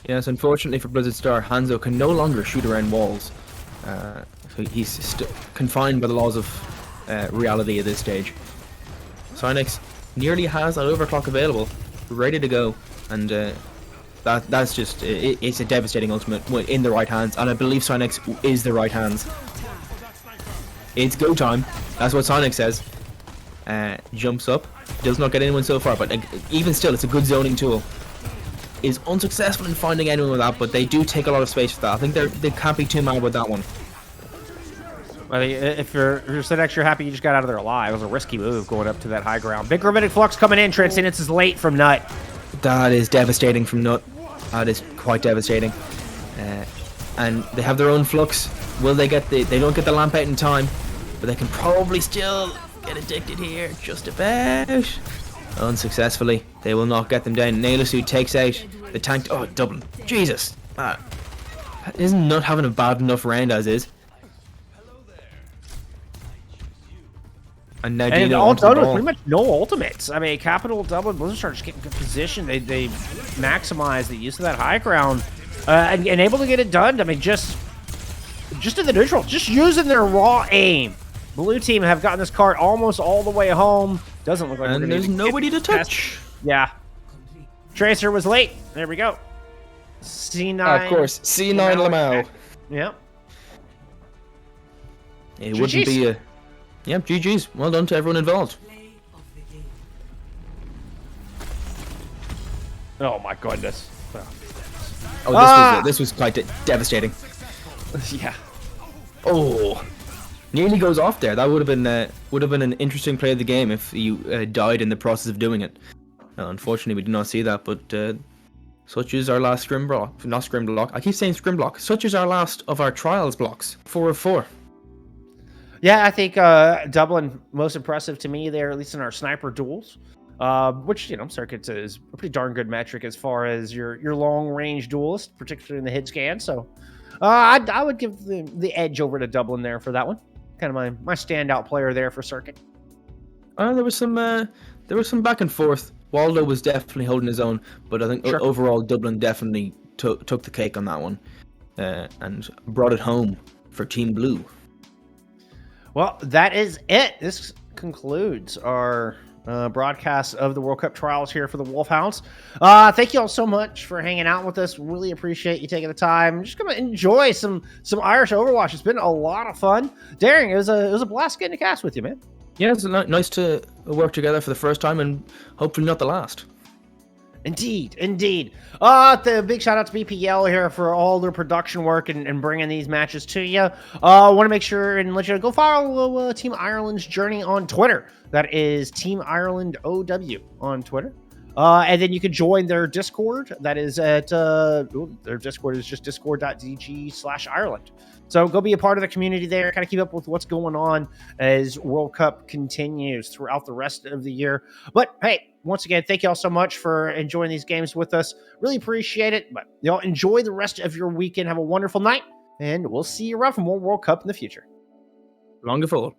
Yes, unfortunately for Blizzard Star, Hanzo can no longer shoot around walls. So he's confined by the laws of reality at this stage. Synex nearly has that overclock available, ready to go, and that's just, it's a devastating ultimate in the right hands, and I believe Synex is the right hands. It's go time, that's what Synex says. Jumps up, does not get anyone so far, but even still, it's a good zoning tool. Is unsuccessful in finding anyone with that, but they do take a lot of space for that. I think they can't be too mad with that one. Well, if you're Synex, you're happy you just got out of there alive. It was a risky move going up to that high ground. Big Gravitic Flux coming in. Transcendence is late from Nut. That is devastating from Nut. That is quite devastating. And they have their own flux. Will they get they don't get the lamp out in time, but they can probably still get addicted here just about. Unsuccessfully. They will not get them down. Ailisu takes out the tank. Oh, Dublin. Jesus. Isn't Nut having a bad enough round as is? And now Dino all onto the done with ball. pretty much no ultimates. I mean, Capital, Dublin, Blizzard Stars getting good position. They maximize the use of that high ground and able to get it done. I mean, just in the neutral, just using their raw aim. Blue team have gotten this card almost all the way home. Doesn't look like And there's nobody to touch. Yeah. Tracer was late. There we go. C9. Of course, C9 Lamau. Yep. It wouldn't be a... Yep, GG's. Well done to everyone involved. Oh my goodness. Oh, this was quite devastating. Yeah. Oh, nearly goes off there. That would have been an interesting play of the game if you died in the process of doing it. Unfortunately, we did not see that. But such is our last scrim block. Not scrim block. I keep saying scrim block. Such is our last of our trials blocks. 4 of 4. Yeah, I think Dublin most impressive to me there, at least in our sniper duels. Which, Circuits is a pretty darn good metric as far as your long range duelist, particularly in the hit scan. So I would give the edge over to Dublin there for that one. Kind of my standout player there for Circuit. There was some back and forth. Waldo was definitely holding his own, but I think overall Dublin definitely took the cake on that one and brought it home for Team Blue. Well, that is it. This concludes our broadcast of the World Cup trials here for the Wolfhounds. Thank you all so much for hanging out with us. Really appreciate you taking the time. Just gonna enjoy some Irish Overwatch. It's been a lot of fun. Daring, it was a blast getting to cast with you, man. Yeah, it's nice to work together for the first time and hopefully not the last. Indeed. The big shout out to BPL here for all their production work and bringing these matches to you. Want to make sure and let you know, go follow Team Ireland's journey on Twitter. That is Team Ireland OW on Twitter. And then you can join their Discord. That is at their Discord is just discord.gg/Ireland. So go be a part of the community there. Kind of keep up with what's going on as World Cup continues throughout the rest of the year. But hey, once again, thank you all so much for enjoying these games with us. Really appreciate it. But y'all enjoy the rest of your weekend. Have a wonderful night, and we'll see you around for more World Cup in the future. Long and full.